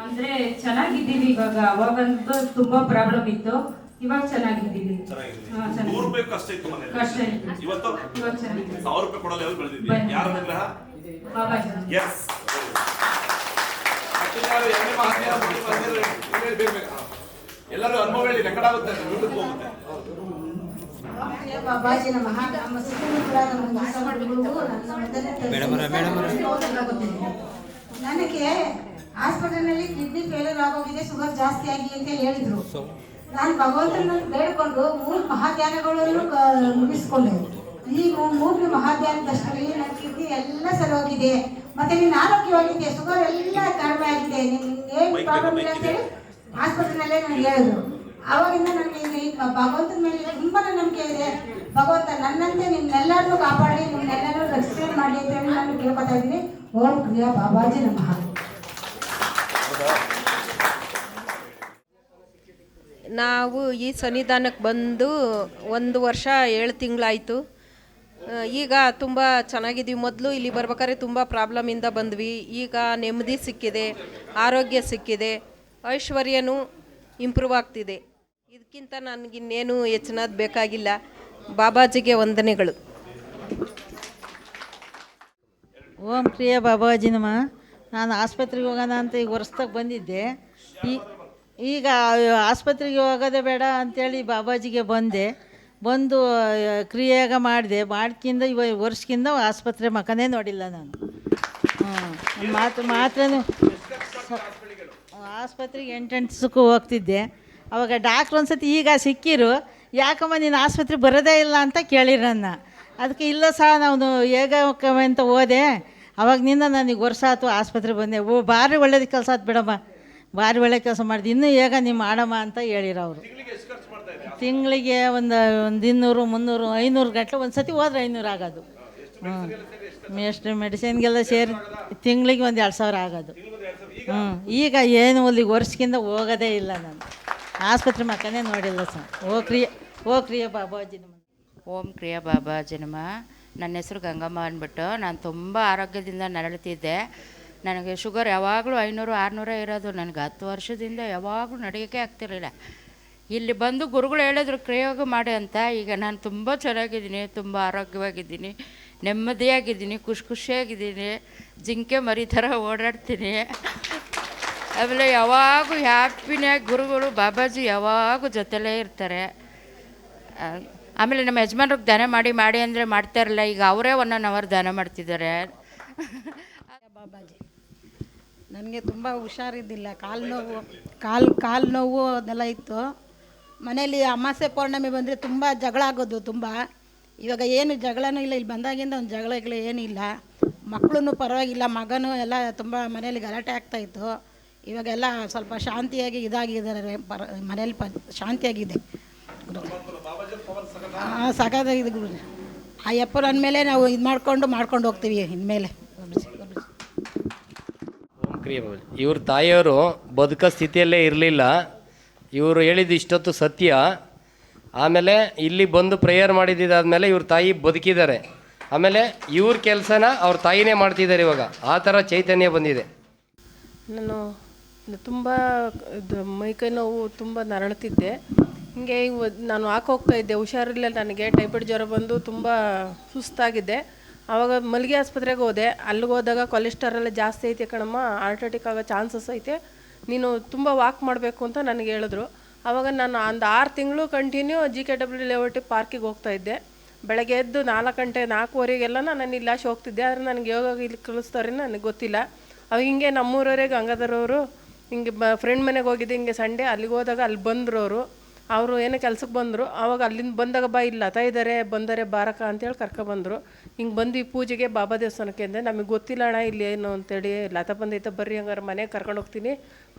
ಅಂದ್ರೆ ಚೆನ್ನಾಗಿದ್ದೀವಿ ಇವಾಗ. ಅವಾಗಂತೂ ತುಂಬಾ ಪ್ರಾಬ್ಲಮ್ ಇತ್ತು, ಇವಾಗ ಚೆನ್ನಾಗಿದ್ದೀವಿ. ₹100 ಕಷ್ಟ ಇತ್ತು ಮನೇಲಿ, ಕಷ್ಟ ಇತ್ತು. ಇವತ್ತು ಇವಾಗ ಚೆನ್ನಾಗಿದೆ. ₹1000 ಕೊಡೋ ಲೆವೆಲ್ ಬೆಳೆದಿದ್ವಿ. ಯಾರ ಅನುಗ್ರಹ? ಬಾಬಾಜಿ. ಎಸ್. ಎಲ್ಲರೂ ಅನುಭವ ಹೇಳಿ, ರೆಕಾರ್ಡ್ ಆಗುತ್ತೆ, ಯೂಟ್ಯೂಬ್ ಹೋಗುತ್ತೆ. ಬಾಬಾಜಿ ನಮಃ. ನಮ್ಮ ಸುತ್ತಮುತ್ತಲ ನಮ್ಮ ಆಸಮಡಿಗಳು ನನಗೆ ಹಾಸ್ಪಿಟಲ್ನಲ್ಲಿ ಕಿಡ್ನಿ ಫೇಲ್ಯೂರ್ ಆಗೋಗಿದೆ, ಶುಗರ್ ಜಾಸ್ತಿ ಆಗಿ ಅಂತ ಹೇಳಿದ್ರು. ನಾನು ಭಗವಂತನಲ್ಲಿ ಬೇಡಿಕೊಂಡು 3 ಮಹಾಧ್ಯಾನಗಳನ್ನು ಮುಗಿಸ್ಕೊಂಡೆ. ಈ 3 ಮಹಾಧ್ಯಾನದಷ್ಟರಲ್ಲಿ ನನ್ನ ಕಿಡ್ನಿ ಎಲ್ಲ ಸರಿ ಹೋಗಿದೆ, ಮತ್ತೆ ನೀನು ಆರೋಗ್ಯವಾಗಿದೆ, ಶುಗರ್ ಎಲ್ಲ ಕಡಿಮೆ ಆಗಿದೆ, ಏನು ಪ್ರಾಬ್ಲಮ್ ಇಲ್ಲ ಅಂತೇಳಿ ಹಾಸ್ಪಿಟಲ್ನಲ್ಲೇ ನನಗೆ ಹೇಳಿದ್ರು. ಆವಾಗಿಂದ ನನಗೆ ಈಗ ಭಗವಂತನ ಮೇಲೆ ತುಂಬಾ ನಂಬಿಕೆ ಇದೆ. ಭಗವಂತ ನನ್ನಂತೆ ನಿಮ್ಮೆಲ್ಲರನ್ನೂ ಕಾಪಾಡಿ, ನಿಮ್ಮೆಲ್ಲರೂ ರಕ್ಷಣೆ ಮಾಡಲಿ ಅಂತ ಹೇಳಿ ನಾನು ಕೇಳ್ಕೊತಾ ಇದ್ದೀನಿ. ಓಂ ಪ್ರಿಯ ಬಾಬಾಜಿ ನಮಃ. ನಾವು ಈ ಸನ್ನಿಧಾನಕ್ಕೆ ಬಂದು 1 ವರ್ಷ 7 ತಿಂಗಳಾಯಿತು. ಈಗ ತುಂಬ ಚೆನ್ನಾಗಿದ್ದೀವಿ. ಮೊದಲು ಇಲ್ಲಿ ಬರ್ಬೇಕಾದ್ರೆ ತುಂಬ ಪ್ರಾಬ್ಲಮಿಂದ ಬಂದ್ವಿ. ಈಗ ನೆಮ್ಮದಿ ಸಿಕ್ಕಿದೆ, ಆರೋಗ್ಯ ಸಿಕ್ಕಿದೆ, ಐಶ್ವರ್ಯನೂ ಇಂಪ್ರೂವ್ ಆಗ್ತಿದೆ. ಇದಕ್ಕಿಂತ ನನಗಿನ್ನೇನು ಹೆಚ್ಚಿನದು ಬೇಕಾಗಿಲ್ಲ. ಬಾಬಾಜಿಗೆ ವಂದನೆಗಳು. ಓಂ ಪ್ರಿಯ ಬಾಬಾಜಿ ನಮಃ. ನಾನು ಆಸ್ಪತ್ರೆಗೆ ಹೋಗೋಣ ಅಂತ ಈಗ ವರ್ಷದಾಗ ಬಂದಿದ್ದೆ. ಈಗ ಆಸ್ಪತ್ರೆಗೆ ಹೋಗೋದೇ ಬೇಡ ಅಂಥೇಳಿ ಬಾಬಾಜಿಗೆ ಬಂದು ಕ್ರಿಯೆಯಾಗ ಮಾಡಿದೆ. ಮಾಡ್ಕಿಂದ ವರ್ಷಕ್ಕಿಂತ ಆಸ್ಪತ್ರೆ ಮಕ್ಕನೇ ನೋಡಿಲ್ಲ ನಾನು. ಮಾತ್ರನೂ ಆಸ್ಪತ್ರೆಗೆ 8 ಹೋಗ್ತಿದ್ದೆ. ಅವಾಗ ಡಾಕ್ಟ್ರು ಒಂದ್ಸತಿ ಈಗ ಸಿಕ್ಕಿರು, ಯಾಕಮ್ಮ ನೀನು ಆಸ್ಪತ್ರೆಗೆ ಬರೋದೇ ಇಲ್ಲ ಅಂತ ಕೇಳಿರನ್ನ. ಅದಕ್ಕೆ ಇಲ್ಲ ಸಹ ನಾವು ಹೇಗ ಅಂತ ಹೋದೆ. ಅವಾಗನಿಂದ ನನಗೆ ವರ್ಷ ಆಯ್ತು ಆಸ್ಪತ್ರೆಗೆ ಬಂದೆ. ಭಾರಿ ಒಳ್ಳೇದು ಕೆಲಸ ಆಯ್ತು ಬಿಡಮ್ಮ, ಭಾರಿ ಒಳ್ಳೆ ಕೆಲಸ ಮಾಡಿದೆ, ಇನ್ನೂ ಹೇಗ ನೀವು ಮಾಡಮ್ಮ ಅಂತ ಹೇಳಿರು ಅವರು. ತಿಂಗಳಿಗೆ ಒಂದು 200, 300, 500 ಗಂಟೆ ಒಂದು ಸತಿ ಹೋದ್ರೆ 500 ಆಗೋದು. ಎಷ್ಟು ಮೆಡಿಸಿನ್ಗೆಲ್ಲ ಸೇರಿ ತಿಂಗಳಿಗೆ ಒಂದು 2,000 ಆಗೋದು. ಈಗ ಏನು ಅಲ್ಲಿಗೆ ವರ್ಷಕ್ಕಿಂತ ಹೋಗೋದೇ ಇಲ್ಲ ನಾನು. ಆಸ್ಪತ್ರೆ ಮಕ್ಕನೇ ನೋಡಿಲ್ಲ ಸರ್. ಓ ಕ್ರಿಯ ಬಾಬಾಜಿ ನಮ. ಓಂ ಕ್ರಿಯಾ ಬಾಬಾಜಿ ನಮಃ. ನನ್ನ ಹೆಸರು ಗಂಗಮ್ಮ ಅಂದ್ಬಿಟ್ಟು. ನಾನು ತುಂಬ ಆರೋಗ್ಯದಿಂದ ನರಳುತ್ತಿದ್ದೆ. ನನಗೆ ಶುಗರ್ ಯಾವಾಗಲೂ 500, 600 ಇರೋದು. ನನಗೆ 10 ವರ್ಷದಿಂದ ಯಾವಾಗಲೂ ನಡೆಯೋಕ್ಕೆ ಆಗ್ತಿರಲಿಲ್ಲ. ಇಲ್ಲಿ ಬಂದು ಗುರುಗಳು ಹೇಳಿದ್ರು ಕ್ರಿಯೋಗ ಮಾಡಿ ಅಂತ. ಈಗ ನಾನು ತುಂಬ ಚೆನ್ನಾಗಿದ್ದೀನಿ, ತುಂಬ ಆರೋಗ್ಯವಾಗಿದ್ದೀನಿ, ನೆಮ್ಮದಿಯಾಗಿದ್ದೀನಿ, ಖುಷಿಯಾಗಿದ್ದೀನಿ, ಜಿಂಕೆ ಮರಿ ಥರ ಓಡಾಡ್ತೀನಿ. ಆಮೇಲೆ ಯಾವಾಗೂ ಹ್ಯಾಪಿನಾಗಿ ಗುರುಗಳು ಬಾಬಾಜಿ ಯಾವಾಗೂ ಜೊತೆಲೇ ಇರ್ತಾರೆ. ಆಮೇಲೆ ನಮ್ಮ ಯಜಮಾನ್ರಿಗೆ ದಾನ ಮಾಡಿ ಅಂದರೆ ಮಾಡ್ತಾ ಇರಲಿಲ್ಲ. ಈಗ ಅವರೇ 1 hour ದಾನ ಮಾಡ್ತಿದ್ದಾರೆ. ಬಾಬಾಜಿ ನನಗೆ ತುಂಬ ಹುಷಾರಿದ್ದಿಲ್ಲ, ಕಾಲು ನೋವು ಅದೆಲ್ಲ ಇತ್ತು. ಮನೇಲಿ ಅಮಾಸೆ ಪೌರ್ಣಮಿ ಬಂದರೆ ತುಂಬ ಜಗಳ ಆಗೋದು ತುಂಬ. ಇವಾಗ ಏನು ಜಗಳನೂ ಇಲ್ಲ, ಇಲ್ಲಿ ಬಂದಾಗಿಂದ ಒಂದು ಜಗಳಗಳು ಏನಿಲ್ಲ. ಮಕ್ಕಳು ಪರವಾಗಿಲ್ಲ, ಮಗನೂ ಎಲ್ಲ ತುಂಬ ಮನೇಲಿ ಗಲಾಟೆ ಆಗ್ತಾಯಿತ್ತು. ಇವಾಗೆಲ್ಲ ಸ್ವಲ್ಪ ಶಾಂತಿಯಾಗಿ ಇದಾಗಿದ್ದಾರೆ, ಮನೇಲಿ ಶಾಂತಿಯಾಗಿದೆ. ಸಖತ್ತಾಗಿದೆ ಗುರು. ಆ ಯಪ್ಪ ನನ್ನ ಮೇಲೆ ನಾವು ಇದು ಮಾಡ್ಕೊಂಡು ಹೋಗ್ತೀವಿ ಇನ್ಮೇಲೆ. ಇವ್ರ ತಾಯಿಯವರು ಬದುಕೋ ಸ್ಥಿತಿಯಲ್ಲೇ ಇರಲಿಲ್ಲ. ಇವರು ಹೇಳಿದ್ದು ಇಷ್ಟೊತ್ತು ಸತ್ಯ. ಆಮೇಲೆ ಇಲ್ಲಿ ಬಂದು ಪ್ರೇಯರ್ ಮಾಡಿದ್ದಾದಮೇಲೆ ಇವ್ರ ತಾಯಿ ಬದುಕಿದ್ದಾರೆ. ಆಮೇಲೆ ಇವ್ರ ಕೆಲಸನ ಅವ್ರ ತಾಯಿನೇ ಮಾಡ್ತಿದ್ದಾರೆ ಇವಾಗ. ಆ ಥರ ಚೈತನ್ಯ ಬಂದಿದೆ. ನಾನು ತುಂಬ ಮೈಕೈ ನೋವು ತುಂಬ ನರಳುತ್ತಿದ್ದೆ. ಹಿಂಗೆ ನಾನು ಹೋಗ್ತಾ ಇದ್ದೆ, ಹುಷಾರಿಲ್ಲ, ನನಗೆ ಟೈಫಾಯ್ಡ್ ಜ್ವರ ಬಂದು ತುಂಬ ಸುಸ್ತಾಗಿದ್ದೆ. ಆವಾಗ ಮಲ್ಗೆ ಆಸ್ಪತ್ರೆಗೆ ಹೋದೆ. ಅಲ್ಲಿಗೆ ಹೋದಾಗ ಕೊಲೆಸ್ಟ್ರಾಲ್ ಜಾಸ್ತಿ ಐತೆ ಕಣಮ್ಮ, ಹಾರ್ಟ್ ಅಟ್ಯಾಕ್ ಆಗೋ ಚಾನ್ಸಸ್ ಐತೆ, ನೀನು ತುಂಬ ವಾಕ್ ಮಾಡಬೇಕು ಅಂತ ನನಗೆ ಹೇಳಿದ್ರು. ಆವಾಗ ನಾನು ಒಂದು 6 ತಿಂಗಳು ಕಂಟಿನ್ಯೂ GKW ಲೇಔಟ್ ಪಾರ್ಕಿಗೆ ಹೋಗ್ತಾಯಿದ್ದೆ. ಬೆಳಗ್ಗೆ ಎದ್ದು 4 ಗಂಟೆ 4:15 ನಾನು ಇಲ್ಲಿ ಹೋಗ್ತಿದ್ದೆ. ಆದರೆ ನನಗೆ ಯೋಗ ಇಲ್ಲಿ ಕಲಿಸ್ತಾರೆ ನನಗೆ ಗೊತ್ತಿಲ್ಲ. ಅವಾಗ ಹಿಂಗೆ ನಮ್ಮೂರವರೇ ಗಂಗಾಧರವರು ಹಿಂಗೆ ಫ್ರೆಂಡ್ ಮನೆಗೆ ಹೋಗಿದ್ದೆ. ಹಿಂಗೆ ಸಂಡೇ ಅಲ್ಲಿಗೆ ಹೋದಾಗ ಅಲ್ಲಿ ಬಂದರು ಅವರು ಏನೋ ಕೆಲ್ಸಕ್ಕೆ ಬಂದರು. ಆವಾಗ ಅಲ್ಲಿಂದ ಬಂದಾಗ ಇಲ್ಲಿ ಲತಾ ಇದ್ದಾರೆ, ಬಂದರೆ ಬಾರಕ ಅಂತೇಳಿ ಕರ್ಕೊಬಂದರು. ಹಿಂಗೆ ಬಂದು ಈ ಪೂಜೆಗೆ ಬಾಬಾ ದೇವಸ್ಥಾನಕ್ಕೆ ಅಂದೆ. ನಮಗೆ ಗೊತ್ತಿಲ್ಲ ಅಣ್ಣ ಇಲ್ಲಿ ಏನು ಅಂತೇಳಿ. ಲತಾ ಬಂದೈತೆ, ಬರ್ರಿ ಹಂಗಾರೆ ಮನೆಗೆ ಕರ್ಕೊಂಡು ಹೋಗ್ತೀನಿ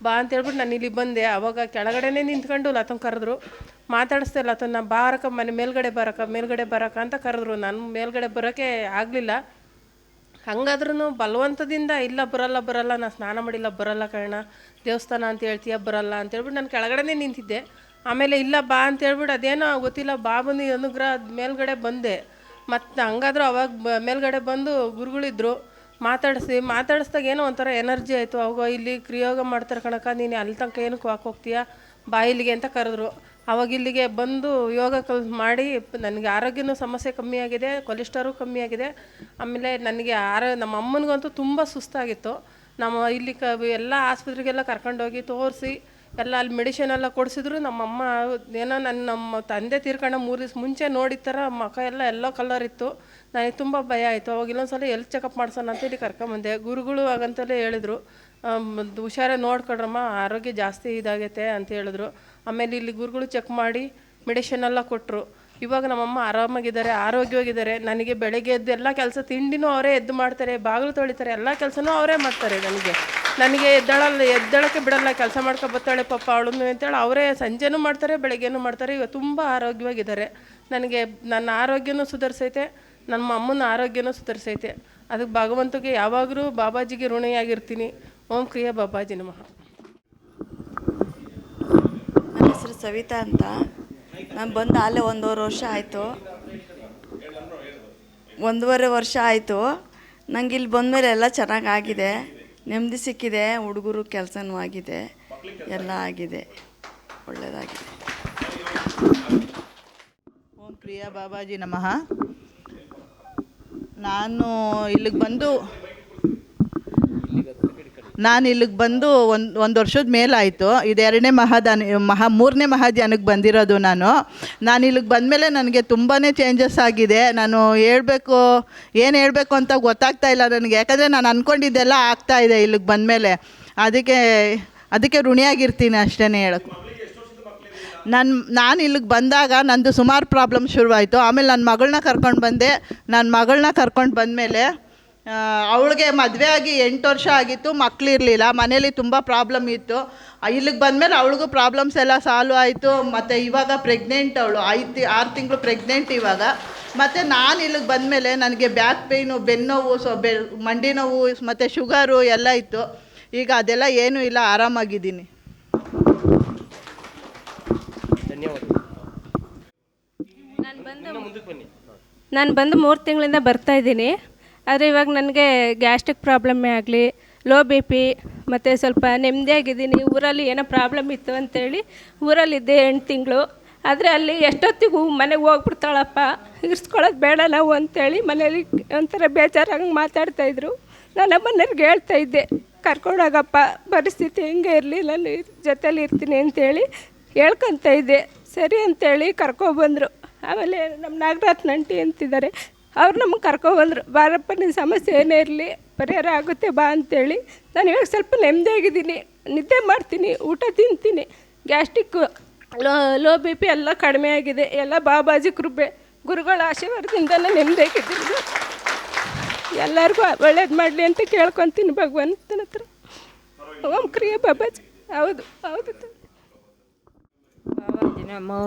ಬಾ ಅಂತೇಳ್ಬಿಟ್ಟು ನಾನು ಇಲ್ಲಿ ಬಂದೆ. ಆವಾಗ ಕೆಳಗಡೆನೇ ನಿಂತ್ಕೊಂಡು ಲತನ ಕರೆದ್ರು, ಮಾತಾಡಿಸ್ದೆ ಲತನ, ಬಾರಕ ಮನೆ ಮೇಲ್ಗಡೆ ಬರಕ ಅಂತ ಕರೆದ್ರು. ನಾನು ಮೇಲ್ಗಡೆ ಬರೋಕ್ಕೆ ಆಗಲಿಲ್ಲ. ಹಂಗಾದ್ರೂ ಬಲವಂತದಿಂದ ಇಲ್ಲ ಬರಲ್ಲ, ನಾನು ಸ್ನಾನ ಮಾಡಿಲ್ಲ, ಬರಲ್ಲ ಕಣ, ದೇವಸ್ಥಾನ ಅಂತ ಹೇಳ್ತೀಯ, ಬರಲ್ಲ ಅಂತೇಳ್ಬಿಟ್ಟು ನಾನು ಕೆಳಗಡೆನೇ ನಿಂತಿದ್ದೆ. ಆಮೇಲೆ ಇಲ್ಲ ಬಾ ಅಂತೇಳ್ಬಿಟ್ಟು ಅದೇನೋ ಗೊತ್ತಿಲ್ಲ, ಬಾ ಬಂದು ಅನುಗ್ರಹ ಮೇಲ್ಗಡೆ ಬಂದೆ. ಮತ್ತು ಹಂಗಾದ್ರೂ ಅವಾಗ ಮೇಲ್ಗಡೆ ಬಂದು ಗುರುಗಳಿದ್ರು, ಮಾತಾಡಿಸ್ದಾಗ ಏನೋ ಒಂಥರ ಎನರ್ಜಿ ಆಯಿತು. ಅವಾಗ ಇಲ್ಲಿ ಕ್ರಿಯೋಗ ಮಾಡ್ತಾರೆ ಕಣಕ, ನೀನು ಅಲ್ಲಿ ತನಕ ಏನಕ್ಕೆ ಹೋಗ್ತೀಯಾ ಬಾಯಿಲಿಗೆ ಅಂತ ಕರೆದ್ರು. ಅವಾಗ ಇಲ್ಲಿಗೆ ಬಂದು ಯೋಗ ಮಾಡಿ ನನಗೆ ಆರೋಗ್ಯನೂ ಸಮಸ್ಯೆ ಕಮ್ಮಿಯಾಗಿದೆ, ಕೊಲೆಸ್ಟ್ರಾಲು ಕಮ್ಮಿಯಾಗಿದೆ. ಆಮೇಲೆ ನನಗೆ ನಮ್ಮ ಅಮ್ಮನಿಗಂತೂ ತುಂಬ ಸುಸ್ತಾಗಿತ್ತು. ನಮ್ಮ ಇಲ್ಲಿ ಎಲ್ಲ ಆಸ್ಪತ್ರೆಗೆಲ್ಲ ಕರ್ಕೊಂಡೋಗಿ ತೋರಿಸಿ ಎಲ್ಲ ಅಲ್ಲಿ ಮೆಡಿಷನ್ ಎಲ್ಲ ಕೊಡಿಸಿದ್ರು. ನಮ್ಮಮ್ಮ ಏನೋ ನಮ್ಮ ತಂದೆ ತೀರ್ಕೊಂಡು 3 ದಿವಸ ಮುಂಚೆ ನೋಡಿದ ಥರ ಮುಖ ಎಲ್ಲ ಎಲ್ಲೋ ಕಲರ್ ಇತ್ತು. ನನಗೆ ತುಂಬ ಭಯ ಆಯಿತು. ಅವಾಗ ಇನ್ನೊಂದ್ಸಲ ಎಲ್ಲಿ ಚೆಕಪ್ ಮಾಡ್ಸೋಣ ಅಂತೇಳಿ ಕರ್ಕೊಂಬಂದೆ. ಗುರುಗಳು ಹಾಗಂತಲೇ ಹೇಳಿದ್ರು, ಹುಷಾರೇ ನೋಡ್ಕೊಳ್ರಮ್ಮ, ಆರೋಗ್ಯ ಜಾಸ್ತಿ ಇದಾಗೈತೆ ಅಂತ ಹೇಳಿದ್ರು. ಆಮೇಲೆ ಇಲ್ಲಿ ಗುರುಗಳು ಚೆಕ್ ಮಾಡಿ ಮೆಡಿಷನ್ ಎಲ್ಲ ಕೊಟ್ಟರು. ಇವಾಗ ನಮ್ಮಮ್ಮ ಆರಾಮಾಗಿದ್ದಾರೆ, ಆರೋಗ್ಯವಾಗಿದ್ದಾರೆ. ನನಗೆ ಬೆಳಗ್ಗೆ ಎದ್ದು ಎಲ್ಲ ಕೆಲಸ, ತಿಂಡಿನೂ ಅವರೇ ಎದ್ದು ಮಾಡ್ತಾರೆ, ಬಾಗಿಲು ತೊಳಿತಾರೆ, ಎಲ್ಲ ಕೆಲಸನೂ ಅವರೇ ಮಾಡ್ತಾರೆ. ನನಗೆ ಎದ್ದಳಕ್ಕೆ ಬಿಡಲ್ಲ, ಕೆಲಸ ಮಾಡ್ಕೊ ಬರ್ತಾಳೆ ಪಾಪ ಅವಳನ್ನು ಅಂತೇಳಿ ಅವರೇ ಸಂಜೆನೂ ಮಾಡ್ತಾರೆ, ಬೆಳಗ್ಗೆನೂ ಮಾಡ್ತಾರೆ. ಈಗ ತುಂಬ ಆರೋಗ್ಯವಾಗಿದ್ದಾರೆ. ನನಗೆ ನನ್ನ ಆರೋಗ್ಯನೂ ಸುಧಾರಿಸೈತೆ, ನಮ್ಮ ಅಮ್ಮನ ಆರೋಗ್ಯನೂ ಸುಧಾರಿಸೈತೆ. ಅದಕ್ಕೆ ಭಗವಂತಗೆ ಯಾವಾಗಲೂ ಬಾಬಾಜಿಗೆ ಋಣಿಯಾಗಿರ್ತೀನಿ. ಓಂ ಕ್ರಿಯಾ ಬಾಬಾಜಿ ನಮಃ. ನನ್ನ ಹೆಸರು ಸವಿತಾ ಅಂತ. ನಾನು ಬಂದು ಅಲ್ಲೇ 1.5 ವರ್ಷ ಆಯಿತು. 1.5 ವರ್ಷ ಆಯಿತು. ನಂಗೆ ಇಲ್ಲಿ ಬಂದಮೇಲೆ ಎಲ್ಲ ಚೆನ್ನಾಗಾಗಿದೆ, ನೆಮ್ಮದಿ ಸಿಕ್ಕಿದೆ, ಹುಡುಗರು ಕೆಲಸನೂ ಆಗಿದೆ, ಎಲ್ಲ ಆಗಿದೆ, ಒಳ್ಳೆಯದಾಗಿದೆ. ಓಂ ಪ್ರಿಯಾ ಬಾಬಾಜಿ ನಮಃ. ನಾನು ಇಲ್ಲಿಗೆ ಬಂದು ಒಂದು ವರ್ಷದ ಮೇಲಾಯಿತು. ಇದು 2ನೇ ಮೂರನೇ ಮಹಾಧ್ಯಾನಕ್ಕೆ ಬಂದಿರೋದು ನಾನು ಇಲ್ಲಿಗೆ ಬಂದಮೇಲೆ ನನಗೆ ತುಂಬಾ ಚೇಂಜಸ್ ಆಗಿದೆ. ನಾನು ಏನು ಹೇಳಬೇಕು ಅಂತ ಗೊತ್ತಾಗ್ತಾ ಇಲ್ಲ ನನಗೆ. ಯಾಕಂದರೆ ನಾನು ಅಂದ್ಕೊಂಡಿದ್ದೆಲ್ಲ ಆಗ್ತಾಯಿದೆ ಇಲ್ಲಿಗೆ ಬಂದಮೇಲೆ. ಅದಕ್ಕೆ ಋಣಿಯಾಗಿರ್ತೀನಿ ಅಷ್ಟೇ ಹೇಳೋಕ್ಕೆ. ನಾನು ಇಲ್ಲಿಗೆ ಬಂದಾಗ ನಂದು ಸುಮಾರು ಪ್ರಾಬ್ಲಮ್ ಶುರುವಾಯಿತು. ಆಮೇಲೆ ನನ್ನ ಮಗಳನ್ನ ಕರ್ಕೊಂಡು ಬಂದಮೇಲೆ ಅವಳಿಗೆ ಮದುವೆ ಆಗಿ 8 ವರ್ಷ ಆಗಿತ್ತು, ಮಕ್ಕಳಿರಲಿಲ್ಲ, ಮನೇಲಿ ತುಂಬ ಪ್ರಾಬ್ಲಮ್ ಇತ್ತು. ಇಲ್ಲಿಗೆ ಬಂದಮೇಲೆ ಅವಳಿಗೂ ಪ್ರಾಬ್ಲಮ್ಸ್ ಎಲ್ಲ ಸಾಲ್ವ್ ಆಯಿತು. ಮತ್ತು ಇವಾಗ ಪ್ರೆಗ್ನೆಂಟ್, ಅವಳು 6 ತಿಂಗಳು ಪ್ರೆಗ್ನೆಂಟ್ ಇವಾಗ. ಮತ್ತು ನಾನು ಇಲ್ಲಿಗೆ ಬಂದಮೇಲೆ ನನಗೆ ಬ್ಯಾಕ್ ಪೇಯ್ನು, ಬೆನ್ನೋವು, ಮಂಡಿ ನೋವು ಮತ್ತು ಶುಗರು ಎಲ್ಲ ಇತ್ತು. ಈಗ ಅದೆಲ್ಲ ಏನೂ ಇಲ್ಲ, ಆರಾಮಾಗಿದ್ದೀನಿ. ನಾನು ಬಂದು 3 ತಿಂಗಳಿಂದ ಬರ್ತಾಯಿದ್ದೀನಿ. ಆದರೆ ಇವಾಗ ನನಗೆ ಗ್ಯಾಸ್ಟ್ರಿಕ್ ಪ್ರಾಬ್ಲಮ್ಮೇ ಆಗಲಿ, ಲೋ ಬಿ ಪಿ, ಮತ್ತು ಸ್ವಲ್ಪ ನೆಮ್ಮದಿಯಾಗಿದ್ದೀನಿ. ಊರಲ್ಲಿ ಏನೋ ಪ್ರಾಬ್ಲಮ್ ಇತ್ತು ಅಂಥೇಳಿ ಊರಲ್ಲಿದ್ದೆ 8 ತಿಂಗಳು. ಆದರೆ ಅಲ್ಲಿ ಎಷ್ಟೊತ್ತಿಗೂ ಮನೆಗೆ ಹೋಗ್ಬಿಡ್ತಾಳಪ್ಪ, ಇರಿಸ್ಕೊಳ್ಳೋದು ಬೇಡ ನಾವು ಅಂಥೇಳಿ ಮನೇಲಿ ಒಂಥರ ಬೇಜಾರಾಗಿ ಮಾತಾಡ್ತಾಯಿದ್ರು. ನಾನು ಮನೆಯವ್ರಿಗೆ ಹೇಳ್ತಾಯಿದ್ದೆ, ಕರ್ಕೊಂಡೋಗಪ್ಪ, ಪರಿಸ್ಥಿತಿ ಹೆಂಗೆ ಇರಲಿ, ನಾನು ಜೊತೇಲಿ ಇರ್ತೀನಿ ಅಂಥೇಳಿ ಹೇಳ್ಕೊತ ಇದ್ದೆ. ಸರಿ ಅಂಥೇಳಿ ಕರ್ಕೊಬಂದರು. ಆಮೇಲೆ ನಮ್ಮ ನಾಗರಾತ್ನ ಆಂಟಿ ಅಂತಿದ್ದಾರೆ, ಅವ್ರು ನಮಗೆ ಕರ್ಕೊಬಂದರು. ಬಾರಪ್ಪ, ನಿನ್ನ ಸಮಸ್ಯೆ ಏನೇ ಇರಲಿ ಪರಿಹಾರ ಆಗುತ್ತೆ ಬಾ ಅಂಥೇಳಿ. ನಾನು ಇವಾಗ ಸ್ವಲ್ಪ ನೆಮ್ಮದಿಯಾಗಿದ್ದೀನಿ, ನಿದ್ದೆ ಮಾಡ್ತೀನಿ, ಊಟ ತಿಂತೀನಿ, ಗ್ಯಾಸ್ಟ್ರಿಕ್ಕು, ಲೋ ಬಿ ಪಿ ಎಲ್ಲ ಕಡಿಮೆ ಆಗಿದೆ. ಎಲ್ಲ ಬಾಬಾಜಿ ಕೃಪೆ, ಗುರುಗಳ ಆಶೀರ್ವಾದದಿಂದ ನೆಮ್ಮದಿಯಾಗಿದ್ದೀನಿ. ಎಲ್ಲರಿಗೂ ಒಳ್ಳೇದು ಮಾಡಲಿ ಅಂತ ಕೇಳ್ಕೊತೀನಿ ಭಗವಂತನ ಹತ್ರ. ಓಂ ಕ್ರಿಯಾ ಬಾಬಾಜಿ. ಹೌದು ಬಾಬಾಜಿ ನಮೋ.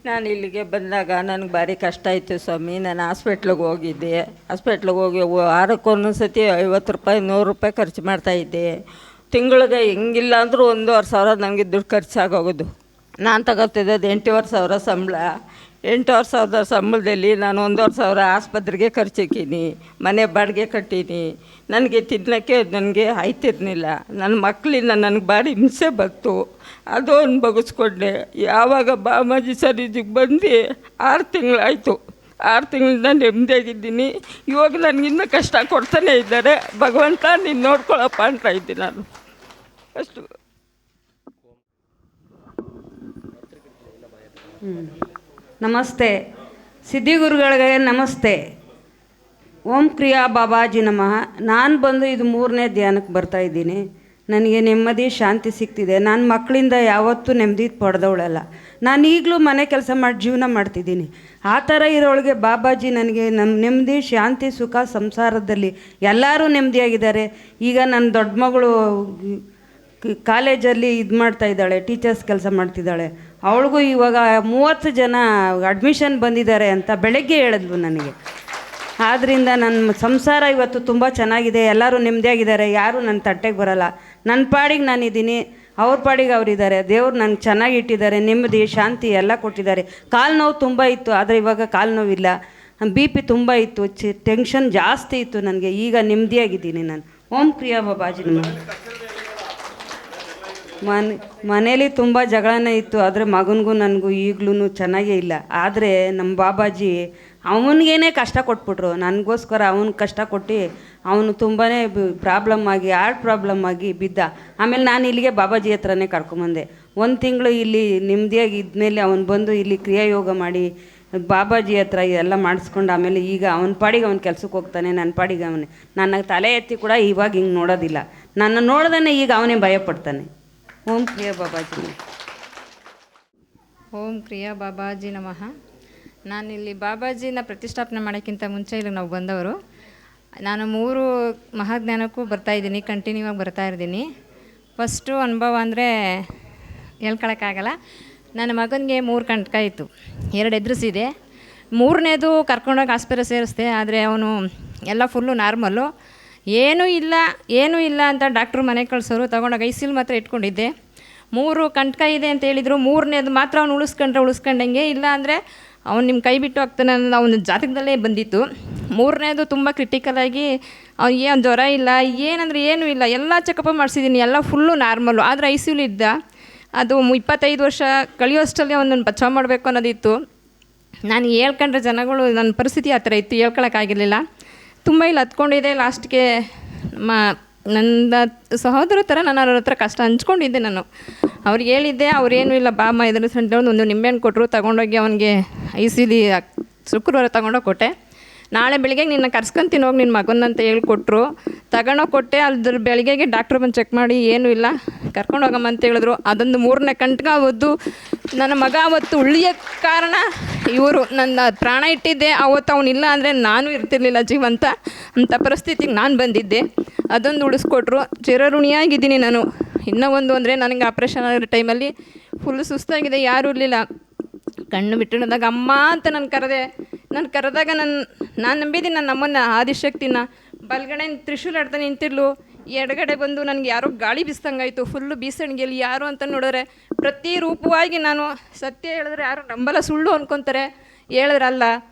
ನಾನು ಇಲ್ಲಿಗೆ ಬಂದಾಗ ನನಗೆ ಭಾರಿ ಕಷ್ಟ ಇತ್ತು ಸ್ವಾಮಿ. ನಾನು ಹಾಸ್ಪಿಟ್ಲಿಗೆ ಹೋಗಿದ್ದೆ. ಹಾಸ್ಪಿಟ್ಲಿಗೆ ಹೋಗಿ ವಾರಕ್ಕೆ ಒಂದೊಂದು ಸತಿ 50 ರೂಪಾಯಿ 100 ರೂಪಾಯಿ ಖರ್ಚು ಮಾಡ್ತಾಯಿದ್ದೆ. ತಿಂಗಳಿಗೆ ಹೆಂಗಿಲ್ಲ ಅಂದರೂ 1,500 ನನಗೆ ದುಡ್ಡು ಖರ್ಚಾಗೋಗೋದು. ನಾನು ತಗೋತಿದ್ದದ್ದು 8,500 ಸಂಬಳ. 8,500 ಸಂಬಳದಲ್ಲಿ ನಾನು 1,500 ಆಸ್ಪತ್ರೆಗೆ ಖರ್ಚಾಕೀನಿ, ಮನೆ ಬಾಡಿಗೆ ಕಟ್ಟೀನಿ. ನನಗೆ ತಿನ್ನೋಕ್ಕೆ ನನಗೆ ಆಯ್ತಿರ್ಲಿಲ್ಲ. ನನ್ನ ಮಕ್ಕಳಿಂದ ನನಗೆ ಭಾರಿ ಹಿಂಸೆ ಬಂತು. ಅದು ಅನುಭವಿಸ್ಕೊಂಡೆ. ಯಾವಾಗ ಬಾಮಾಜಿ ಸನ್ನಿಧಿಗೆ ಬಂದು 6 ತಿಂಗಳಾಯಿತು. 6 ತಿಂಗಳಿಂದ ನೆಮ್ಮದಿಯಾಗಿದ್ದೀನಿ. ಇವಾಗ ನನಗಿನ್ನೂ ಕಷ್ಟ ಕೊಡ್ತಾನೆ ಇದ್ದಾರೆ. ಭಗವಂತ ನೀನು ನೋಡ್ಕೊಳಪ್ಪ ಅಂತ ಇದ್ದೀನಿ ನಾನು ಅಷ್ಟು. ನಮಸ್ತೆ ಸಿದ್ಧಿಗುರುಗಳಿಗೆ ನಮಸ್ತೆ. ಓಂ ಕ್ರಿಯಾ ಬಾಬಾಜಿ ನಮಃ. ನಾನು ಬಂದು ಇದು 3ನೇ ಧ್ಯಾನಕ್ಕೆ ಬರ್ತಾಯಿದ್ದೀನಿ. ನನಗೆ ನೆಮ್ಮದಿ ಶಾಂತಿ ಸಿಗ್ತಿದೆ. ನಾನು ಮಕ್ಕಳಿಂದ ಯಾವತ್ತೂ ನೆಮ್ಮದಿ ಪಡೆದವಳಲ್ಲ. ನಾನು ಈಗಲೂ ಮನೆ ಕೆಲಸ ಮಾಡಿ ಜೀವನ ಮಾಡ್ತಿದ್ದೀನಿ. ಆ ಥರ ಇರೋಳಿಗೆ ಬಾಬಾಜಿ ನನಗೆ ನೆಮ್ಮದಿ ಶಾಂತಿ ಸುಖ ಸಂಸಾರದಲ್ಲಿ ಎಲ್ಲರೂ ನೆಮ್ಮದಿಯಾಗಿದ್ದಾರೆ. ಈಗ ನನ್ನ ದೊಡ್ಡ ಮಗಳು ಕಾಲೇಜಲ್ಲಿ ಮಾಡ್ತಾಯಿದ್ದಾಳೆ, ಟೀಚರ್ಸ್ ಕೆಲಸ ಮಾಡ್ತಿದ್ದಾಳೆ. ಅವಳಿಗೂ ಇವಾಗ 30 ಜನ ಅಡ್ಮಿಷನ್ ಬಂದಿದ್ದಾರೆ ಅಂತ ಬೆಳಗ್ಗೆ ಹೇಳಿದ್ಲು ನನಗೆ. ಆದ್ದರಿಂದ ನನ್ನ ಸಂಸಾರ ಇವತ್ತು ತುಂಬ ಚೆನ್ನಾಗಿದೆ. ಎಲ್ಲರೂ ನೆಮ್ಮದಿಯಾಗಿದ್ದಾರೆ. ಯಾರೂ ನನ್ನ ತಟ್ಟೆಗೆ ಬರೋಲ್ಲ. ನನ್ನ ಪಾಡಿಗೆ ನಾನಿದ್ದೀನಿ, ಅವ್ರ ಪಾಡಿಗೆ ಅವರಿದ್ದಾರೆ. ದೇವ್ರು ನನಗೆ ಚೆನ್ನಾಗಿ ಇಟ್ಟಿದ್ದಾರೆ. ನೆಮ್ಮದಿ ಶಾಂತಿ ಎಲ್ಲ ಕೊಟ್ಟಿದ್ದಾರೆ. ಕಾಲು ನೋವು ತುಂಬ ಇತ್ತು, ಆದರೆ ಇವಾಗ ಕಾಲು ನೋವಿಲ್ಲ. BP ತುಂಬ ಇತ್ತು, ಟೆನ್ಷನ್ ಜಾಸ್ತಿ ಇತ್ತು ನನಗೆ. ಈಗ ನೆಮ್ಮದಿಯಾಗಿದ್ದೀನಿ ನಾನು. ಓಂ ಕ್ರಿಯಾ ಬಾಬಾಜಿ ನಮಃ. ಮನೇಲಿ ತುಂಬ ಜಗಳನೇ ಇತ್ತು, ಆದರೆ ಮಗನಿಗೂ ನನಗೂ ಈಗಲೂ ಚೆನ್ನಾಗೇ ಇಲ್ಲ. ಆದರೆ ನಮ್ಮ ಬಾಬಾಜಿ ಅವನಿಗೇನೆ ಕಷ್ಟ ಕೊಟ್ಬಿಟ್ರು, ನನಗೋಸ್ಕರ ಅವನು ಕಷ್ಟ ಕೊಟ್ಟು ಅವನು ತುಂಬಾ ಪ್ರಾಬ್ಲಮ್ ಆಗಿ, ಹಾರ್ಟ್ ಪ್ರಾಬ್ಲಮ್ ಆಗಿ ಬಿದ್ದ. ಆಮೇಲೆ ನಾನು ಇಲ್ಲಿಗೆ ಬಾಬಾಜಿ ಹತ್ರನೇ ಕರ್ಕೊಂಬಂದೆ. 1 ತಿಂಗಳು ಇಲ್ಲಿ ನೆಮ್ಮದಿಯಾಗಿ ಇದ್ಮೇಲೆ ಅವನು ಬಂದು ಇಲ್ಲಿ ಕ್ರಿಯಾಯೋಗ ಮಾಡಿ ಬಾಬಾಜಿ ಹತ್ರ ಎಲ್ಲ ಮಾಡಿಸ್ಕೊಂಡು ಆಮೇಲೆ ಈಗ ಅವನ ಪಾಡಿಗೆ ಅವ್ನು ಕೆಲ್ಸಕ್ಕೆ ಹೋಗ್ತಾನೆ, ನನ್ನ ಪಾಡಿಗೆ ಅವನೇ. ನನ್ನ ತಲೆ ಎತ್ತಿ ಕೂಡ ಇವಾಗ ಹಿಂಗೆ ನೋಡೋದಿಲ್ಲ, ನನ್ನ ನೋಡ್ದೇ ಈಗ ಅವನೇ ಭಯಪಡ್ತಾನೆ. ಓಂ ಕ್ರಿಯಾ ಬಾಬಾಜಿ. ಓಂ ಕ್ರಿಯಾ ಬಾಬಾಜಿ ನಮಃ. ನಾನಿಲ್ಲಿ ಬಾಬಾಜಿನ ಪ್ರತಿಷ್ಠಾಪನೆ ಮಾಡೋಕ್ಕಿಂತ ಮುಂಚೆ ಇಲ್ಲಿ ನಾವು ಬಂದವರು. ನಾನು 3 ಮಹಾಜ್ಞಾನಕ್ಕೂ ಬರ್ತಾಯಿದ್ದೀನಿ, ಕಂಟಿನ್ಯೂ ಆಗಿ ಬರ್ತಾಯಿದ್ದೀನಿ. ಫಸ್ಟು ಅನುಭವ ಅಂದರೆ ಹೇಳ್ಕೊಳಕ್ಕಾಗಲ್ಲ. ನನ್ನ ಮಗನಿಗೆ 3 ಕಂಟಕ ಇತ್ತು, 2 ಎದುರಿಸಿದೆ. 3ನೇದು ಕರ್ಕೊಂಡೋಗಿ ಆಸ್ಪತ್ರೆ ಸೇರಿಸ್ದೆ. ಆದರೆ ಅವನು ಎಲ್ಲ ಫುಲ್ಲು ನಾರ್ಮಲ್ಲು, ಏನೂ ಇಲ್ಲ ಅಂತ ಡಾಕ್ಟ್ರು ಮನೆಗೆ ಕಳಿಸೋರು. ತೊಗೊಂಡೋಗಿ ICU ಮಾತ್ರ ಇಟ್ಕೊಂಡಿದ್ದೆ. 3 ಕಂಟಕ ಇದೆ ಅಂತ ಹೇಳಿದರು. 3ನೇದು ಮಾತ್ರ ಅವ್ನು ಉಳಿಸ್ಕೊಂಡಂಗೆ, ಇಲ್ಲ ಅಂದರೆ ಅವ್ನು ನಿಮ್ಮ ಕೈ ಬಿಟ್ಟು ಹೋಗ್ತಾನೆ ಅನ್ನೋದು ಅವನ ಜಾತಕದಲ್ಲೇ ಬಂದಿತ್ತು. 3ನೇದು ತುಂಬ ಕ್ರಿಟಿಕಲಾಗಿ ಅವ್ನಿಗೆ ಏನು ಜ್ವರ ಇಲ್ಲ, ಏನೂ ಇಲ್ಲ, ಎಲ್ಲ ಚೆಕಪ್ ಮಾಡಿಸಿದ್ದೀನಿ, ಎಲ್ಲ ಫುಲ್ಲು ನಾರ್ಮಲ್ಲು. ಆದರೆ ICU ಇದ್ದ. ಅದು 25 ವರ್ಷ ಕಳಿಯೋಷ್ಟರಲ್ಲಿ ಅವನನ್ನು ಬಚಾವ್ ಮಾಡಬೇಕು ಅನ್ನೋದಿತ್ತು. ನಾನು ಹೇಳ್ಕೊಂಡ್ರೆ ಜನಗಳು, ನನ್ನ ಪರಿಸ್ಥಿತಿ ಆ ಥರ ಇತ್ತು, ಹೇಳ್ಕೊಳಕ್ಕಾಗಿರಲಿಲ್ಲ. ತುಂಬ ಇಲ್ಲಿ ಹತ್ಕೊಂಡಿದ್ದೆ. ಲಾಸ್ಟ್ಗೆ ನನ್ನ ಸಹೋದರ ಥರ ನಾನು ಅವ್ರ ಹತ್ರ ಕಷ್ಟ ಹಂಚ್ಕೊಂಡಿದ್ದೆ. ನಾನು ಅವ್ರಿಗೆ ಹೇಳಿದ್ದೆ, ಅವ್ರೇನೂ ಇಲ್ಲ ಬಾಮ್ಮ ಇದರ ಸಂಟೆ ಒಂದು ನಿಂಬೆಹಣ್ಣು ಕೊಟ್ಟರು. ತೊಗೊಂಡೋಗಿ ಅವನಿಗೆ ICU ಶುಕ್ರವಾರ ತೊಗೊಂಡೋಗಿ ಕೊಟ್ಟೆ. ನಾಳೆ ಬೆಳಿಗ್ಗೆ ನಿನ್ನ ಕರ್ಸ್ಕೊಂತೀನಿ ಹೋಗಿ ನಿನ್ನ ಮಗನಂತ ಹೇಳ್ಕೊಟ್ರು. ತಗೊಂಡೋಗಿ ಕೊಟ್ಟೆ. ಅದ್ರ ಬೆಳಿಗ್ಗೆಗೆ ಡಾಕ್ಟ್ರು ಬಂದು ಚೆಕ್ ಮಾಡಿ ಏನೂ ಇಲ್ಲ, ಕರ್ಕೊಂಡೋಗಮ್ಮ ಅಂತ ಹೇಳಿದ್ರು. ಅದೊಂದು 3ನೇ ಕಂಟಕ ಅವತ್ತು ನನ್ನ ಮಗ ಅವತ್ತು ಉಳಿಯೋಕ್ಕೆ ಕಾರಣ ಇವರು. ನನ್ನ ಪ್ರಾಣ ಇಟ್ಟಿದ್ದೆ ಅವತ್ತು, ಅವನಿಲ್ಲ ಅಂದರೆ ನಾನು ಇರ್ತಿರ್ಲಿಲ್ಲ ಜೀವಂತ. ಅಂಥ ಪರಿಸ್ಥಿತಿಗೆ ನಾನು ಬಂದಿದ್ದೆ. ಅದೊಂದು ಉಳಿಸ್ಕೊಟ್ರು. ಚಿರಋಣಿಯಾಗಿದ್ದೀನಿ ನಾನು. ಇನ್ನೂ ಒಂದು ಅಂದರೆ ನನಗೆ ಆಪ್ರೇಷನ್ ಆಗಿರೋ ಟೈಮಲ್ಲಿ ಫುಲ್ ಸುಸ್ತಾಗಿದೆ, ಯಾರೂ ಇರಲಿಲ್ಲ. ಕಣ್ಣು ಬಿಟ್ಟಿಡಿದಾಗ ಅಮ್ಮ ಅಂತ ನಾನು ಕರೆದಾಗ ನಾನು ನಂಬಿದ್ದೀನಿ ನನ್ನ ಅಮ್ಮನ ಆದಿಶಕ್ತಿನ. ಬಲಗಡೆ ತ್ರಿಶೂಲ ಆಡ್ತಾ ನಿಂತಿರ್ಲು, ಎಡಗಡೆ ಬಂದು ನನಗೆ ಯಾರೋ ಗಾಳಿ ಬೀಸ್ದಂಗಾಯಿತು. ಫುಲ್ಲು ಬೀಸಣಿಗೆಯಲ್ಲಿ ಯಾರು ಅಂತ ನೋಡಿದ್ರೆ ಪ್ರತಿ ರೂಪವಾಗಿ ನಾನು ಸತ್ಯ ಹೇಳಿದ್ರೆ ಯಾರು ನಂಬಲ್ಲ, ಸುಳ್ಳು ಅಂದ್ಕೊತಾರೆ. ಹೇಳಿದ್ರಲ್ಲ,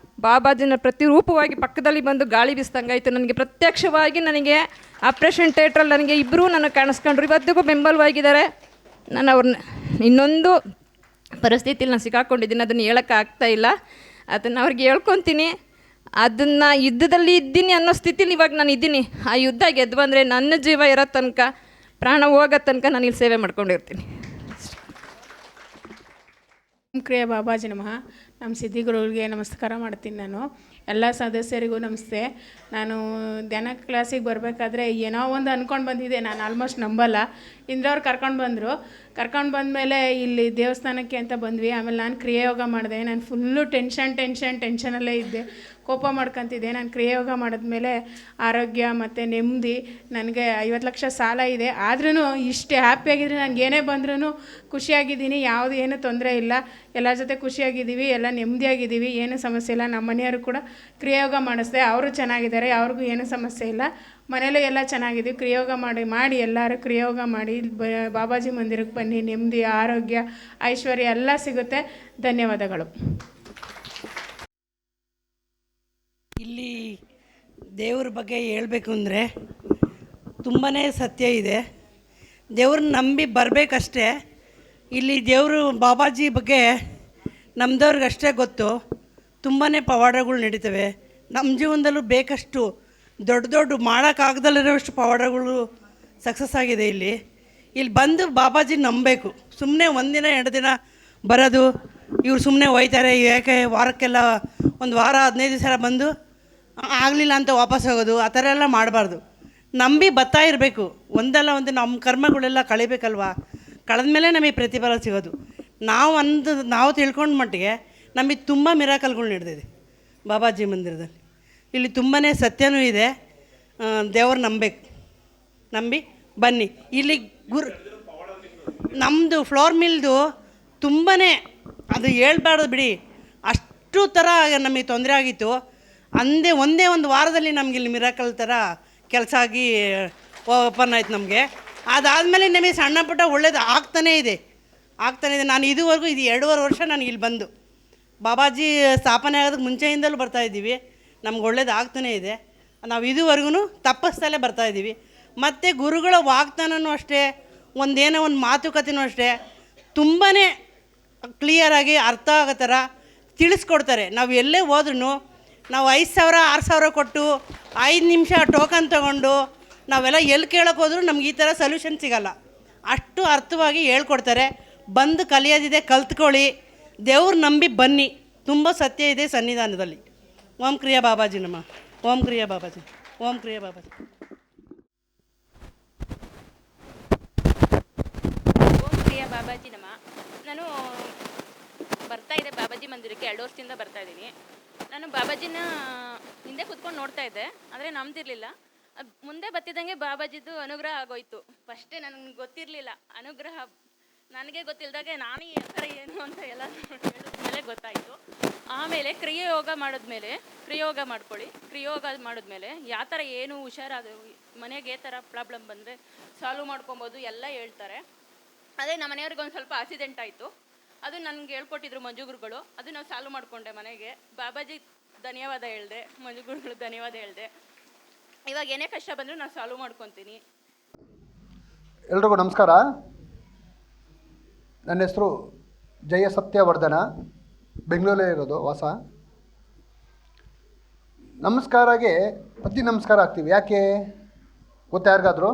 ಬಾಬಾಜಿನ ಪ್ರತಿರೂಪವಾಗಿ ಪಕ್ಕದಲ್ಲಿ ಬಂದು ಗಾಳಿ ಬೀಸ್ದಂಗಾಯಿತು. ನನಗೆ ಪ್ರತ್ಯಕ್ಷವಾಗಿ ನನಗೆ ಆಪ್ರೇಷನ್ ಥಿಯೇಟ್ರಲ್ಲಿ ನನಗೆ ಇಬ್ಬರೂ ನನಗೆ ಕಾಣಿಸ್ಕೊಂಡ್ರು. ಇವತ್ತಿಗೂ ಬೆಂಬಲವಾಗಿದ್ದಾರೆ. ನಾನು ಅವ್ರನ್ನ ಇನ್ನೊಂದು ಪರಿಸ್ಥಿತಿಲಿ ನಾನು ಸಿಕ್ಕಾಕೊಂಡಿದ್ದೀನಿ, ಅದನ್ನು ಹೇಳೋಕ್ಕಾಗ್ತಾಯಿಲ್ಲ. ಅದನ್ನು ಅವ್ರಿಗೆ ಹೇಳ್ಕೊತೀನಿ. ಅದನ್ನು ಯುದ್ಧದಲ್ಲಿ ಇದ್ದೀನಿ ಅನ್ನೋ ಸ್ಥಿತಿಲಿ ಇವಾಗ ನಾನು ಇದ್ದೀನಿ. ಆ ಯುದ್ಧ ಗೆದ್ದು ಬಂದರೆ ನನ್ನ ಜೀವ ಇರೋ ತನಕ, ಪ್ರಾಣ ಹೋಗೋ ತನಕ ನಾನು ಇಲ್ಲಿ ಸೇವೆ ಮಾಡ್ಕೊಂಡಿರ್ತೀನಿ. ಓಂ ಕ್ರಿಯಾ ಬಾಬಾಜಿ ನಮಃ. ನಮ್ಮ ಸಿದ್ಧಿಗುರುಗಳಿಗೆ ನಮಸ್ಕಾರ ಮಾಡ್ತೀನಿ. ನಾನು ಎಲ್ಲ ಸದಸ್ಯರಿಗೂ ನಮಸ್ತೆ. ನಾನು ಧ್ಯಾನ ಕ್ಲಾಸಿಗೆ ಬರಬೇಕಾದ್ರೆ ಏನೋ ಒಂದು ಅಂದ್ಕೊಂಡು ಬಂದಿದ್ದೆ, ನಾನು ಆಲ್ಮೋಸ್ಟ್ ನಂಬಲ್ಲ. ಇಂದ್ರವ್ರು ಕರ್ಕೊಂಡು ಬಂದಮೇಲೆ ಇಲ್ಲಿ ದೇವಸ್ಥಾನಕ್ಕೆ ಅಂತ ಬಂದ್ವಿ. ಆಮೇಲೆ ನಾನು ಕ್ರಿಯಾಯೋಗ ಮಾಡಿದೆ. ನಾನು ಫುಲ್ಲು ಟೆನ್ಷನಲ್ಲೇ ಇದ್ದೆ, ಕೋಪ ಮಾಡ್ಕೊತಿದ್ದೆ. ನಾನು ಕ್ರಿಯಾಯೋಗ ಮಾಡಿದ್ಮೇಲೆ ಆರೋಗ್ಯ ಮತ್ತು ನೆಮ್ಮದಿ. ನನಗೆ 50 ಲಕ್ಷ ಸಾಲ ಇದೆ, ಆದ್ರೂ ಇಷ್ಟು ಹ್ಯಾಪಿಯಾಗಿದ್ರೆ ನನಗೆ ಏನೇ ಬಂದ್ರೂ ಖುಷಿಯಾಗಿದ್ದೀನಿ. ಏನೂ ತೊಂದರೆ ಇಲ್ಲ, ಎಲ್ಲರ ಜೊತೆ ಖುಷಿಯಾಗಿದ್ದೀವಿ, ಎಲ್ಲ ನೆಮ್ಮದಿಯಾಗಿದ್ದೀವಿ, ಏನೂ ಸಮಸ್ಯೆ ಇಲ್ಲ. ನಮ್ಮ ಮನೆಯವರು ಕೂಡ ಕ್ರಿಯಾಯೋಗ ಮಾಡಿಸ್ದೆ, ಅವರು ಚೆನ್ನಾಗಿದ್ದಾರೆ, ಅವ್ರಿಗೂ ಏನೂ ಸಮಸ್ಯೆ ಇಲ್ಲ. ಮನೇಲೂ ಎಲ್ಲ ಚೆನ್ನಾಗಿದ್ದೀವಿ. ಕ್ರಿಯಾಯೋಗ ಮಾಡಿ ಎಲ್ಲರೂ ಕ್ರಿಯಾಯೋಗ ಮಾಡಿ ಬಾಬಾಜಿ ಮಂದಿರಕ್ಕೆ ಬನ್ನಿ. ನೆಮ್ಮದಿ, ಆರೋಗ್ಯ, ಐಶ್ವರ್ಯ ಎಲ್ಲ ಸಿಗುತ್ತೆ. ಧನ್ಯವಾದಗಳು. ಇಲ್ಲಿ ದೇವ್ರ ಬಗ್ಗೆ ಹೇಳಬೇಕು ಅಂದರೆ ತುಂಬಾ ಸತ್ಯ ಇದೆ. ದೇವ್ರನ್ನ ನಂಬಿ ಬರಬೇಕಷ್ಟೇ. ಇಲ್ಲಿ ದೇವರು ಬಾಬಾಜಿ ಬಗ್ಗೆ ನಮ್ಮದವ್ರಿಗಷ್ಟೇ ಗೊತ್ತು. ತುಂಬಾ ಪವಾಡಗಳು ನಡೀತವೆ ನಮ್ಮ ಜೀವನದಲ್ಲೂ. ಬೇಕಷ್ಟು ದೊಡ್ಡ ಮಾಡೋಕ್ಕಾಗದಲ್ಲಿರೋಷ್ಟು ಪವಾಡಗಳು ಸಕ್ಸಸ್ ಆಗಿದೆ. ಇಲ್ಲಿ ಬಂದು ಬಾಬಾಜಿ ನಂಬಬೇಕು. ಸುಮ್ಮನೆ 1 ದಿನ 2 ದಿನ ಬರೋದು, ಇವ್ರು ಸುಮ್ಮನೆ ಹೋಯ್ತಾರೆ ಯಾಕೆ ವಾರಕ್ಕೆಲ್ಲ 1 ವಾರ 15 ದಿವಸ ಬಂದು ಆಗಲಿಲ್ಲ ಅಂತ ವಾಪಸ್ ಹೋಗೋದು, ಆ ಥರ ಎಲ್ಲ ಮಾಡಬಾರ್ದು. ನಂಬಿ ಬರ್ತಾ ಇರಬೇಕು. ಒಂದಲ್ಲ ಒಂದು ನಮ್ಮ ಕರ್ಮಗಳೆಲ್ಲ ಕಳಿಬೇಕಲ್ವ. ಕಳೆದ್ಮೇಲೆ ನಮಗೆ ಪ್ರತಿಫಲ ಸಿಗೋದು. ನಾವು ತಿಳ್ಕೊಂಡ ಮಟ್ಟಿಗೆ ನಮಗೆ ತುಂಬ ಮಿರಾಕಲ್ಗಳು ನಡೆದಿದೆ ಬಾಬಾಜಿ ಮಂದಿರದಲ್ಲಿ. ಇಲ್ಲಿ ತುಂಬಾ ಸತ್ಯನೂ ಇದೆ. ದೇವ್ರು ನಂಬಿ ಬನ್ನಿ. ಇಲ್ಲಿ ನಮ್ಮದು ಫ್ಲೋರ್ ಮಿಲ್ದು ತುಂಬಾ ಅದು ಹೇಳ್ಬಾರ್ದು ಬಿಡಿ, ಅಷ್ಟು ಥರ ನಮಗೆ ತೊಂದರೆ ಆಗಿತ್ತು. ಒಂದೇ ಒಂದು ವಾರದಲ್ಲಿ ನಮ್ಗೆ ಇಲ್ಲಿ ಮಿರಾಕಲ್ ಥರ ಕೆಲಸ ಆಗಿ ಓಪನ್ ಆಯ್ತು ನಮಗೆ. ಅದಾದಮೇಲೆ ನಮಗೆ ಸಣ್ಣ ಪುಟ್ಟ ಒಳ್ಳೇದು ಆಗ್ತಾನೇ ಇದೆ. ನಾನು ಇದುವರೆಗೂ 2.5 ವರ್ಷ ನಾನು ಇಲ್ಲಿ ಬಂದು ಬಾಬಾಜಿ ಸ್ಥಾಪನೆ ಆಗೋದಕ್ಕೆ ಮುಂಚೆಯಿಂದಲೂ ಬರ್ತಾಯಿದ್ದೀವಿ. ನಮ್ಗೆ ಒಳ್ಳೇದು ಆಗ್ತಾನೇ ಇದೆ. ನಾವು ಇದುವರೆಗೂ ತಪ್ಪಿಸ್ತಲೇ ಬರ್ತಾಯಿದ್ದೀವಿ. ಮತ್ತು ಗುರುಗಳ ವಾಗ್ದಾನವೂ ಅಷ್ಟೇ, ಒಂದೇನೋ ಒಂದು ಮಾತುಕತೆನೂ ಅಷ್ಟೇ ತುಂಬಾ ಕ್ಲಿಯರಾಗಿ ಅರ್ಥ ಆಗೋ ಥರ ತಿಳಿಸ್ಕೊಡ್ತಾರೆ. ನಾವು ಎಲ್ಲೇ ಹೋದ್ರೂ ನಾವು 5,000 6,000 ಕೊಟ್ಟು 5 ನಿಮಿಷ ಟೋಕನ್ ತೊಗೊಂಡು ನಾವೆಲ್ಲ ಎಲ್ಲಿ ಕೇಳೋಕೆ ಹೋದ್ರೂ ನಮ್ಗೆ ಈ ಥರ ಸೊಲ್ಯೂಷನ್ ಸಿಗೋಲ್ಲ. ಅಷ್ಟು ಅರ್ಥವಾಗಿ ಹೇಳ್ಕೊಡ್ತಾರೆ. ಬಂದು ಕಲಿಯೋದಿದೆ, ಕಲ್ತ್ಕೊಳ್ಳಿ. ದೇವ್ರು ನಂಬಿ ಬನ್ನಿ. ತುಂಬ ಸತ್ಯ ಇದೆ ಸನ್ನಿಧಾನದಲ್ಲಿ. ಓಂ ಕ್ರಿಯಾ ಬಾಬಾಜಿ ನಮ. ಓಂ ಕ್ರಿಯಾ ಬಾಬಾಜಿ. ಓಂ ಕ್ರಿಯಾ ಬಾಬಾಜಿ. ಓಂ ಕ್ರಿಯಾ ಬಾಬಾಜಿ ನಮ. ನಾನು ಬರ್ತಾಯಿದ್ದೆ ಬಾಬಾಜಿ ಮಂದಿರಕ್ಕೆ 2 ವರ್ಷದಿಂದ ಬರ್ತಾಯಿದ್ದೀನಿ. ನಾನು ಬಾಬಾಜಿನ ಹಿಂದೆ ಕೂತ್ಕೊಂಡು ನೋಡ್ತಾ ಇದ್ದೆ, ಆದರೆ ನಂಬ್ತಿರ್ಲಿಲ್ಲ. ಅದು ಮುಂದೆ ಬರ್ತಿದ್ದಂಗೆ ಬಾಬಾಜಿದು ಅನುಗ್ರಹ ಆಗೋಯ್ತು. ಫಸ್ಟೇ ನನಗೆ ಗೊತ್ತಿರಲಿಲ್ಲ ಅನುಗ್ರಹ. ನನಗೆ ಗೊತ್ತಿಲ್ಲದಾಗೆ ನಾನೇ ಈ ಥರ ಏನು ಅಂತ ಎಲ್ಲ ಹೇಳಿದ್ಮೇಲೆ ಗೊತ್ತಾಯಿತು. ಆಮೇಲೆ ಕ್ರಿಯಾಯೋಗ ಮಾಡಿದ್ಮೇಲೆ ಕ್ರಿಯೋಗ ಮಾಡ್ಕೊಳ್ಳಿ. ಕ್ರಿಯೋಗ ಮಾಡಿದ್ಮೇಲೆ ಯಾವ ಥರ ಏನು ಹುಷಾರಾದ ಮನೆಗೆ ಥರ ಪ್ರಾಬ್ಲಮ್ ಬಂದರೆ ಸಾಲ್ವ್ ಮಾಡ್ಕೊಬೋದು ಎಲ್ಲ ಹೇಳ್ತಾರೆ. ಅದೇ ನಮ್ಮ ಮನೆಯವ್ರಿಗೆ ಒಂದು ಸ್ವಲ್ಪ ಆಕ್ಸಿಡೆಂಟ್ ಆಯಿತು. ಅದು ನನಗೆ ಹೇಳ್ಕೊಟ್ಟಿದ್ರು ಮಂಜುಗುರುಗಳು. ಅದು ನಾವು ಸಾಲ್ವ್ ಮಾಡಿಕೊಂಡೆ ಮನೆಗೆ. ಬಾಬಾಜಿ ಧನ್ಯವಾದ ಹೇಳಿದೆ, ಮಂಜುಗುರುಗಳು ಧನ್ಯವಾದ ಹೇಳಿದೆ. ಇವಾಗ ಏನೇ ಕಷ್ಟ ಬಂದರೂ ನಾನು ಸಾಲ್ವ್ ಮಾಡ್ಕೊತೀನಿ. ಎಲ್ರಿಗೂ ನಮಸ್ಕಾರ. ನನ್ನ ಹೆಸರು ಜಯ ಸತ್ಯವರ್ಧನ, ಬೆಂಗಳೂರಲ್ಲೇ ಇರೋದು ವಾಸ. ನಮಸ್ಕಾರಗೆ ಪ್ರತಿ ನಮಸ್ಕಾರ ಆಗ್ತೀವಿ. ಯಾಕೆ ಗೊತ್ತಾ ಯಾರಿಗಾದರೂ?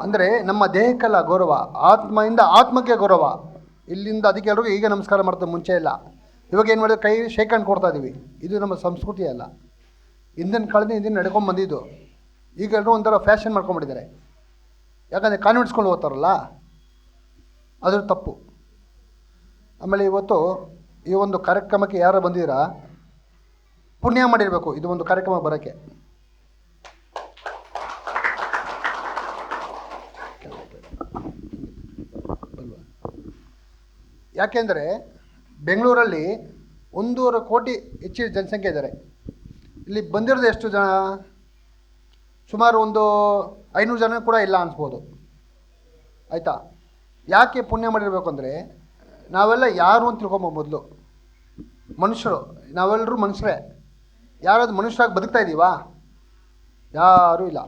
ಅಂದರೆ ನಮ್ಮ ದೇಹಕ್ಕೆಲ್ಲ ಗೌರವ, ಆತ್ಮದಿಂದ ಆತ್ಮಕ್ಕೆ ಗೌರವ. ಇಲ್ಲಿಂದ ಅದಕ್ಕೆ ಎಲ್ರಿಗೂ ಈಗ ನಮಸ್ಕಾರ ಮಾಡ್ತೀವಿ, ಮುಂಚೆ ಇಲ್ಲ. ಇವಾಗ ಏನು ಮಾಡಿದ್ರೆ ಕೈ ಶೇಕ್ ಹ್ಯಾಂಡ್ ಕೊಡ್ತಾ ಇದ್ದೀವಿ. ಇದು ನಮ್ಮ ಸಂಸ್ಕೃತಿ ಅಲ್ಲ. ಹಿಂದಿನ ಕಾಲದಿಂದ ಹಿಂದಿನ ನಡ್ಕೊಂಡು ಬಂದಿದ್ದು. ಈಗ ಎಲ್ಲರೂ ಒಂಥರ ಫ್ಯಾಷನ್ ಮಾಡ್ಕೊಂಡ್ಬಿಟ್ಟಿದ್ದಾರೆ. ಯಾಕಂದರೆ ಕಾನ್ವೆಂಟ್ಸ್ಕೊಂಡು ಹೋಗ್ತಾರಲ್ಲ, ಅದ್ರ ತಪ್ಪು. ಆಮೇಲೆ ಇವತ್ತು ಈ ಒಂದು ಕಾರ್ಯಕ್ರಮಕ್ಕೆ ಯಾರು ಬಂದಿದ್ದೀರಾ, ಪುಣ್ಯ ಮಾಡಿರಬೇಕು ಇದು ಒಂದು ಕಾರ್ಯಕ್ರಮ ಬರೋಕ್ಕೆ. ಯಾಕೆಂದರೆ ಬೆಂಗಳೂರಲ್ಲಿ 1.5 ಕೋಟಿ ಹೆಚ್ಚಿನ ಜನಸಂಖ್ಯೆ ಇದ್ದಾರೆ. ಇಲ್ಲಿ ಬಂದಿರೋದು ಎಷ್ಟು ಜನ? ಸುಮಾರು ಒಂದು 500 ಜನ ಕೂಡ ಇಲ್ಲ ಅನಿಸ್ಬೋದು. ಆಯಿತಾ? ಯಾಕೆ ಪುಣ್ಯ ಮಾಡಿರಬೇಕು ಅಂದರೆ, ನಾವೆಲ್ಲ ಯಾರು ಅಂತ ತಿಳ್ಕೊಂಬೋದು. ಮೊದಲು ಮನುಷ್ಯರು, ನಾವೆಲ್ಲರೂ ಮನುಷ್ಯರೇ. ಯಾರಾದ್ರು ಮನುಷ್ಯರಾಗಿ ಬದುಕ್ತಾ ಇದ್ದೀವಾ? ಯಾರೂ ಇಲ್ಲ.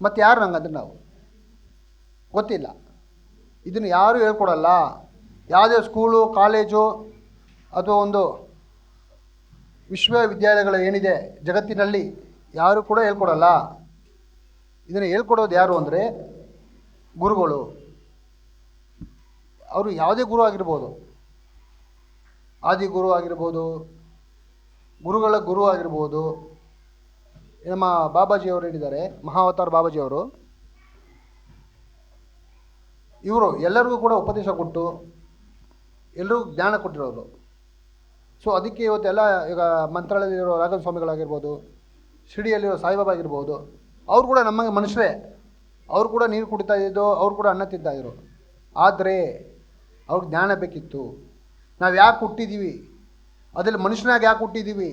ಮತ್ತು ಯಾರು ಹಂಗಂದ್ರೆ ನಾವು ಗೊತ್ತಿಲ್ಲ. ಇದನ್ನು ಯಾರೂ ಹೇಳ್ಕೊಡಲ್ಲ. ಯಾವುದೇ ಸ್ಕೂಲು, ಕಾಲೇಜು ಅಥವಾ ಒಂದು ವಿಶ್ವವಿದ್ಯಾಲಯಗಳು ಏನಿದೆ ಜಗತ್ತಿನಲ್ಲಿ, ಯಾರೂ ಕೂಡ ಹೇಳ್ಕೊಡಲ್ಲ. ಇದನ್ನು ಹೇಳ್ಕೊಡೋದು ಯಾರು ಅಂದರೆ ಗುರುಗಳು. ಅವರು ಯಾವುದೇ ಗುರು ಆಗಿರ್ಬೋದು, ಆದಿಗುರು ಆಗಿರ್ಬೋದು, ಗುರುಗಳ ಗುರು ಆಗಿರ್ಬೋದು. ನಮ್ಮ ಬಾಬಾಜಿಯವರು ಹೇಳಿದ್ದಾರೆ, ಮಹಾವತಾರ್ ಬಾಬಾಜಿಯವರು. ಇವರು ಎಲ್ಲರಿಗೂ ಕೂಡ ಉಪದೇಶ ಕೊಟ್ಟು ಎಲ್ಲರಿಗೂ ಜ್ಞಾನ ಕೊಟ್ಟಿರೋರು. ಸೊ ಅದಕ್ಕೆ ಇವತ್ತೆಲ್ಲ ಈಗ ಮಂತ್ರಾಲಯದಲ್ಲಿರೋ ರಾಘವೇಂದ್ರ ಸ್ವಾಮಿಗಳಾಗಿರ್ಬೋದು, ಶಿರ್ಡಿಯಲ್ಲಿರೋ ಸಾಯಿಬಾಬಾ ಆಗಿರ್ಬೋದು, ಅವ್ರು ಕೂಡ ನಮಗೆ ಮನುಷ್ಯರೇ. ಅವ್ರು ಕೂಡ ನೀರು ಕುಡಿತಾ ಇದ್ದು, ಅವ್ರು ಕೂಡ ಅನ್ನ ತಿಂತಾಯಿದ್ರು. ಆದರೆ ಅವ್ರಿಗೆ ಜ್ಞಾನ ಬೇಕಿತ್ತು. ನಾವು ಯಾಕೆ ಹುಟ್ಟಿದ್ದೀವಿ, ಅದರಲ್ಲಿ ಮನುಷ್ಯನಾಗಿ ಯಾಕೆ ಹುಟ್ಟಿದ್ದೀವಿ,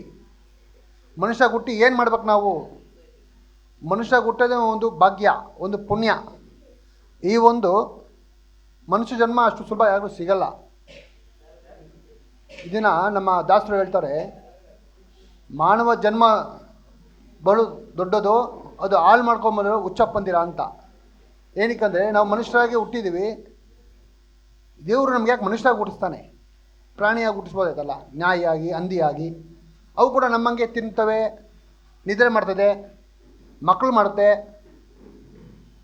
ಮನುಷ್ಯ ಹುಟ್ಟಿ ಏನು ಮಾಡ್ಬೇಕು ನಾವು? ಮನುಷ್ಯ ಹುಟ್ಟೋದೇ ಒಂದು ಭಾಗ್ಯ, ಒಂದು ಪುಣ್ಯ. ಈ ಒಂದು ಮನುಷ್ಯ ಜನ್ಮ ಅಷ್ಟು ಸುಲಭ ಯಾರಿಗೂ ಸಿಗಲ್ಲ. ಇದನ್ನು ನಮ್ಮ ದಾಸರು ಹೇಳ್ತಾರೆ, ಮಾನವ ಜನ್ಮ ಬಲು ದೊಡ್ಡದು, ಅದು ಹಾಳು ಮಾಡ್ಕೊಂಬಂದ್ರೆ ಹುಚ್ಚಪ್ಪಂದಿರ ಅಂತ. ಏನಕ್ಕಂದರೆ ನಾವು ಮನುಷ್ಯರಾಗಿ ಹುಟ್ಟಿದ್ದೀವಿ. ದೇವರು ನಮ್ಗೆ ಯಾಕೆ ಮನುಷ್ಯರಾಗಿ ಹುಟ್ಟಿಸ್ತಾನೆ? ಪ್ರಾಣಿಯಾಗಿ ಹುಟ್ಟಿಸ್ಬೋದಾಯ್ತಲ್ಲ, ನಾಯಿಯಾಗಿ, ಹಂದಿಯಾಗಿ. ಅವು ಕೂಡ ನಮ್ಮಂಗೆ ತಿಂತವೆ, ನಿದ್ರೆ ಮಾಡ್ತದೆ, ಮಕ್ಕಳು ಮಾಡುತ್ತೆ,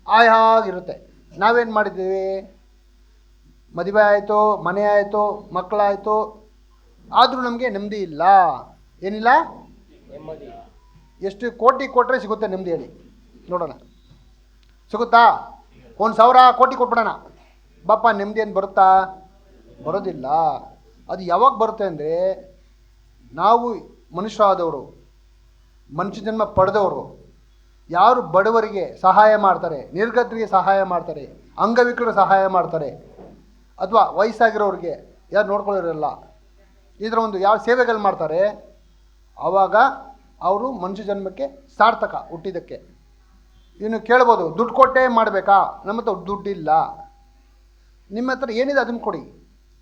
ಆಯಾಗಿರುತ್ತೆ. ನಾವೇನು ಮಾಡಿದ್ದೀವಿ? ಮದುವೆ ಆಯಿತು, ಮನೆ ಆಯಿತು, ಮಕ್ಕಳಾಯಿತು, ಆದರೂ ನಮಗೆ ನೆಮ್ಮದಿ ಇಲ್ಲ. ಏನಿಲ್ಲ? ನೆಮ್ಮದಿ. ಎಷ್ಟು ಕೋಟಿ ಕೊಟ್ಟರೆ ಸಿಗುತ್ತೆ ನೆಮ್ಮದಿ ಹೇಳಿ ನೋಡೋಣ? ಸಿಗುತ್ತಾ? 1,000 ಕೋಟಿ ಕೊಟ್ಬಿಡೋಣ, ಬಾಪ ನೆಮ್ಮದಿ ಏನು ಬರುತ್ತಾ? ಬರೋದಿಲ್ಲ. ಅದು ಯಾವಾಗ ಬರುತ್ತೆ ಅಂದರೆ, ನಾವು ಮನುಷ್ಯರಾದವರು, ಮನುಷ್ಯ ಜನ್ಮ ಪಡೆದವರು, ಯಾರು ಬಡವರಿಗೆ ಸಹಾಯ ಮಾಡ್ತಾರೆ, ನಿರ್ಗತರಿಗೆ ಸಹಾಯ ಮಾಡ್ತಾರೆ, ಅಂಗವಿಕಲರಿಗೆ ಸಹಾಯ ಮಾಡ್ತಾರೆ, ಅಥವಾ ವಯಸ್ಸಾಗಿರೋರಿಗೆ ಯಾರು ನೋಡ್ಕೊಳ್ಳೋರಿಲ್ಲ, ಇದರ ಒಂದು ಯಾವ ಸೇವೆಗಳು ಮಾಡ್ತಾರೆ, ಆವಾಗ ಅವರು ಮನುಷ್ಯ ಜನ್ಮಕ್ಕೆ ಸಾರ್ಥಕ ಹುಟ್ಟಿದ್ದಕ್ಕೆ. ಇನ್ನು ಕೇಳ್ಬೋದು, ದುಡ್ಡು ಕೊಟ್ಟೇ ಮಾಡಬೇಕಾ? ನಮ್ಮ ಹತ್ರ ದುಡ್ಡಿಲ್ಲ. ನಿಮ್ಮ ಹತ್ರ ಏನಿದೆ ಅದನ್ನು ಕೊಡಿ.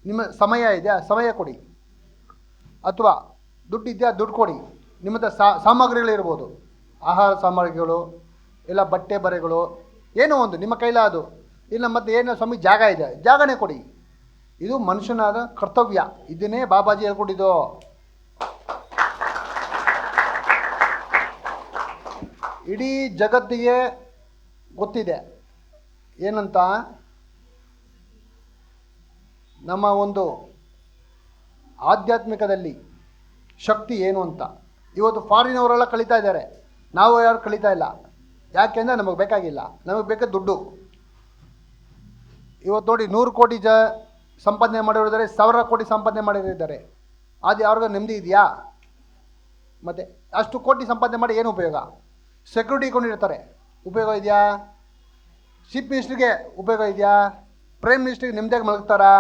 ನಿಮ್ಮ ಸಮಯ ಇದೆಯಾ, ಸಮಯ ಕೊಡಿ. ಅಥವಾ ದುಡ್ಡು ಇದೆಯಾ, ದುಡ್ಡು ಕೊಡಿ. ನಿಮ್ಮ ಹತ್ರ ಸಾಮಗ್ರಿಗಳಿರ್ಬೋದು, ಆಹಾರ ಸಾಮಗ್ರಿಗಳು, ಇಲ್ಲ ಬಟ್ಟೆ ಬರೆಗಳು, ಏನೋ ಒಂದು ನಿಮ್ಮ ಕೈಲಾದು. ಇಲ್ಲ ಮತ್ತು ಏನೋ ಸ್ವಾಮಿ ಜಾಗ ಇದೆ, ಜಾಗನೇ ಕೊಡಿ. ಇದು ಮನುಷ್ಯನಾದ ಕರ್ತವ್ಯ. ಇದನ್ನೇ ಬಾಬಾಜಿ ಹೇಳ್ಕೊಟ್ಟಿದ್ದು. ಇಡೀ ಜಗತ್ತಿಗೆ ಗೊತ್ತಿದೆ ಏನಂತ, ನಮ್ಮ ಒಂದು ಆಧ್ಯಾತ್ಮಿಕದಲ್ಲಿ ಶಕ್ತಿ ಏನು ಅಂತ. ಇವತ್ತು ಫಾರಿನವರೆಲ್ಲ ಕಲಿತಾ ಇದ್ದಾರೆ, ನಾವು ಯಾರು ಕಲಿತಾ ಇಲ್ಲ. ಯಾಕೆಂದರೆ ನಮಗೆ ಬೇಕಾಗಿಲ್ಲ, ನಮಗೆ ಬೇಕಾದ ದುಡ್ಡು. ಇವತ್ತು ನೋಡಿ 100 ಕೋಟಿ ಸಂಪಾದನೆ ಮಾಡಿರೋದಾರೆ, 1000 ಕೋಟಿ ಸಂಪಾದನೆ ಮಾಡಿದ್ದಾರೆ. ಅದು ಯಾರಿಗೂ ನೆಮ್ಮದಿ ಇದೆಯಾ? ಮತ್ತು ಅಷ್ಟು ಕೋಟಿ ಸಂಪಾದನೆ ಮಾಡಿ ಏನು ಉಪಯೋಗ? ಸೆಕ್ಯೂರಿಟಿ ಕೊಂಡಿರ್ತಾರೆ, ಉಪಯೋಗ ಇದೆಯಾ? ಚೀಫ್ ಮಿನಿಸ್ಟ್ರಿಗೆ ಉಪಯೋಗ ಇದೆಯಾ? ಪ್ರೈಮ್ ಮಿನಿಸ್ಟ್ರಿಗೆ ನೆಮ್ಮದಿಯಾಗಿ ಮಲಗ್ತಾರಾ?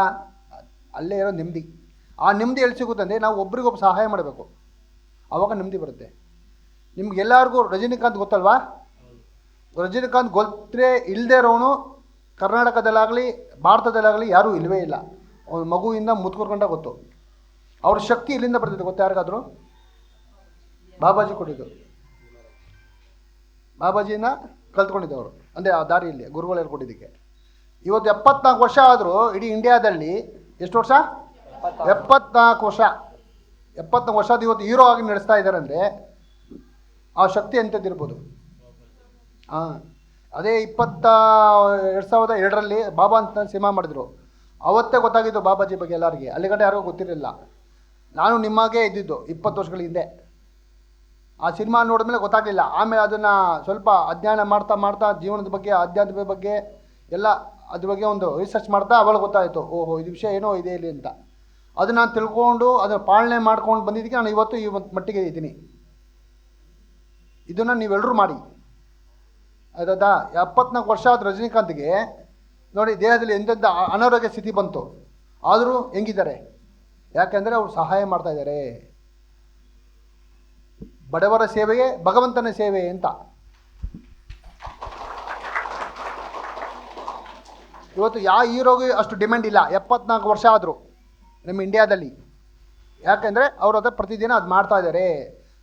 ಅಲ್ಲೇ ಇರೋ ನೆಮ್ಮದಿ. ಆ ನೆಮ್ಮದಿ ಎಲ್ಲಿ ಸಿಗುತ್ತಂದರೆ ನಾವು ಒಬ್ರಿಗೊಬ್ಬ ಸಹಾಯ ಮಾಡಬೇಕು, ಆವಾಗ ನೆಮ್ಮದಿ ಬರುತ್ತೆ. ನಿಮ್ಗೆಲ್ಲರಿಗೂ ರಜನಿಕಾಂತ್ ಗೊತ್ತಲ್ವಾ? ರಜನಿಕಾಂತ್ ಗೊತ್ತೇ ಇಲ್ಲದೆ ಇರೋನು ಕರ್ನಾಟಕದಲ್ಲಾಗಲಿ ಭಾರತದಲ್ಲಾಗಲಿ ಯಾರೂ ಇಲ್ಲವೇ ಇಲ್ಲ. ಅವ್ನ ಮಗುವಿಂದ ಮುತ್ಕೊರ್ಕೊಂಡ ಗೊತ್ತು. ಅವ್ರ ಶಕ್ತಿ ಇಲ್ಲಿಂದ ಬರ್ತಿದೆ ಗೊತ್ತಾ ಯಾರಿಗಾದರೂ? ಬಾಬಾಜಿ ಕೊಟ್ಟಿದ್ದು, ಬಾಬಾಜಿನ ಕಲ್ತ್ಕೊಂಡಿದ್ದವರು, ಅಂದರೆ ಆ ದಾರಿಯಲ್ಲಿ ಗುರುಗಳು ಹೇಳ್ಕೊಟ್ಟಿದ್ದಕ್ಕೆ. ಇವತ್ತು 74 ವರ್ಷ ಆದರೂ ಇಡೀ ಇಂಡಿಯಾದಲ್ಲಿ ಎಷ್ಟು ವರ್ಷ? 74 ವರ್ಷ. 74 ವರ್ಷದ ಇವತ್ತು ಹೀರೋ ಆಗಿ ನಡೆಸ್ತಾ ಇದ್ದಾರೆ ಅಂದರೆ ಆ ಶಕ್ತಿ ಎಂಥದ್ದಿರ್ಬೋದು. ಅದೇ 2002ರಲ್ಲಿ ಬಾಬಾ ಅಂತ ಸಿನಿಮಾ ಮಾಡಿದ್ರು. ಅವತ್ತೇ ಗೊತ್ತಾಗಿದ್ದು ಬಾಬಾಜಿ ಬಗ್ಗೆ ಎಲ್ಲರಿಗೆ. ಅಲ್ಲಿಗಂಟ ಯಾರಿಗೂ ಗೊತ್ತಿರಲಿಲ್ಲ. ನಾನು ನಿಮ್ಮಾಗೆ ಇದ್ದಿದ್ದು 20 ವರ್ಷಗಳ ಹಿಂದೆ. ಆ ಸಿನಿಮಾ ನೋಡಿದ್ಮೇಲೆ ಗೊತ್ತಾಗಲಿಲ್ಲ. ಆಮೇಲೆ ಅದನ್ನು ಸ್ವಲ್ಪ ಅಧ್ಯಯನ ಮಾಡ್ತಾ ಮಾಡ್ತಾ ಜೀವನದ ಬಗ್ಗೆ, ಆಧ್ಯಾತ್ಮದ ಬಗ್ಗೆ ಎಲ್ಲ ಅದ್ರ ಬಗ್ಗೆ ಒಂದು ರಿಸರ್ಚ್ ಮಾಡ್ತಾ ಅವಾಗ ಗೊತ್ತಾಯಿತು, ಓಹೋ ಇದು ವಿಷಯ ಏನೋ ಇದೆ ಇಲ್ಲಿ ಅಂತ. ಅದನ್ನು ನಾನು ತಿಳ್ಕೊಂಡು ಅದನ್ನು ಪಾಲನೆ ಮಾಡ್ಕೊಂಡು ಬಂದಿದ್ದಕ್ಕೆ ನಾನು ಇವತ್ತು ಈ ಮಟ್ಟಿಗೆ ಇದ್ದೀನಿ. ಇದನ್ನು ನೀವೆಲ್ಲರೂ ಮಾಡಿ ಆಯ್ತಾ? 74 ವರ್ಷ ಆದ ರಜನಿಕಾಂತ್ಗೆ ನೋಡಿ ದೇಹದಲ್ಲಿ ಎಂತೆಂಥ ಅನಾರೋಗ್ಯ ಸ್ಥಿತಿ ಬಂತು, ಆದರೂ ಹೆಂಗಿದ್ದಾರೆ? ಯಾಕೆಂದರೆ ಅವರು ಸಹಾಯ ಮಾಡ್ತಾಯಿದ್ದಾರೆ. ಬಡವರ ಸೇವೆಯೇ ಭಗವಂತನ ಸೇವೆ ಅಂತ. ಇವತ್ತು ಯಾವ ಹೀರೋಗೆ ಅಷ್ಟು ಡಿಮ್ಯಾಂಡ್ ಇಲ್ಲ 74 ವರ್ಷ ಆದರೂ ನಮ್ಮ ಇಂಡಿಯಾದಲ್ಲಿ. ಯಾಕೆಂದರೆ ಅವರು ಅದು ಪ್ರತಿದಿನ ಅದು ಮಾಡ್ತಾಯಿದ್ದಾರೆ.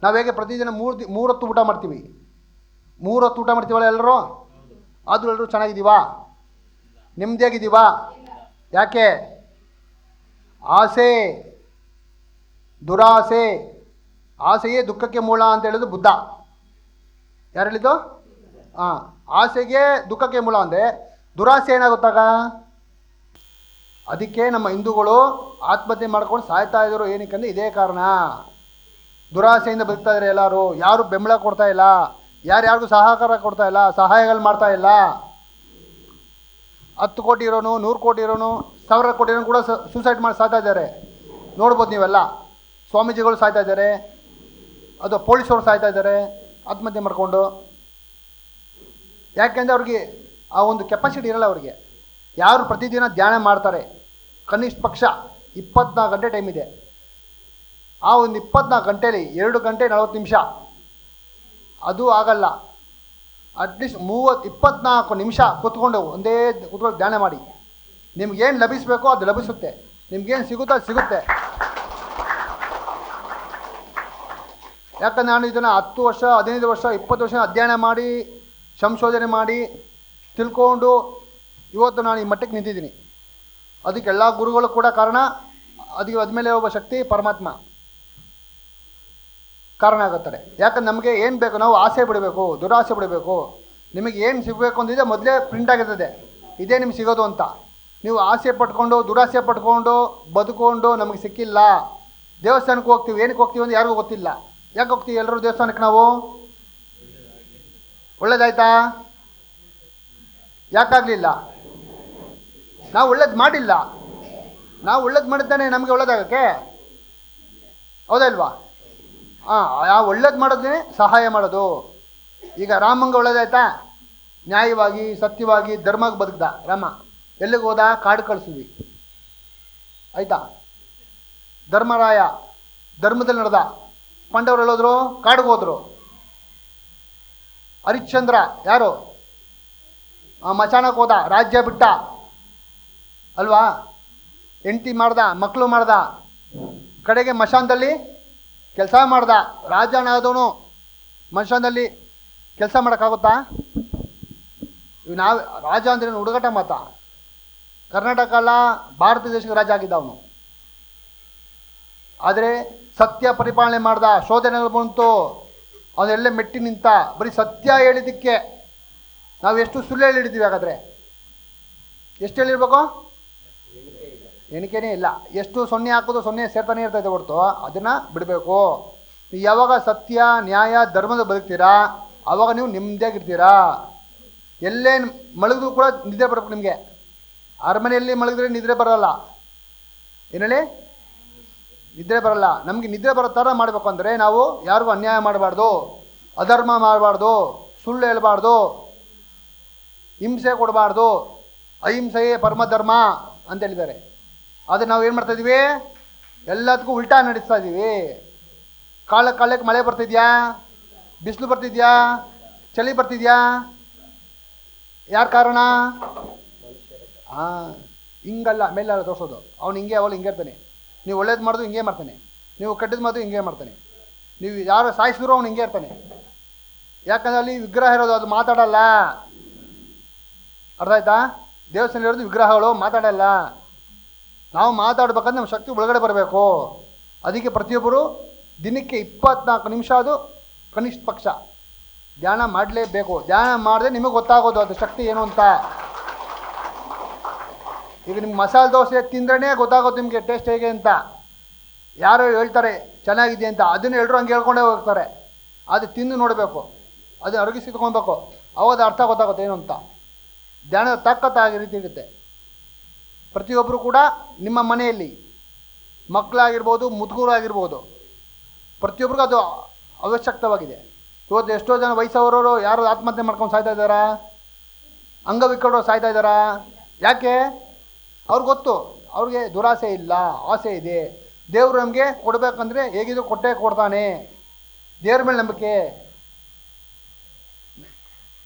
ನಾವು ಹೇಗೆ ಪ್ರತಿದಿನ 3 ಹೊತ್ತು ಊಟ ಮಾಡ್ತೀವಿ, 3 ಹೊತ್ತು ಊಟ ಮಾಡ್ತೀವಲ್ಲ ಎಲ್ಲರೂ? ಆದರೂ ಎಲ್ಲರೂ ಚೆನ್ನಾಗಿದ್ದೀವಾ? ನೆಮ್ಮದಿಯಾಗಿದ್ದೀವಾ? ಯಾಕೆ? ಆಸೆ, ದುರಾಸೆ, ಆಸೆಯೇ ದುಃಖಕ್ಕೆ ಮೂಲ ಅಂತ ಹೇಳಿದ್ದು ಬುದ್ಧ. ಯಾರು ಹೇಳಿದ್ದು? ಆಸೆಗೆ ದುಃಖಕ್ಕೆ ಮೂಲ ಅಂದರೆ ದುರಾಸೆ ಏನಾಗುತ್ತಾಗ? ಅದಕ್ಕೆ ನಮ್ಮ ಹಿಂದೂಗಳು ಆತ್ಮಹತ್ಯೆ ಮಾಡ್ಕೊಂಡು ಸಾಯ್ತಾ ಇದ್ರು. ಏನಕ್ಕಂದರೆ ಇದೇ ಕಾರಣ. ದುರಾಸೆಯಿಂದ ಬದುಕ್ತಾ ಇದ್ದಾರೆ ಎಲ್ಲರೂ. ಯಾರು ಬೆಂಬಲ ಕೊಡ್ತಾ ಇಲ್ಲ, ಯಾರಿಗೂ ಸಹಕಾರ ಕೊಡ್ತಾ ಇಲ್ಲ, ಸಹಾಯಗಳು ಮಾಡ್ತಾ ಇಲ್ಲ. 10 ಕೋಟಿ ಇರೋನು, 100 ಕೋಟಿ ಇರೋನು, 1000 ಕೋಟಿ ಇರೋನು ಕೂಡ ಸೂಸೈಡ್ ಮಾಡಿ ಸಾಯ್ತಾ ಇದ್ದಾರೆ. ನೋಡ್ಬೋದು ನೀವೆಲ್ಲ. ಸ್ವಾಮೀಜಿಗಳು ಸಾಯ್ತಾ ಇದ್ದಾರೆ, ಅದು ಪೊಲೀಸವರು ಸಾಯ್ತಾ ಇದ್ದಾರೆ ಆತ್ಮಹತ್ಯೆ ಮಾಡಿಕೊಂಡು. ಯಾಕೆಂದರೆ ಅವ್ರಿಗೆ ಆ ಒಂದು ಕೆಪಾಸಿಟಿ ಇರಲ್ಲ ಅವ್ರಿಗೆ. ಯಾರು ಪ್ರತಿದಿನ ಧ್ಯಾನ ಮಾಡ್ತಾರೆ, ಕನಿಷ್ಠ ಪಕ್ಷ 24 ಗಂಟೆ ಟೈಮ್ ಇದೆ. ಆ ಒಂದು 24 ಗಂಟೆಯಲ್ಲಿ 2 ಗಂಟೆ 40 ನಿಮಿಷ ಅದು ಆಗಲ್ಲ. ಅಟ್ಲೀಸ್ಟ್ 24 ನಿಮಿಷ ಕೂತ್ಕೊಂಡು ಒಂದೇ ಕೂತ್ಕೊಂಡು ಧ್ಯಾನ ಮಾಡಿ. ನಿಮ್ಗೇನು ಲಭಿಸಬೇಕೋ ಅದು ಲಭಿಸುತ್ತೆ, ನಿಮ್ಗೇನು ಸಿಗುತ್ತೋ ಅದು ಸಿಗುತ್ತೆ. ಯಾಕಂದರೆ ನಾನು ಇದನ್ನು 10 ವರ್ಷ 15 ವರ್ಷ 20 ವರ್ಷ ಅಧ್ಯಯನ ಮಾಡಿ ಸಂಶೋಧನೆ ಮಾಡಿ ತಿಳ್ಕೊಂಡು ಇವತ್ತು ನಾನು ಈ ಮಟ್ಟಕ್ಕೆ ನಿಂತಿದ್ದೀನಿ. ಅದಕ್ಕೆಲ್ಲ ಗುರುಗಳು ಕೂಡ ಕಾರಣ. ಅದಕ್ಕೆ ಅದ್ಮೇಲೆ ಒಬ್ಬ ಶಕ್ತಿ ಪರಮಾತ್ಮ ಕಾರಣ ಆಗುತ್ತಾರೆ. ಯಾಕಂದ್ರೆ ನಮಗೆ ಏನು ಬೇಕು, ನಾವು ಆಸೆ ಬಿಡಬೇಕು, ದುರಾಸೆ ಬಿಡಬೇಕು. ನಿಮಗೆ ಏನು ಸಿಗಬೇಕು ಅಂದಿದೆ ಮೊದಲೇ ಪ್ರಿಂಟ್ ಆಗಿರ್ತದೆ, ಇದೇ ನಿಮ್ಗೆ ಸಿಗೋದು ಅಂತ. ನೀವು ಆಸೆ ಪಟ್ಕೊಂಡು ದುರಾಸೆ ಪಟ್ಕೊಂಡು ಬದುಕೊಂಡು ನಮಗೆ ಸಿಕ್ಕಿಲ್ಲ. ದೇವಸ್ಥಾನಕ್ಕೆ ಹೋಗ್ತೀವಿ, ಏನಕ್ಕೆ ಹೋಗ್ತೀವಿ ಅಂತ ಯಾರಿಗೂ ಗೊತ್ತಿಲ್ಲ. ಯಾಕೆ ಹೋಗ್ತೀವಿ ಎಲ್ಲರೂ ದೇವಸ್ಥಾನಕ್ಕೆ? ನಾವು ಒಳ್ಳೇದಾಯ್ತಾ? ಯಾಕಾಗಲಿಲ್ಲ? ನಾವು ಒಳ್ಳೇದು ಮಾಡಿಲ್ಲ. ನಾವು ಒಳ್ಳೇದು ಮಾಡಿದ್ದಾನೆ ನಮಗೆ ಒಳ್ಳೇದಾಗಕ್ಕೆ, ಹೌದಾ ಇಲ್ವಾ? ಆ ಒಳ್ಳೇದು ಮಾಡೋದೇ ಸಹಾಯ ಮಾಡೋದು. ಈಗ ರಾಮಂಗೆ ಒಳ್ಳೇದಾಯ್ತಾ? ನ್ಯಾಯವಾಗಿ ಸತ್ಯವಾಗಿ ಧರ್ಮಕ್ಕೆ ಬದುಕ್ದ ರಾಮ. ಎಲ್ಲಿಗೆ ಹೋದ? ಕಾಡು ಕಳಿಸಿದ್ವಿ, ಆಯಿತಾ? ಧರ್ಮರಾಯ ಧರ್ಮದಲ್ಲಿ ನಡೆದ. ಪಾಂಡವರು ಹೇಳೋದ್ರು ಕಾಡಿಗೆ ಹೋದರು. ಹರಿಶ್ಚಂದ್ರ ಯಾರು? ಮಚಾಣಕ್ಕೆ ಹೋದ, ರಾಜ್ಯ ಬಿಟ್ಟ ಅಲ್ವಾ? ಹೆಂಡತಿ ಮಾಡ್ದ, ಮಕ್ಕಳು ಮಾಡ್ದ, ಕಡೆಗೆ ಮಶಾನದಲ್ಲಿ ಕೆಲಸ ಮಾಡ್ದ. ರಾಜನಾದವನು ಮಶಾನದಲ್ಲಿ ಕೆಲಸ ಮಾಡೋಕ್ಕಾಗುತ್ತಾ? ಇವು ನಾವು ರಾಜ ಅಂದ್ರೆ ಹುಡುಗಾಟ ಮಾತಾ? ಕರ್ನಾಟಕ ಅಲ್ಲ, ಭಾರತ ದೇಶಕ್ಕೆ ರಾಜ ಆಗಿದ್ದ ಅವನು. ಆದರೆ ಸತ್ಯ ಪರಿಪಾಲನೆ ಮಾಡ್ದ. ಶೋಧನೆಗಳು ಬಂತು, ಅವನೆಲ್ಲ ಮೆಟ್ಟಿ ನಿಂತ. ಬರೀ ಸತ್ಯ ಹೇಳಿದ್ದಕ್ಕೆ ನಾವು ಎಷ್ಟು ಸುಳ್ಳು ಹೇಳಿದ್ದೀವಿ? ಹಾಗಾದರೆ ಎಷ್ಟು ಹೇಳಿರ್ಬೇಕು? ಎಣಿಕೆನೇ ಇಲ್ಲ. ಎಷ್ಟು ಸೊನ್ನೆ ಹಾಕೋದು ಸೊನ್ನೆ ಸೇರ್ತಾನೆ ಇರ್ತೈತೆ ಹೊರತು ಅದನ್ನು ಬಿಡಬೇಕು. ನೀವು ಯಾವಾಗ ಸತ್ಯ ನ್ಯಾಯ ಧರ್ಮದ ಬದುಕ್ತೀರಾ ಆವಾಗ ನೀವು ನೆಮ್ಮದಿಯಾಗಿರ್ತೀರಾ. ಎಲ್ಲೇ ಮಲಗಿದ್ರು ಕೂಡ ನಿದ್ರೆ ಬರಬೇಕು ನಿಮಗೆ. ಅರಮನೆಯಲ್ಲಿ ಮಲಗಿದ್ರೆ ನಿದ್ರೆ ಬರೋಲ್ಲ. ಏನೇಳಿ? ನಿದ್ರೆ ಬರೋಲ್ಲ. ನಮಗೆ ನಿದ್ರೆ ಬರೋ ಥರ ಮಾಡಬೇಕು ಅಂದರೆ ನಾವು ಯಾರಿಗೂ ಅನ್ಯಾಯ ಮಾಡಬಾರ್ದು, ಅಧರ್ಮ ಮಾಡಬಾರ್ದು, ಸುಳ್ಳು ಹೇಳ್ಬಾರ್ದು, ಹಿಂಸೆ ಕೊಡಬಾರ್ದು. ಅಹಿಂಸೆಯೇ ಪರಮಧರ್ಮ ಅಂತ ಹೇಳಿದ್ದಾರೆ. ಆದರೆ ನಾವು ಏನು ಮಾಡ್ತಾಯಿದ್ದೀವಿ? ಎಲ್ಲದಕ್ಕೂ ಉಲ್ಟಾ ನಡೆಸ್ತಾ ಇದ್ದೀವಿ. ಕಾಲಕ್ಕೆ ಮಳೆ ಬರ್ತಿದ್ಯಾ? ಬಿಸಿಲು ಬರ್ತಿದ್ಯಾ? ಚಳಿ ಬರ್ತಿದ್ಯಾ? ಯಾರು ಕಾರಣ? ಹಿಂಗಲ್ಲ ಮೇಲೆಲ್ಲ ತೋರಿಸೋದು. ಅವ್ನು ಹಿಂಗೆ ಅವಳು ಹಿಂಗೆ ಇರ್ತಾನೆ. ನೀವು ಒಳ್ಳೇದು ಮಾಡಿದ್ರು ಹಿಂಗೆ ಮಾಡ್ತಾನೆ, ನೀವು ಕೆಟ್ಟದ್ದು ಮಾಡಿದ್ರು ಹಿಂಗೆ ಮಾಡ್ತಾನೆ, ನೀವು ಯಾರು ಸಾಯಿಸಿದ್ರು ಅವ್ನು ಹಿಂಗೆ ಇರ್ತಾನೆ. ಯಾಕಂದರೆ ಅಲ್ಲಿ ವಿಗ್ರಹ ಇರೋದು, ಅದು ಮಾತಾಡಲ್ಲ. ಅರ್ಥ ಆಯ್ತಾ? ದೇವಸ್ಥಾನ ಇರೋದು ವಿಗ್ರಹಗಳು ಮಾತಾಡಲ್ಲ. ನಾವು ಮಾತಾಡ್ಬೇಕಂದ್ರೆ ನಮ್ಮ ಶಕ್ತಿ ಒಳಗಡೆ ಬರಬೇಕು. ಅದಕ್ಕೆ ಪ್ರತಿಯೊಬ್ಬರು ದಿನಕ್ಕೆ 24 ನಿಮಿಷ ಅದು ಕನಿಷ್ಠ ಪಕ್ಷ ಧ್ಯಾನ ಮಾಡಲೇಬೇಕು. ಧ್ಯಾನ ಮಾಡಿದ್ರೆ ನಿಮಗೆ ಗೊತ್ತಾಗೋದು ಅದು ಶಕ್ತಿ ಏನು ಅಂತ. ಈಗ ನಿಮ್ಗೆ ಮಸಾಲೆ ದೋಸೆ ತಿಂದ್ರೇ ಗೊತ್ತಾಗೋದು ನಿಮಗೆ ಟೇಸ್ಟ್ ಹೇಗೆ ಅಂತ. ಯಾರೋ ಹೇಳ್ತಾರೆ ಚೆನ್ನಾಗಿದೆ ಅಂತ, ಅದನ್ನು ಎಲ್ಲರೂ ಹಂಗೆ ಹೇಳ್ಕೊಂಡೇ ಹೋಗ್ತಾರೆ. ಅದು ತಿಂದು ನೋಡಬೇಕು, ಅದನ್ನು ಅರಗಿಸಿಟ್ಕೊಳ್ಬೇಕು, ಅವಾಗ ಅರ್ಥ ಗೊತ್ತಾಗುತ್ತೆ ಏನು ಅಂತ. ಧ್ಯಾನದ ತಾಕತ್ತಾಗಿ ರೀತಿ ಇರುತ್ತೆ. ಪ್ರತಿಯೊಬ್ಬರು ಕೂಡ ನಿಮ್ಮ ಮನೆಯಲ್ಲಿ ಮಕ್ಕಳಾಗಿರ್ಬೋದು, ಮುದುಕರಾಗಿರ್ಬೋದು, ಪ್ರತಿಯೊಬ್ಬರಿಗೂ ಅದು ಅವಶ್ಯಕವಾಗಿದೆ. ಇವತ್ತು ಎಷ್ಟೋ ಜನ ವಯಸ್ಸವರವರು ಯಾರು ಆತ್ಮಹತ್ಯೆ ಮಾಡ್ಕೊಂಡು ಸಾಯ್ತಾ ಇದ್ದಾರಾ? ಅಂಗವಿಕಲರು ಸಾಯ್ತಾ ಇದ್ದಾರಾ? ಯಾಕೆ? ಅವ್ರಿಗೆ ಗೊತ್ತು, ಅವ್ರಿಗೆ ದುರಾಸೆ ಇಲ್ಲ, ಆಸೆ ಇದೆ. ದೇವರು ನಮಗೆ ಕೊಡಬೇಕಂದ್ರೆ ಹೇಗಿದ್ರು ಕೊಟ್ಟೇ ಕೊಡ್ತಾನೆ. ದೇವ್ರ ಮೇಲೆ ನಂಬಿಕೆ.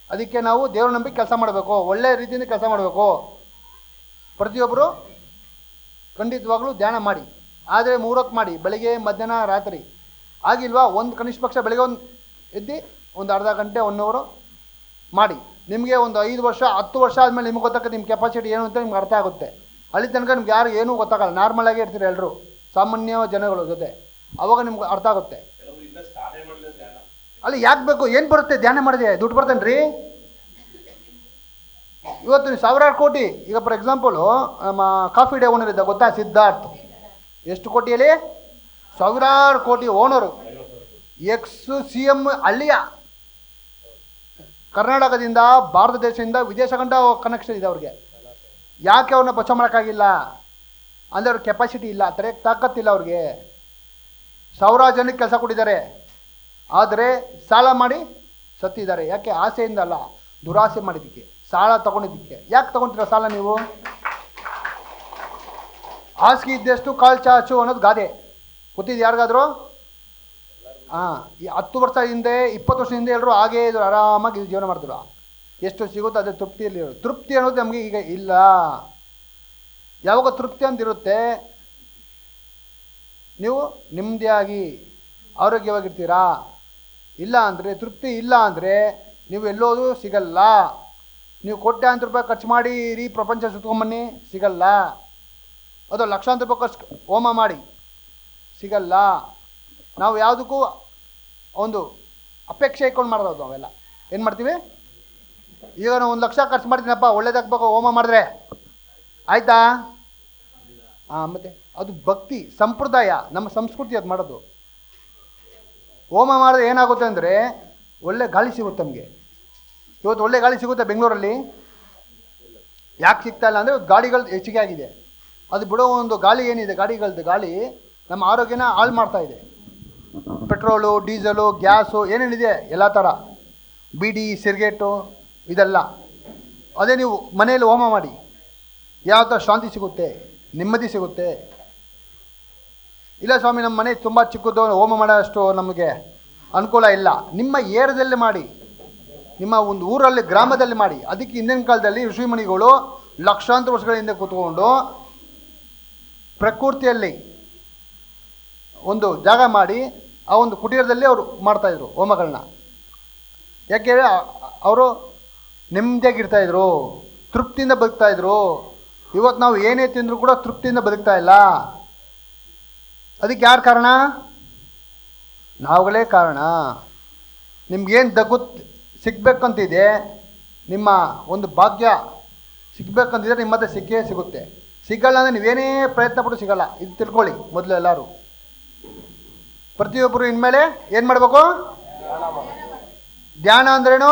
ಅದಕ್ಕೆ ನಾವು ದೇವ್ರ ನಂಬಿಕೆ ಕೆಲಸ ಮಾಡಬೇಕು, ಒಳ್ಳೆಯ ರೀತಿಯಿಂದ ಕೆಲಸ ಮಾಡಬೇಕು. ಪ್ರತಿಯೊಬ್ಬರು ಖಂಡಿತವಾಗ್ಲೂ ಧ್ಯಾನ ಮಾಡಿ. ಆದರೆ 3 ಹೊತ್ತು ಮಾಡಿ, ಬೆಳಗ್ಗೆ ಮಧ್ಯಾಹ್ನ ರಾತ್ರಿ. ಆಗಿಲ್ವಾ? ಒಂದು ಕನಿಷ್ಠ ಪಕ್ಷ ಬೆಳಗ್ಗೆ ಒಂದು ಎದ್ದು ಒಂದು ಅರ್ಧ ಗಂಟೆ 1 ಅವರ್ ಮಾಡಿ. ನಿಮಗೆ ಒಂದು 5 ವರ್ಷ 10 ವರ್ಷ ಆದಮೇಲೆ ನಿಮ್ಗೆ ಗೊತ್ತಾಗುತ್ತೆ ನಿಮ್ಮ ಕೆಪಾಸಿಟಿ ಏನು ಅಂತ ನಿಮ್ಗೆ ಅರ್ಥ ಆಗುತ್ತೆ. ಅಲ್ಲಿ ತನಕ ನಿಮ್ಗೆ ಯಾರು ಏನೂ ಗೊತ್ತಾಗಲ್ಲ. ನಾರ್ಮಲಾಗೇ ಇರ್ತೀರಿ ಎಲ್ಲರೂ, ಸಾಮಾನ್ಯ ಜನಗಳ ಜೊತೆ. ಆವಾಗ ನಿಮ್ಗೆ ಅರ್ಥ ಆಗುತ್ತೆ. ಅಲ್ಲಿ ಯಾಕೆ ಬೇಕು? ಏನು ಬರುತ್ತೆ ಧ್ಯಾನ ಮಾಡಿದೆ? ದುಡ್ಡು ಬರ್ತೇನೆ ರೀ. ಇವತ್ತು ನೀವು 1000 ಕೋಟಿ, ಈಗ ಫಾರ್ ಎಕ್ಸಾಂಪಲು ನಮ್ಮ ಕಾಫಿ ಡೇ ಓನರ್ ಇದ್ದ ಗೊತ್ತಾ, ಸಿದ್ಧಾರ್ಥ್. ಎಷ್ಟು ಕೋಟಿಯಲ್ಲಿ? 1000 ಕೋಟಿ ಓನರು. CM ಅಲ್ಲಿಯ ಕರ್ನಾಟಕದಿಂದ ಭಾರತ ದೇಶದಿಂದ ವಿದೇಶ ಗಂಟ ಕನೆಕ್ಷನ್ ಇದೆ ಅವ್ರಿಗೆ. ಯಾಕೆ ಅವ್ರನ್ನ ಬಚಾವ್ ಮಾಡೋಕ್ಕಾಗಿಲ್ಲ ಅಂದರೆ ಅವ್ರ ಕೆಪಾಸಿಟಿ ಇಲ್ಲ, ಆ ಥರ ತಾಕತ್ತಿಲ್ಲ ಅವ್ರಿಗೆ. 1000 ಜನಕ್ಕೆ ಕೆಲಸ ಕೊಟ್ಟಿದ್ದಾರೆ, ಆದರೆ ಸಾಲ ಮಾಡಿ ಸತ್ತಿದ್ದಾರೆ. ಯಾಕೆ? ಆಸೆಯಿಂದ ಅಲ್ಲ, ದುರಾಸೆ ಮಾಡಿದ್ದಕ್ಕೆ, ಸಾಲ ತಗೊಂಡಿದ್ದಕ್ಕೆ. ಯಾಕೆ ತಗೊತೀರ ಸಾಲ ನೀವು? ಹಾಸಿಗೆ ಇದ್ದಷ್ಟು ಕಾಲು ಚಾಚು ಅನ್ನೋದು ಗಾದೆ ಗೊತ್ತಿದ್ದು ಯಾರಿಗಾದ್ರು? ಈ 10 ವರ್ಷ ಹಿಂದೆ 20 ವರ್ಷ ಹಿಂದೆ ಎಲ್ಲರೂ ಹಾಗೇ ಇದ್ರು, ಆರಾಮಾಗಿ ಜೀವನ ಮಾಡ್ತಿದ್ರು. ಎಷ್ಟು ಸಿಗುತ್ತೋ ಅದೇ ತೃಪ್ತಿಯಲ್ಲಿ. ತೃಪ್ತಿ ಅನ್ನೋದು ನಮಗೆ ಈಗ ಇಲ್ಲ. ಯಾವಾಗ ತೃಪ್ತಿ ಅಂತಿರುತ್ತೆ, ನೀವು ನೆಮ್ಮದಿಯಾಗಿ ಆರೋಗ್ಯವಾಗಿರ್ತೀರಾ. ಇಲ್ಲ ಅಂದರೆ, ತೃಪ್ತಿ ಇಲ್ಲ ಅಂದರೆ ನೀವು ಎಲ್ಲೋದು ಸಿಗಲ್ಲ. ನೀವು ಕೋಟ್ಯಾಂತರ ರೂಪಾಯಿ ಖರ್ಚು ಮಾಡಿ ಇಡೀ ಪ್ರಪಂಚ ಸುತ್ಕೊಂಬನ್ನಿ, ಸಿಗಲ್ಲ. ಅದು ಲಕ್ಷಾಂತರ ರೂಪಾಯಿ ಖರ್ಚು ಹೋಮ ಮಾಡಿ, ಸಿಗಲ್ಲ. ನಾವು ಯಾವುದಕ್ಕೂ ಒಂದು ಅಪೇಕ್ಷೆ ಇಟ್ಕೊಂಡು ಮಾಡೋದು ನಾವೆಲ್ಲ. ಏನು ಮಾಡ್ತೀವಿ? ಈಗ ನಾವು 1 ಲಕ್ಷ ಖರ್ಚು ಮಾಡ್ತೀನಪ್ಪ, ಒಳ್ಳೇದಾಗಬೇಕು ಹೋಮ ಮಾಡಿದ್ರೆ ಆಯಿತಾ? ಮತ್ತು ಅದು ಭಕ್ತಿ ಸಂಪ್ರದಾಯ, ನಮ್ಮ ಸಂಸ್ಕೃತಿ ಅದು ಮಾಡೋದು. ಹೋಮ ಮಾಡಿದ್ರೆ ಏನಾಗುತ್ತೆ ಅಂದರೆ ಒಳ್ಳೆ ಗಾಳಿ ಸಿಗುತ್ತೆ ನಮಗೆ. ಇವತ್ತು ಒಳ್ಳೆ ಗಾಳಿ ಸಿಗುತ್ತೆ ಬೆಂಗಳೂರಲ್ಲಿ. ಯಾಕೆ ಸಿಗ್ತಾ ಇಲ್ಲ ಅಂದರೆ ಗಾಡಿಗಳು ಹೆಚ್ಚಿಗೆ ಆಗಿದೆ. ಅದು ಬಿಡೋ ಒಂದು ಗಾಳಿ ಏನಿದೆ, ಗಾಡಿಗಳದ್ದು ಗಾಳಿ ನಮ್ಮ ಆರೋಗ್ಯನ ಹಾಳು ಮಾಡ್ತಾ ಇದೆ. ಪೆಟ್ರೋಲು, ಡೀಸಲು, ಗ್ಯಾಸು ಏನೇನಿದೆ ಎಲ್ಲ ಥರ, ಬೀಡಿ, ಸಿಗರೇಟು ಇದೆಲ್ಲ. ಅದೇ ನೀವು ಮನೆಯಲ್ಲಿ ಹೋಮ ಮಾಡಿ, ಯಾವ ಥರ ಶಾಂತಿ ಸಿಗುತ್ತೆ, ನೆಮ್ಮದಿ ಸಿಗುತ್ತೆ. ಇಲ್ಲ ಸ್ವಾಮಿ ನಮ್ಮ ಮನೆ ತುಂಬ ಚಿಕ್ಕದು, ಹೋಮ ಮಾಡೋಷ್ಟು ನಮಗೆ ಅನುಕೂಲ ಇಲ್ಲ. ನಿಮ್ಮ ಏರಿಯಾದಲ್ಲೇ ಮಾಡಿ, ನಿಮ್ಮ ಒಂದು ಊರಲ್ಲಿ ಗ್ರಾಮದಲ್ಲಿ ಮಾಡಿ. ಅದಕ್ಕೆ ಹಿಂದಿನ ಕಾಲದಲ್ಲಿ ಋಷಿಮುನಿಗಳು ಲಕ್ಷಾಂತರ ವರ್ಷಗಳ ಹಿಂದೆ ಕೂತ್ಕೊಂಡು ಪ್ರಕೃತಿಯಲ್ಲಿ ಒಂದು ಜಾಗ ಮಾಡಿ ಆ ಒಂದು ಕುಟೀರದಲ್ಲಿ ಅವರು ಮಾಡ್ತಾಯಿದ್ರು ಹೋಮಗಳನ್ನ. ಯಾಕೆಂದರೆ ಅವರು ನೆಮ್ಮದಿಯಾಗಿರ್ತಾಯಿದ್ರು, ತೃಪ್ತಿಯಿಂದ ಬದುಕ್ತಾಯಿದ್ರು. ಇವತ್ತು ನಾವು ಏನೇ ತಿಂದರೂ ಕೂಡ ತೃಪ್ತಿಯಿಂದ ಬದುಕ್ತಾ ಇಲ್ಲ. ಅದಕ್ಕೆ ಯಾರು ಕಾರಣ? ನಾವುಗಳೇ ಕಾರಣ. ನಿಮ್ಗೇನು ಸಿಗಬೇಕಂತಿದೆ, ನಿಮ್ಮ ಒಂದು ಭಾಗ್ಯ ಸಿಗಬೇಕಂತಿದ್ರೆ ನಿಮ್ಮ ಹತ್ರ ಸಿಕ್ಕೇ ಸಿಗುತ್ತೆ. ಸಿಗಲ್ಲ ಅಂದರೆ ನೀವೇನೇ ಪ್ರಯತ್ನ ಪಟ್ಟು ಸಿಗಲ್ಲ. ಇದು ತಿಳ್ಕೊಳ್ಳಿ ಮೊದಲು ಎಲ್ಲರೂ. ಪ್ರತಿಯೊಬ್ಬರು ಇನ್ಮೇಲೆ ಏನು ಮಾಡಬೇಕು? ಧ್ಯಾನ ಅಂದ್ರೇನು?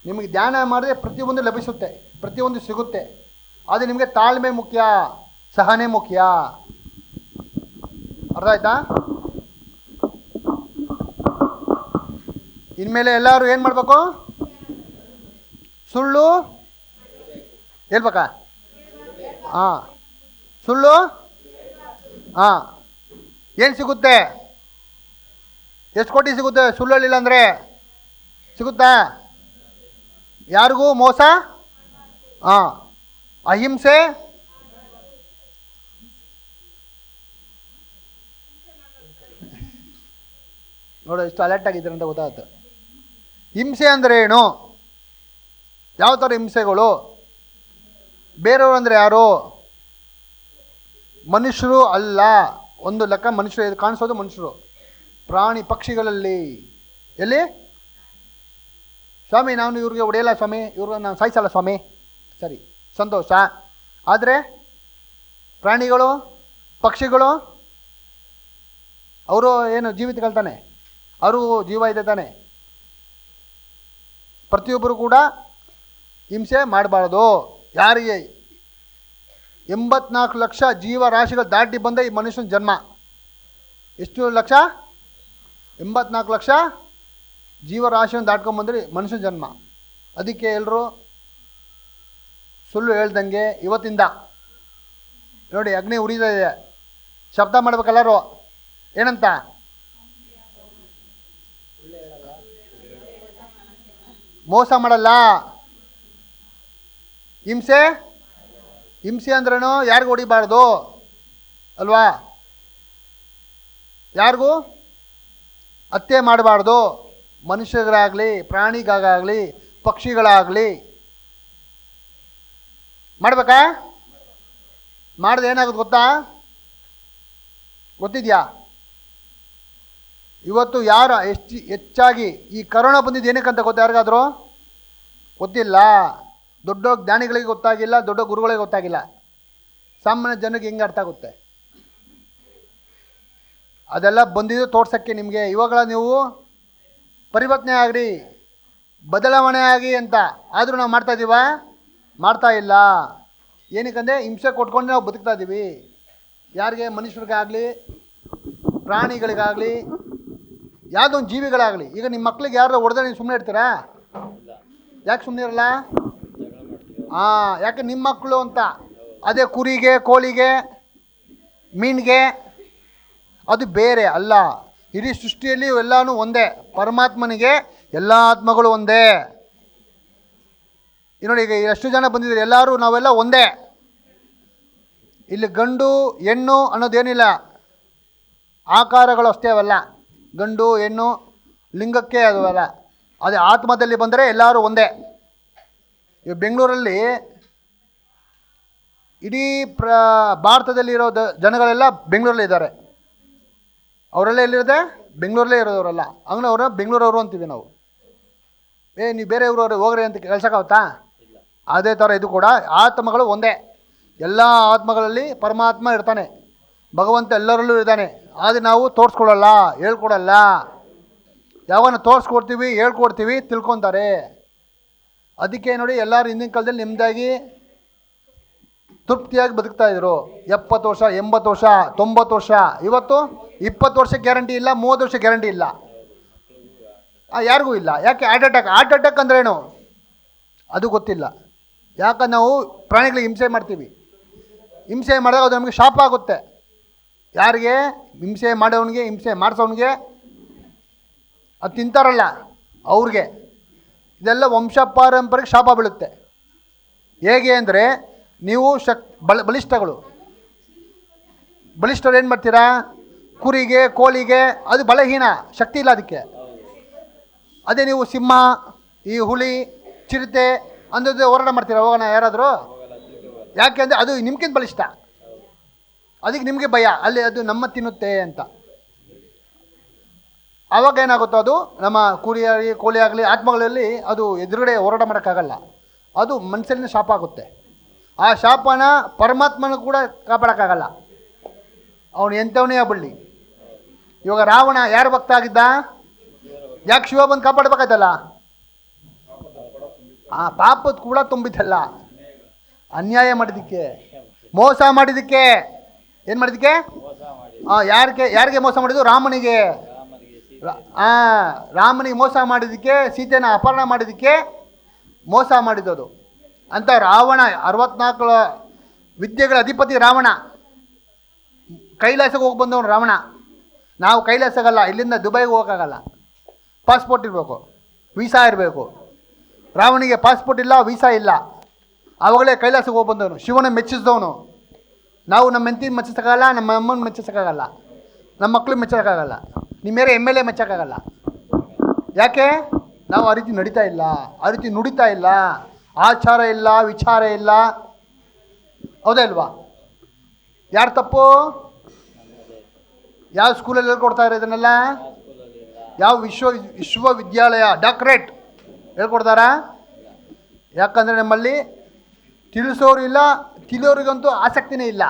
ನಿಮಗೆ ಧ್ಯಾನ ಮಾಡಿದ್ರೆ ಪ್ರತಿಯೊಂದು ಲಭಿಸುತ್ತೆ, ಪ್ರತಿಯೊಂದು ಸಿಗುತ್ತೆ. ಆದರೆ ನಿಮಗೆ ತಾಳ್ಮೆ ಮುಖ್ಯ, ಸಹನೆ ಮುಖ್ಯ. ಅರ್ಥ ಆಯ್ತಾ? ಇನ್ಮೇಲೆ ಎಲ್ಲರೂ ಏನು ಮಾಡಬೇಕು? ಸುಳ್ಳು ಹೇಳ್ಬೇಕಾ? ಸುಳ್ಳು ಏನು ಸಿಗುತ್ತೆ? ಎಷ್ಟು ಕೋಟಿ ಸಿಗುತ್ತೆ ಸುಳ್ಳು ಹೇಳಿಲ್ಲ ಅಂದರೆ? ಸಿಗುತ್ತಾ? ಯಾರಿಗೂ ಮೋಸ, ಅಹಿಂಸೆ, ನೋಡು ಎಷ್ಟು ಅಲರ್ಟ್ ಆಗಿದ್ದಾರೆ ಅಂತ ಗೊತ್ತಾಗುತ್ತೆ. ಹಿಂಸೆ ಅಂದರೆ ಏನು? ಯಾವ ಥರ ಹಿಂಸೆಗಳು? ಬೇರೆಯವರು ಅಂದರೆ ಯಾರು? ಮನುಷ್ಯರು ಅಲ್ಲ. ಒಂದು ಲೆಕ್ಕ ಮನುಷ್ಯರು ಕಾಣಿಸೋದು ಮನುಷ್ಯರು. ಪ್ರಾಣಿ ಪಕ್ಷಿಗಳಲ್ಲಿ ಎಲ್ಲಿ? ಸ್ವಾಮಿ ನಾನು ಇವ್ರಿಗೆ ಹೊಡೆಯಲ್ಲ ಸ್ವಾಮಿ, ಇವ್ರಿಗೆ ನಾನು ಸಾಯಿಸಲ್ಲ ಸ್ವಾಮಿ, ಸರಿ ಸಂತೋಷ. ಆದರೆ ಪ್ರಾಣಿಗಳು, ಪಕ್ಷಿಗಳು ಅವರು ಏನು ಜೀವಿತಗಳು, ಅವರು ಜೀವ ಇದೆ ತಾನೆ. ಪ್ರತಿಯೊಬ್ಬರು ಕೂಡ ಹಿಂಸೆ ಮಾಡಬಾರ್ದು. ಯಾರಿಗೆ 84 ಲಕ್ಷ ಜೀವರಾಶಿಗಳು ದಾಟಿ ಬಂದ ಈ ಮನುಷ್ಯನ ಜನ್ಮ. ಎಷ್ಟು ಲಕ್ಷ? 84 ಲಕ್ಷ ಜೀವರಾಶಿಯನ್ನು ದಾಟ್ಕೊಂಡ್ಬಂದ್ರೆ ಮನುಷ್ಯನ ಜನ್ಮ. ಅದಕ್ಕೆ ಎಲ್ಲರೂ ಸುಳ್ಳು ಹೇಳ್ದಂಗೆ ಇವತ್ತಿಂದ ನೋಡಿ ಅಗ್ನಿ ಉರಿತಾ ಇದೆ, ಶಬ್ದ ಮಾಡ್ಬೇಕೆಲ್ಲರೂ. ಏನಂತ? ಮೋಸ ಮಾಡಲ್ಲ. ಹಿಂಸೆ ಅಂದ್ರೇನು? ಯಾರಿಗೂ ಹೊಡಿಬಾರ್ದು ಅಲ್ವಾ? ಯಾರಿಗೂ ಹತ್ಯೆ ಮಾಡಬಾರ್ದು. ಮನುಷ್ಯರಾಗಲಿ, ಪ್ರಾಣಿಗಾಗಲಿ, ಪಕ್ಷಿಗಳಾಗಲಿ. ಮಾಡ್ಬೇಕಾ? ಮಾಡಿದ್ರೆ ಏನಾಗುತ್ತೆ ಗೊತ್ತಾ? ಗೊತ್ತಿದೆಯಾ? ಇವತ್ತು ಯಾರು ಹೆಚ್ಚಾಗಿ ಈ ಕರೋನಾ ಬಂದಿದ್ದು ಏನಕ್ಕಂತ ಗೊತ್ತಾ? ಯಾರಿಗಾದರೂ ಗೊತ್ತಿಲ್ಲ. ದೊಡ್ಡ ಜ್ಞಾನಿಗಳಿಗೆ ಗೊತ್ತಾಗಿಲ್ಲ, ದೊಡ್ಡ ಗುರುಗಳಿಗೆ ಗೊತ್ತಾಗಿಲ್ಲ. ಸಾಮಾನ್ಯ ಜನಕ್ಕೆ ಹೆಂಗೆ ಅರ್ಥ ಆಗುತ್ತೆ? ಅದೆಲ್ಲ ಬಂದಿದ್ದು ತೋರ್ಸೋಕ್ಕೆ ನಿಮಗೆ. ಇವಾಗಲ ನೀವು ಪರಿವರ್ತನೆ ಆಗ್ರಿ, ಬದಲಾವಣೆ ಆಗಿ ಅಂತ. ಆದರೂ ನಾವು ಮಾಡ್ತಾಯಿದ್ದೀವ? ಮಾಡ್ತಾ ಇಲ್ಲ. ಏನಕ್ಕಂದರೆ ಹಿಂಸೆ ಕೊಟ್ಕೊಂಡು ನಾವು ಬದುಕ್ತಾ ಇದ್ದೀವಿ. ಯಾರಿಗೆ? ಮನುಷ್ಯರಿಗಾಗಲಿ, ಪ್ರಾಣಿಗಳಿಗಾಗಲಿ, ಯಾವುದೋ ಒಂದು ಜೀವಿಗಳಾಗಲಿ. ಈಗ ನಿಮ್ಮ ಮಕ್ಳಿಗೆ ಯಾರು ಹೊಡೆದ್ರೆ ನೀವು ಸುಮ್ಮನೆ ಇರ್ತೀರಾ? ಯಾಕೆ ಸುಮ್ಮನೆ ಇರಲ್ಲ? ಯಾಕೆ? ನಿಮ್ಮ ಮಕ್ಕಳು ಅಂತ. ಅದೇ ಕುರಿಗೆ, ಕೋಳಿಗೆ, ಮೀನಿಗೆ ಅದು ಬೇರೆ ಅಲ್ಲ. ಇಡೀ ಸೃಷ್ಟಿಯಲ್ಲಿ ಎಲ್ಲನೂ ಒಂದೇ. ಪರಮಾತ್ಮನಿಗೆ ಎಲ್ಲ ಆತ್ಮಗಳು ಒಂದೇ. ನೋಡಿ ಈಗ ಎಷ್ಟು ಜನ ಬಂದಿದ್ದಾರೆ, ಎಲ್ಲರೂ ನಾವೆಲ್ಲ ಒಂದೇ. ಇಲ್ಲಿ ಗಂಡು ಹೆಣ್ಣು ಅನ್ನೋದೇನಿಲ್ಲ, ಆಕಾರಗಳು ಅಷ್ಟೇ ಅವೆಲ್ಲ. ಗಂಡು ಹೆಣ್ಣು ಲಿಂಗಕ್ಕೆ ಅದು ಅಲ್ಲ. ಅದೇ ಆತ್ಮದಲ್ಲಿ ಬಂದರೆ ಎಲ್ಲರೂ ಒಂದೇ. ಈಗ ಬೆಂಗಳೂರಲ್ಲಿ ಇಡೀ ಭಾರತದಲ್ಲಿರೋ ಜನಗಳೆಲ್ಲ ಬೆಂಗಳೂರಲ್ಲಿ ಇದ್ದಾರೆ. ಅವರೆಲ್ಲ ಎಲ್ಲಿರುತ್ತೆ? ಬೆಂಗಳೂರಲ್ಲೇ ಇರೋದವರೆಲ್ಲ. ಹಂಗೆ ಅವರ ಬೆಂಗಳೂರವರು ಅಂತೀವಿ ನಾವು. ನೀವು ಬೇರೆ ಊರವ್ರು ಹೋಗ್ರಿ ಅಂತ ಕಳ್ಸೋಕ್ಕಾಗುತ್ತಾ? ಅದೇ ಥರ ಇದು ಕೂಡ ಆತ್ಮಗಳು ಒಂದೇ. ಎಲ್ಲ ಆತ್ಮಗಳಲ್ಲಿ ಪರಮಾತ್ಮ ಇರ್ತಾನೆ, ಭಗವಂತ ಎಲ್ಲರಲ್ಲೂ ಇದ್ದಾನೆ. ಆದರೆ ನಾವು ತೋರಿಸ್ಕೊಡಲ್ಲ, ಹೇಳ್ಕೊಡಲ್ಲ. ಯಾವಾಗ ತೋರಿಸ್ಕೊಡ್ತೀವಿ, ಹೇಳ್ಕೊಡ್ತೀವಿ, ತಿಳ್ಕೊತಾರೆ. ಅದಕ್ಕೆ ನೋಡಿ ಎಲ್ಲರೂ ಹಿಂದಿನ ಕಾಲದಲ್ಲಿ ನೆಮ್ಮದಿಯಾಗಿ ತೃಪ್ತಿಯಾಗಿ ಬದುಕ್ತಾಯಿದ್ರು. 70 ವರ್ಷ, 80 ವರ್ಷ, 90 ವರ್ಷ. ಇವತ್ತು 20 ವರ್ಷ ಗ್ಯಾರಂಟಿ ಇಲ್ಲ, 30 ವರ್ಷ ಗ್ಯಾರಂಟಿ ಇಲ್ಲ, ಯಾರಿಗೂ ಇಲ್ಲ. ಯಾಕೆ? ಹಾರ್ಟ್ ಅಟ್ಯಾಕ್ ಅಂದ್ರೇನು ಅದು ಗೊತ್ತಿಲ್ಲ. ಯಾಕೆ? ನಾವು ಪ್ರಾಣಿಗಳಿಗೆ ಹಿಂಸೆ ಮಾಡ್ತೀವಿ. ಹಿಂಸೆ ಮಾಡಿದಾಗ ಅದು ನಮಗೆ ಶಾಪ ಆಗುತ್ತೆ. ಯಾರಿಗೆ? ಹಿಂಸೆ ಮಾಡೋನಿಗೆ, ಹಿಂಸೆ ಮಾಡಿಸೋನಿಗೆ, ಅದು ತಿಂತಾರಲ್ಲ ಅವ್ರಿಗೆ. ಇದೆಲ್ಲ ವಂಶ ಪಾರಂಪರೆಗೆ ಶಾಪ ಬೀಳುತ್ತೆ. ಹೇಗೆ ಅಂದರೆ ನೀವು ಬಲಿಷ್ಠಗಳು. ಬಲಿಷ್ಠರು ಏನು ಮಾಡ್ತೀರಾ? ಕುರಿಗೆ, ಕೋಳಿಗೆ ಅದು ಬಲಹೀನ, ಶಕ್ತಿ ಇಲ್ಲ ಅದಕ್ಕೆ. ಅದೇ ನೀವು ಸಿಂಹ, ಈ ಹುಲಿ, ಚಿರತೆ ಅಂದದ್ದು ಹೋರಾಟ ಮಾಡ್ತೀರಾ? ಹೋಗೋಣ ಯಾರಾದರೂ? ಯಾಕೆ ಅಂದರೆ ಅದು ನಿಮ್ಗಿಂತ ಬಲಿಷ್ಠ, ಅದಕ್ಕೆ ನಿಮಗೆ ಭಯ, ಅಲ್ಲಿ ಅದು ನಮ್ಮ ತಿನ್ನುತ್ತೆ ಅಂತ. ಆವಾಗ ಏನಾಗುತ್ತೋ ಅದು ನಮ್ಮ ಕುರಿ ಆಗಲಿ ಕೋಳಿ ಆಗಲಿ ಆತ್ಮಗಳಲ್ಲಿ ಅದು ಎದುರುಗಡೆ ಹೋರಾಟ ಮಾಡೋಕ್ಕಾಗಲ್ಲ, ಅದು ಮನಸ್ಸಲ್ಲಿನ ಶಾಪ ಆಗುತ್ತೆ. ಆ ಶಾಪನ ಪರಮಾತ್ಮನ ಕೂಡ ಕಾಪಾಡೋಕ್ಕಾಗಲ್ಲ, ಅವನು ಎಂಥವನೇ ಆಗ್ಬಿಡಲಿ. ಇವಾಗ ರಾವಣ ಯಾರು ಭಕ್ತ ಆಗಿದ್ದ? ಯಾಕೆ ಶಿವ ಬಂದು ಕಾಪಾಡಬೇಕಾಯ್ತಲ್ಲ? ಆ ಪಾಪದ ಕೂಡ ತುಂಬಿದ್ದಲ್ಲ, ಅನ್ಯಾಯ ಮಾಡಿದ್ದಕ್ಕೆ, ಮೋಸ ಮಾಡಿದ್ದಕ್ಕೆ. ಏನು ಮಾಡಿದ್ದಕ್ಕೆ? ಯಾರಿಗೆ ಮೋಸ ಮಾಡಿದ್ದು? ರಾಮನಿಗೆ. ರಾಮನಿಗೆ ಮೋಸ ಮಾಡಿದ್ದಕ್ಕೆ, ಸೀತೆನ ಅಪಹರಣ ಮಾಡಿದ್ದಕ್ಕೆ ಮೋಸ ಮಾಡಿದ್ದದು ಅಂತ. ರಾವಣ 64 ವಿದ್ಯೆಗಳ ಅಧಿಪತಿ ರಾವಣ. ಕೈಲಾಸಕ್ಕೆ ಹೋಗಿ ಬಂದವನು ರಾವಣ. ನಾವು ಕೈಲಾಸಗಲ್ಲ, ಇಲ್ಲಿಂದ ದುಬೈಗೆ ಹೋಗೋಕ್ಕಾಗಲ್ಲ, ಪಾಸ್ಪೋರ್ಟ್ ಇರಬೇಕು, ವೀಸಾ ಇರಬೇಕು. ರಾವಣಿಗೆ ಪಾಸ್ಪೋರ್ಟ್ ಇಲ್ಲ, ವೀಸಾ ಇಲ್ಲ, ಆವಾಗಲೇ ಕೈಲಾಸಕ್ಕೆ ಹೋಗಿ ಬಂದವನು, ಶಿವನ ಮೆಚ್ಚಿಸಿದವನು. ನಾವು ನಮ್ಮ ಹೆಂಡತಿನ ಮೆಚ್ಚಿಸೋಕ್ಕಾಗಲ್ಲ, ನಮ್ಮ ಅಮ್ಮನ ಮೆಚ್ಚಿಸೋಕ್ಕಾಗಲ್ಲ, ನಮ್ಮ ಮಕ್ಕಳು ಮೆಚ್ಚೋಕ್ಕಾಗಲ್ಲ, ನಿಮ್ಮ ಮೇಲೆ ಎಮ್ ಎಲ್ ಎ ಮೆಚ್ಚೋಕ್ಕಾಗಲ್ಲ. ಯಾಕೆ? ನಾವು ಆ ರೀತಿ ನಡೀತಾ ಇಲ್ಲ, ಆ ರೀತಿ ನುಡಿತಾ ಇಲ್ಲ, ಆಚಾರ ಇಲ್ಲ, ವಿಚಾರ ಇಲ್ಲ. ಹೌದಾ ಇಲ್ವಾ? ಯಾರು ತಪ್ಪು? ಯಾವ ಸ್ಕೂಲಲ್ಲಿ ಹೇಳ್ಕೊಡ್ತಾ ಇರೋ ಇದನ್ನೆಲ್ಲ? ಯಾವ ವಿಶ್ವವಿದ್ಯಾಲಯ ಡಾಕ್ಟ್ರೇಟ್ ಹೇಳ್ಕೊಡ್ತಾರಾ? ಯಾಕಂದರೆ ನಮ್ಮಲ್ಲಿ ತಿಳಿಸೋರು ಇಲ್ಲ, ತಿಳಿಯೋರಿಗಂತೂ ಆಸಕ್ತಿನೇ ಇಲ್ಲ.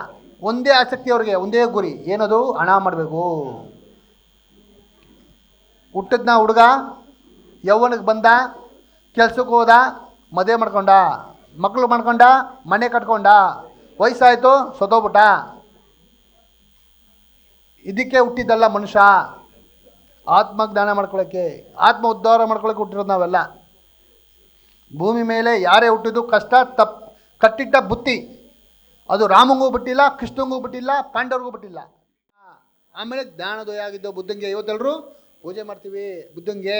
ಒಂದೇ ಆಸಕ್ತಿ ಅವ್ರಿಗೆ, ಒಂದೇ ಗುರಿ, ಏನದು? ಹಣ ಮಾಡಬೇಕು. ಹುಟ್ಟಿದ್ನ ಹುಡುಗ ಯೌವನಕ್ಕೆ ಬಂದ, ಕೆಲ್ಸಕ್ಕೆ ಹೋದ, ಮದುವೆ ಮಾಡ್ಕೊಂಡ, ಮಕ್ಕಳು ಮಾಡ್ಕೊಂಡ, ಮನೆ ಕಟ್ಕೊಂಡ, ವಯಸ್ಸಾಯಿತು, ಸತ್ತೋಗ್ಬಿಟ್ಟ. ಇದಕ್ಕೆ ಹುಟ್ಟಿದ್ದಲ್ಲ ಮನುಷ್ಯ, ಆತ್ಮಜ್ಞಾನ ಮಾಡ್ಕೊಳ್ಳೋಕ್ಕೆ, ಆತ್ಮ ಉದ್ಧಾರ ಮಾಡ್ಕೊಳ್ಳೋಕೆ ಹುಟ್ಟಿರೋದು ನಾವೆಲ್ಲ. ಭೂಮಿ ಮೇಲೆ ಯಾರೇ ಹುಟ್ಟಿದ್ದು ಕಷ್ಟ, ಕಟ್ಟಿಟ್ಟ ಬುತ್ತಿ. ಅದು ರಾಮಂಗೂ ಬಿಟ್ಟಿಲ್ಲ, ಕೃಷ್ಣಂಗೂ ಬಿಟ್ಟಿಲ್ಲ, ಪಾಂಡವ್ರಿಗೂ ಬಿಟ್ಟಿಲ್ಲ. ಆಮೇಲೆ ಜ್ಞಾನೋದಯ ಆಗಿದ್ದು ಬುದ್ಧಂಗೆ. ಇವತ್ತೆಲ್ಲರೂ ಪೂಜೆ ಮಾಡ್ತೀವಿ ಬುದ್ಧಂಗೆ.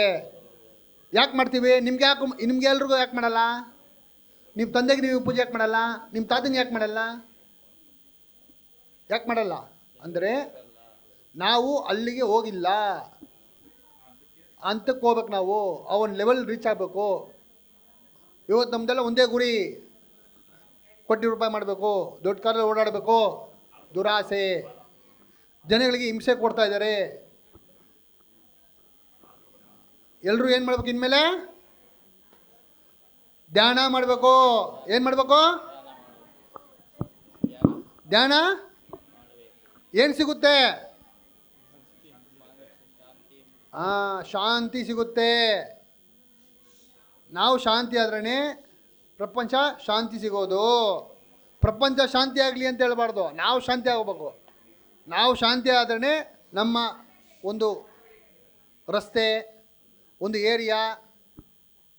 ಯಾಕೆ ಮಾಡ್ತೀವಿ? ನಿಮ್ಗೆ ಎಲ್ರಿಗೂ ಯಾಕೆ ಮಾಡಲ್ಲ? ನಿಮ್ಮ ತಂದೆಗೆ ನೀವು ಪೂಜೆ ಯಾಕೆ ಮಾಡಲ್ಲ? ನಿಮ್ಮ ತಾತಂಗೆ ಯಾಕೆ ಮಾಡಲ್ಲ? ಯಾಕೆ ಮಾಡಲ್ಲ ಅಂದರೆ ನಾವು ಅಲ್ಲಿಗೆ ಹೋಗಿಲ್ಲ, ಅಂತಕ್ಕೆ ಹೋಗ್ಬೇಕು. ನಾವು ಅವನ ಲೆವೆಲ್ ರೀಚ್ ಆಗಬೇಕು. ಇವತ್ತು ನಮ್ಮದೆಲ್ಲ ಒಂದೇ ಗುರಿ, ಕೋಟಿ ರೂಪಾಯಿ ಮಾಡಬೇಕು, ದೊಡ್ಡ ಕಾರಲ್ಲಿ ಓಡಾಡಬೇಕು, ದುರಾಸೆ. ಜನಗಳಿಗೆ ಹಿಂಸೆ ಕೊಡ್ತಾ ಇದ್ದಾರೆ. ಎಲ್ಲರೂ ಏನು ಮಾಡಬೇಕು? ಇನ್ಮೇಲೆ ಧ್ಯಾನ ಮಾಡಬೇಕು. ಏನು ಮಾಡಬೇಕು? ಧ್ಯಾನ. ಏನು ಸಿಗುತ್ತೆ? ಶಾಂತಿ ಸಿಗುತ್ತೆ. ನಾವು ಶಾಂತಿ ಆದ್ರೇ ಪ್ರಪಂಚ ಶಾಂತಿ ಸಿಗೋದು. ಪ್ರಪಂಚ ಶಾಂತಿ ಆಗಲಿ ಅಂತ ಹೇಳ್ಬಾರ್ದು, ನಾವು ಶಾಂತಿ ಆಗಬೇಕು. ನಾವು ಶಾಂತಿ ಆದ್ರೇ ನಮ್ಮ ಒಂದು ರಸ್ತೆ, ಒಂದು ಏರಿಯಾ,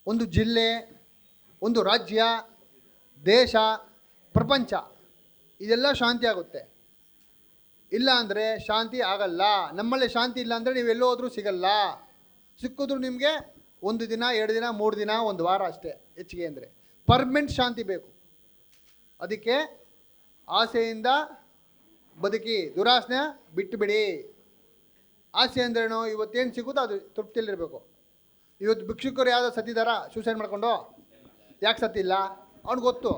ಒಂದು ಜಿಲ್ಲೆ, ಒಂದು ರಾಜ್ಯ, ದೇಶ, ಪ್ರಪಂಚ ಇದೆಲ್ಲ ಶಾಂತಿ ಆಗುತ್ತೆ. ಇಲ್ಲ ಅಂದರೆ ಶಾಂತಿ ಆಗಲ್ಲ. ನಮ್ಮಲ್ಲಿ ಶಾಂತಿ ಇಲ್ಲ ಅಂದರೆ ನೀವು ಎಲ್ಲೋ ಹೋದ್ರೂ ಸಿಗಲ್ಲ. ಸಿಕ್ಕಿದ್ರು ನಿಮಗೆ 1 ದಿನ, 2 ದಿನ, 3 ದಿನ, 1 ವಾರ ಅಷ್ಟೇ ಹೆಚ್ಚಿಗೆ. ಅಂದರೆ ಪರ್ಮನೆಂಟ್ ಶಾಂತಿ ಬೇಕು. ಅದಕ್ಕೆ ಆಸೆಯಿಂದ ಬದುಕಿ, ದುರಾಸೆ ಬಿಟ್ಟು ಬಿಡಿ. ಆಸೆ ಅಂದ್ರೇನು? ಇವತ್ತೇನು ಸಿಗೋದು ಅದು ತೃಪ್ತಿಯಲ್ಲಿರಬೇಕು. ಇವತ್ತು ಭಿಕ್ಷುಕರು ಯಾವುದೋ ಸತ್ತಿದಾರ ಸೂಸೈಡ್ ಮಾಡ್ಕೊಂಡು? ಯಾಕೆ ಸತ್ತಿಲ್ಲ? ಅವ್ನಿಗೆ ಗೊತ್ತು,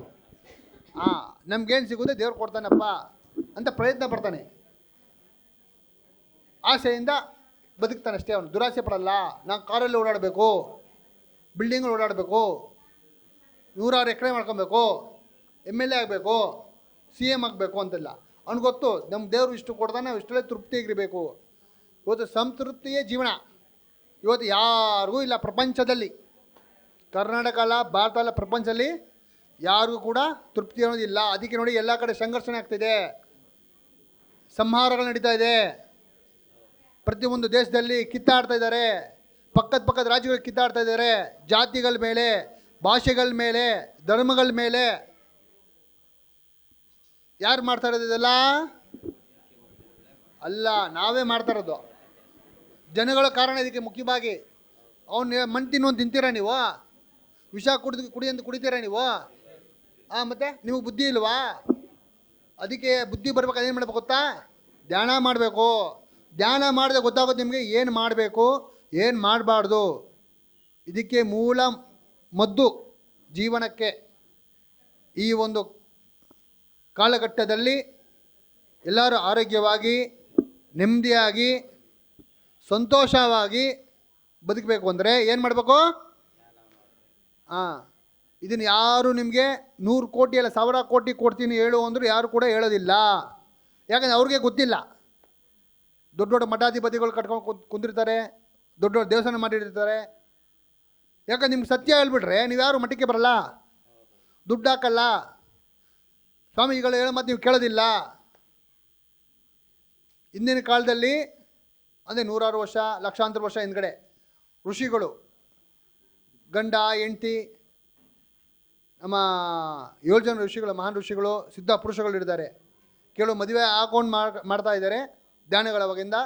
ನಮ್ಗೇನು ಸಿಗೋದೇ ದೇವ್ರು ಕೊಡ್ತಾನಪ್ಪ ಅಂತ ಪ್ರಯತ್ನ ಪಡ್ತಾನೆ. ಆಸೆಯಿಂದ ಬದುಕ್ತಾನೆ ಅಷ್ಟೇ. ಅವನು ದುರಾಸೆ ಪಡಲ್ಲ. ನಾನು ಕಾರಲ್ಲಿ ಓಡಾಡಬೇಕು, ಬಿಲ್ಡಿಂಗಲ್ಲಿ ಓಡಾಡಬೇಕು, 100 ಎಕರೆ ಮಾಡ್ಕೊಬೇಕು, MLA ಆಗಬೇಕು, CM ಆಗಬೇಕು ಅಂತೆಲ್ಲ ಅವ್ನಿಗೆ ಗೊತ್ತು. ನಮ್ಮ ದೇವರು ಇಷ್ಟು ಕೊಡ್ತಾನೆ, ನಾವು ಇಷ್ಟರಲ್ಲೇ ತೃಪ್ತಿಯಾಗಿರಬೇಕು. ಇವತ್ತು ಸಂತೃಪ್ತಿಯೇ ಜೀವನ. ಇವತ್ತು ಯಾರಿಗೂ ಇಲ್ಲ ಪ್ರಪಂಚದಲ್ಲಿ, ಕರ್ನಾಟಕ ಅಲ್ಲ, ಭಾರತ ಅಲ್ಲ, ಪ್ರಪಂಚದಲ್ಲಿ ಯಾರಿಗೂ ಕೂಡ ತೃಪ್ತಿ ಅನ್ನೋದಿಲ್ಲ. ಅದಕ್ಕೆ ನೋಡಿ ಎಲ್ಲ ಕಡೆ ಸಂಘರ್ಷಣೆ ಆಗ್ತಿದೆ, ಸಂಹಾರಗಳು ನಡೀತಾ ಇದೆ. ಪ್ರತಿಯೊಂದು ದೇಶದಲ್ಲಿ ಕಿತ್ತಾಡ್ತಾ ಇದ್ದಾರೆ, ಪಕ್ಕದ ರಾಜ್ಯಗಳು ಕಿತ್ತಾಡ್ತಾ ಇದ್ದಾರೆ. ಜಾತಿಗಳ ಮೇಲೆ, ಭಾಷೆಗಳ ಮೇಲೆ, ಧರ್ಮಗಳ ಮೇಲೆ. ಯಾರು ಮಾಡ್ತಾ ಇರೋದು ಇದೆಲ್ಲ? ಅಲ್ಲ, ನಾವೇ ಮಾಡ್ತಾ ಇರೋದು. ಜನಗಳ ಕಾರಣ ಇದಕ್ಕೆ ಮುಖ್ಯವಾಗಿ. ಅವ್ನು ಮಣ್ಣು ತಿನ್ನೋದು ತಿಂತೀರಾ ನೀವು? ವಿಷ ಕುಡಿ ಅಂತ ಕುಡಿತೀರಾ ನೀವು? ಮತ್ತು ನಿಮಗೆ ಬುದ್ಧಿ ಇಲ್ವಾ? ಅದಕ್ಕೆ ಬುದ್ಧಿ ಬರ್ಬೇಕಾದ್ರೆ ಏನು ಮಾಡಬೇಕು ಗೊತ್ತಾ? ಧ್ಯಾನ ಮಾಡಬೇಕು. ಧ್ಯಾನ ಮಾಡಿದ್ರೆ ಗೊತ್ತಾಗುತ್ತೆ ನಿಮಗೆ ಏನು ಮಾಡಬೇಕು, ಏನು ಮಾಡಬಾರ್ದು. ಇದಕ್ಕೆ ಮೂಲ ಮದ್ದು ಜೀವನಕ್ಕೆ. ಈ ಒಂದು ಕಾಲಘಟ್ಟದಲ್ಲಿ ಎಲ್ಲರೂ ಆರೋಗ್ಯವಾಗಿ, ನೆಮ್ಮದಿಯಾಗಿ, ಸಂತೋಷವಾಗಿ ಬದುಕಬೇಕು ಅಂದರೆ ಏನು ಮಾಡಬೇಕು? ಇದನ್ನು ಯಾರು ನಿಮಗೆ 100 ಕೋಟಿ ಅಲ್ಲ 1000 ಕೋಟಿ ಕೊಡ್ತೀನಿ ಹೇಳು ಅಂದರೂ ಯಾರು ಕೂಡ ಹೇಳೋದಿಲ್ಲ. ಯಾಕಂದರೆ ಅವ್ರಿಗೆ ಗೊತ್ತಿಲ್ಲ. ದೊಡ್ಡ ದೊಡ್ಡ ಮಠಾಧಿಪತಿಗಳು ಕಟ್ಕೊಂಡು ಕುಂದಿರ್ತಾರೆ, ದೊಡ್ಡ ದೊಡ್ಡ ದೇವಸ್ಥಾನ ಮಾಡಿರ್ತಾರೆ. ಯಾಕಂದ್ರೆ ನಿಮ್ಗೆ ಸತ್ಯ ಹೇಳ್ಬಿಟ್ರೆ ನೀವು ಯಾರು ಮಠಕ್ಕೆ ಬರಲ್ಲ, ದುಡ್ಡು ಹಾಕಲ್ಲ, ಸ್ವಾಮೀಜಿಗಳು ಹೇಳೋ ಮಾತು ನೀವು ಕೇಳೋದಿಲ್ಲ. ಹಿಂದಿನ ಕಾಲದಲ್ಲಿ ಅಂದರೆ 100 ವರ್ಷ, ಲಕ್ಷಾಂತರ ವರ್ಷ ಹಿಂದ್ಗಡೆ ಋಷಿಗಳು ಗಂಡ ಹೆಂಡ್ತಿ, ನಮ್ಮ 7 ಜನ ಋಷಿಗಳು, ಮಹಾನ್ ಋಷಿಗಳು, ಸಿದ್ಧ ಪುರುಷಗಳು ಇದ್ದಾರೆ. ಕೆಲವು ಮದುವೆ ಹಾಕೊಂಡು ಮಾಡ್ತಾ ಇದ್ದಾರೆ ಧ್ಯಾನಗಳ ಅವಾಗಿಂದ,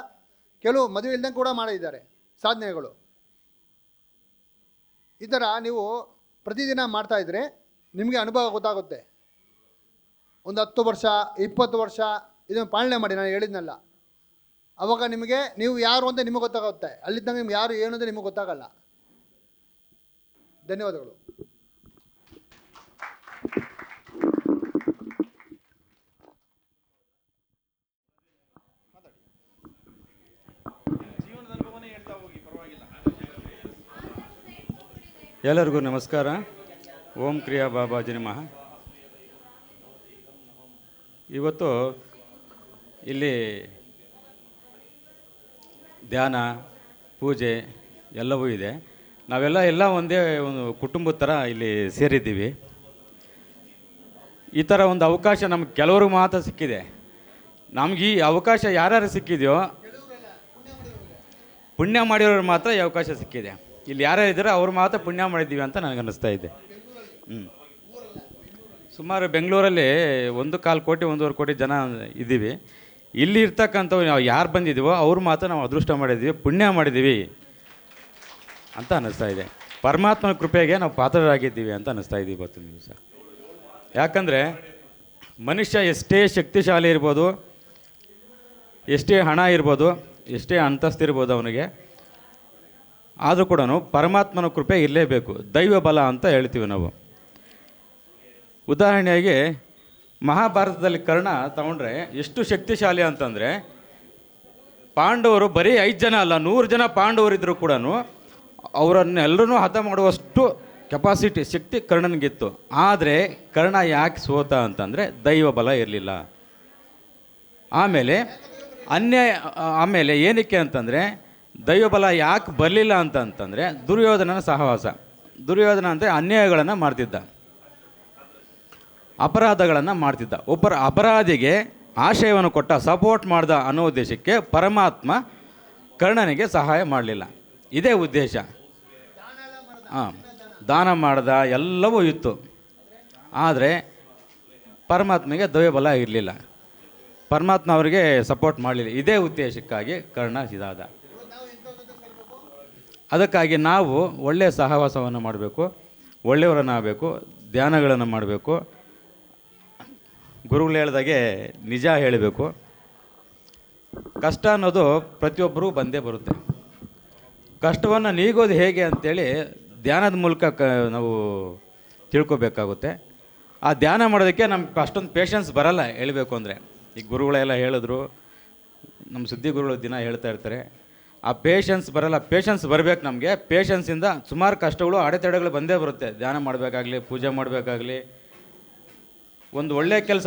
ಕೆಲವು ಮದುವೆ ಇಲ್ದಂಗೆ ಕೂಡ ಮಾಡಿದ್ದಾರೆ ಸಾಧನೆಗಳು. ಈ ಥರ ನೀವು ಪ್ರತಿದಿನ ಮಾಡ್ತಾಯಿದ್ರೆ ನಿಮಗೆ ಅನುಭವ ಗೊತ್ತಾಗುತ್ತೆ. ಒಂದು 10 ವರ್ಷ 20 ವರ್ಷ ಇದನ್ನು ಪಾಲನೆ ಮಾಡಿ, ನಾನು ಹೇಳಿದ್ನಲ್ಲ, ಆವಾಗ ನಿಮಗೆ ನೀವು ಯಾರು ಅಂತ ನಿಮಗೆ ಗೊತ್ತಾಗುತ್ತೆ. ಅಲ್ಲಿದ್ದಂಗೆ ನಿಮ್ಗೆ ಯಾರು ಏನು ಅಂತ ನಿಮಗೆ ಗೊತ್ತಾಗಲ್ಲ. ಧನ್ಯವಾದಗಳು. ಎಲ್ಲರಿಗೂ ನಮಸ್ಕಾರ. ಓಂ ಕ್ರಿಯಾ ಬಾಬಾಜಿ ನಮಃ. ಇವತ್ತು ಇಲ್ಲಿ ಧ್ಯಾನ, ಪೂಜೆ ಎಲ್ಲವೂ ಇದೆ. ನಾವೆಲ್ಲ ಒಂದೇ ಒಂದು ಕುಟುಂಬದ ಥರ ಇಲ್ಲಿ ಸೇರಿದ್ದೀವಿ. ಈ ಥರ ಒಂದು ಅವಕಾಶ ನಮ್ಗೆ ಕೆಲವ್ರಿಗೆ ಮಾತ್ರ ಸಿಕ್ಕಿದೆ. ನಮ್ಗೆ ಈ ಅವಕಾಶ ಯಾರ್ಯಾರು ಸಿಕ್ಕಿದೆಯೋ, ಪುಣ್ಯ ಮಾಡಿರೋರು ಮಾತ್ರ ಈ ಅವಕಾಶ ಸಿಕ್ಕಿದೆ. ಇಲ್ಲಿ ಯಾರ್ಯಾರು ಇದ್ದಾರೆ ಅವ್ರು ಮಾತ್ರ ಪುಣ್ಯ ಮಾಡಿದ್ದೀವಿ ಅಂತ ನನಗೆ ಅನ್ನಿಸ್ತಾ ಇದೆ. ಸುಮಾರು ಬೆಂಗಳೂರಲ್ಲಿ 1.25 ಕೋಟಿ 1.5 ಕೋಟಿ ಜನ ಇದ್ದೀವಿ. ಇಲ್ಲಿ ಇರ್ತಕ್ಕಂಥವು ನಾವು ಯಾರು ಬಂದಿದ್ದೀವೋ ಅವ್ರು ಮಾತ್ರ ನಾವು ಅದೃಷ್ಟ ಮಾಡಿದ್ದೀವಿ, ಪುಣ್ಯ ಮಾಡಿದ್ದೀವಿ ಅಂತ ಅನ್ನಿಸ್ತಾ ಇದೆ. ಪರಮಾತ್ಮನ ಕೃಪೆಗೆ ನಾವು ಪಾತ್ರರಾಗಿದ್ದೀವಿ ಅಂತ ಅನ್ನಿಸ್ತಾ ಇದ್ದೀವಿ ಇವತ್ತಿನ ದಿವಸ. ಯಾಕಂದರೆ ಮನುಷ್ಯ ಎಷ್ಟೇ ಶಕ್ತಿಶಾಲಿ ಇರ್ಬೋದು, ಎಷ್ಟೇ ಹಣ ಇರ್ಬೋದು, ಎಷ್ಟೇ ಅಂತಸ್ತಿರ್ಬೋದು ಅವನಿಗೆ, ಆದರೂ ಕೂಡ ಪರಮಾತ್ಮನ ಕೃಪೆ ಇರಲೇಬೇಕು. ದೈವ ಬಲ ಅಂತ ಹೇಳ್ತೀವಿ ನಾವು. ಉದಾಹರಣೆಗೆ ಮಹಾಭಾರತದಲ್ಲಿ ಕರ್ಣ ತಗೊಂಡ್ರೆ ಎಷ್ಟು ಶಕ್ತಿಶಾಲಿ ಅಂತಂದರೆ, ಪಾಂಡವರು ಬರೀ 5 ಜನ ಅಲ್ಲ 100 ಜನ ಪಾಂಡವರಿದ್ದರೂ ಕೂಡ ಅವರನ್ನೆಲ್ಲರೂ ಹತ ಮಾಡುವಷ್ಟು ಕೆಪಾಸಿಟಿ, ಶಕ್ತಿ ಕರ್ಣನಿಗಿತ್ತು. ಆದರೆ ಕರ್ಣ ಯಾಕೆ ಸೋತ ಅಂತಂದರೆ ದೈವ ಬಲ ಇರಲಿಲ್ಲ. ಆಮೇಲೆ ಏನಕ್ಕೆ ಅಂತಂದರೆ ದೈವಬಲ ಯಾಕೆ ಬರಲಿಲ್ಲ ಅಂತಂದರೆ ದುರ್ಯೋಧನನ ಸಹವಾಸ. ದುರ್ಯೋಧನ ಅಂದರೆ ಅನ್ಯಾಯಗಳನ್ನು ಮಾಡ್ತಿದ್ದ, ಅಪರಾಧಗಳನ್ನು ಮಾಡ್ತಿದ್ದ. ಒಬ್ಬರ ಅಪರಾಧಿಗೆ ಆಶಯವನ್ನು ಕೊಟ್ಟ, ಸಪೋರ್ಟ್ ಮಾಡ್ದ ಅನ್ನೋ ಉದ್ದೇಶಕ್ಕೆ ಪರಮಾತ್ಮ ಕರ್ಣನಿಗೆ ಸಹಾಯ ಮಾಡಲಿಲ್ಲ. ಇದೇ ಉದ್ದೇಶ. ದಾನ ಮಾಡ್ದ, ಎಲ್ಲವೂ ಇತ್ತು. ಆದರೆ ಪರಮಾತ್ಮಗೆ ದೈವಬಲ ಇರಲಿಲ್ಲ, ಪರಮಾತ್ಮ ಅವರಿಗೆ ಸಪೋರ್ಟ್ ಮಾಡಲಿಲ್ಲ. ಇದೇ ಉದ್ದೇಶಕ್ಕಾಗಿ ಕರ್ಣ ಇದಾದ. ಅದಕ್ಕಾಗಿ ನಾವು ಒಳ್ಳೆಯ ಸಹವಾಸವನ್ನು ಮಾಡಬೇಕು, ಒಳ್ಳೆಯವರನ್ನಾಗಬೇಕು, ಧ್ಯಾನಗಳನ್ನು ಮಾಡಬೇಕು, ಗುರುಗಳು ಹೇಳಿದಾಗೆ ನಿಜ ಹೇಳಬೇಕು. ಕಷ್ಟ ಅನ್ನೋದು ಪ್ರತಿಯೊಬ್ಬರೂ ಬಂದೇ ಬರುತ್ತೆ. ಕಷ್ಟವನ್ನು ನೀಗೋದು ಹೇಗೆ ಅಂಥೇಳಿ ಧ್ಯಾನದ ಮೂಲಕ ನಾವು ತಿಳ್ಕೊಬೇಕಾಗುತ್ತೆ. ಆ ಧ್ಯಾನ ಮಾಡೋದಕ್ಕೆ ನಮ್ಗೆ ಅಷ್ಟೊಂದು ಪೇಷನ್ಸ್ ಬರಲ್ಲ ಹೇಳಬೇಕು ಅಂದರೆ. ಈಗ ಗುರುಗಳೆಲ್ಲ ಹೇಳಿದ್ರು, ನಮ್ಮ ಸುದ್ದಿ ಗುರುಗಳು ದಿನ ಹೇಳ್ತಾ ಇರ್ತಾರೆ, ಆ ಪೇಷನ್ಸ್ ಬರಲ್ಲ. ಪೇಷನ್ಸ್ ಬರಬೇಕು ನಮಗೆ. ಪೇಷನ್ಸಿಂದ ಸುಮಾರು ಕಷ್ಟಗಳು, ಅಡೆತಡೆಗಳು ಬಂದೇ ಬರುತ್ತೆ. ಧ್ಯಾನ ಮಾಡಬೇಕಾಗಲಿ, ಪೂಜೆ ಮಾಡಬೇಕಾಗಲಿ, ಒಂದು ಒಳ್ಳೆಯ ಕೆಲಸ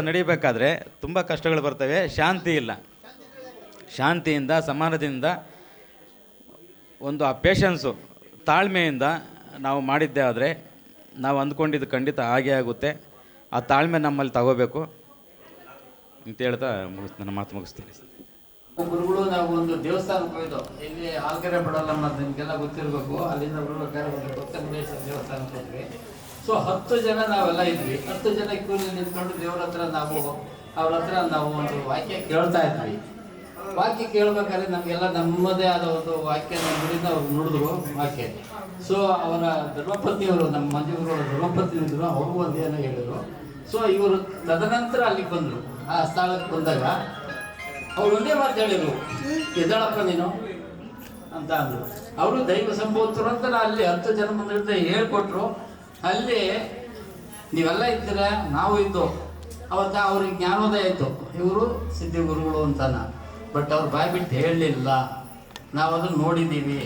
ನಡೀಬೇಕಾದ್ರೆ ತುಂಬ ಕಷ್ಟಗಳು ಬರ್ತವೆ. ಶಾಂತಿ ಇಲ್ಲ. ಶಾಂತಿಯಿಂದ, ಸಮಾನದಿಂದ, ಒಂದು ಆ ಪೇಷನ್ಸು, ತಾಳ್ಮೆಯಿಂದ ನಾವು ಮಾಡಿದ್ದೇ ಆದರೆ ನಾವು ಅಂದ್ಕೊಂಡಿದ್ದು ಖಂಡಿತ ಆಗೇ ಆಗುತ್ತೆ. ಆ ತಾಳ್ಮೆ ನಮ್ಮಲ್ಲಿ ತಗೋಬೇಕು ಅಂತ ಹೇಳ್ತಾ ನನ್ನ ಮಾತು ಮುಗಿಸ್ತೀನಿ. ಗುರುಗಳು ನಾವು ಒಂದು ದೇವಸ್ಥಾನಕ್ಕೆ ಹೋಯ್ದು, ಇಲ್ಲಿ ಆಲ್ಕೆರೆ ಬಡಲಮ್ಮ ನಿಮಗೆಲ್ಲ ಗೊತ್ತಿರಬೇಕು. ಅಲ್ಲಿಂದ ಬರ್ಬೇಕಾದ್ರೆ ಒಂದು ಕೊತ್ತಂಬರೇಶ್ವರ ದೇವಸ್ಥಾನಕ್ಕೆ ಹೋದ್ವಿ. ಸೊ 10 ಜನ ನಾವೆಲ್ಲ ಇದ್ವಿ. 10 ಜನ ಕ್ಯೂನಲ್ಲಿ ನಿಂತ್ಕೊಂಡು ದೇವ್ರ ಹತ್ರ ನಾವು ಅವ್ರ ಹತ್ರ ನಾವು ಒಂದು ವಾಕ್ಯ ಕೇಳ್ತಾ ಇದ್ವಿ. ವಾಕ್ಯ ಕೇಳ್ಬೇಕಾದ್ರೆ ನಮಗೆಲ್ಲ ನಮ್ಮದೇ ಆದ ಒಂದು ವಾಕ್ಯ ನುಡಿದ ಅವ್ರು ನುಡಿದ್ರು ವಾಕ್ಯ. ಸೊ ಅವರ ಧರ್ಮಪತ್ನಿಯವರು, ನಮ್ಮ ಮಂಜುಗುರುಗಳ ಧರ್ಮಪತ್ನಿದ್ರು, ಅವ್ರಿಗೂ ಒಂದೇನೋ ಹೇಳಿದ್ರು. ಸೊ ಇವರು ತದನಂತರ ಅಲ್ಲಿಗೆ ಬಂದರು. ಆ ಸ್ಥಳಕ್ಕೆ ಬಂದಾಗ ಅವ್ರು ಒಂದೇ ಮಾತು ಹೇಳಿದ್ರು, ಎದ್ದಾಳಪ್ಪ ನೀನು ಅಂತ ಅಂದರು. ಅವರು ದೈವ ಸಂಬೋಧರು ಅಂತ ಅಲ್ಲಿ 10 ಜನ ಮುಂದೆ ಹೇಳ್ಕೊಟ್ರು. ಅಲ್ಲಿ ನೀವೆಲ್ಲ ಇದ್ದೀರ, ನಾವು ಇದ್ದು. ಅವತ್ತು ಅವ್ರಿಗೆ ಜ್ಞಾನೋದಯ ಆಯಿತು, ಇವರು ಸಿದ್ಧಿಗುರುಗಳು ಅಂತಾನ. ಬಟ್ ಅವ್ರು ಬಾಯ್ ಬಿಟ್ಟು ಹೇಳಲಿಲ್ಲ, ನಾವು ಅದನ್ನು ನೋಡಿದ್ದೀವಿ.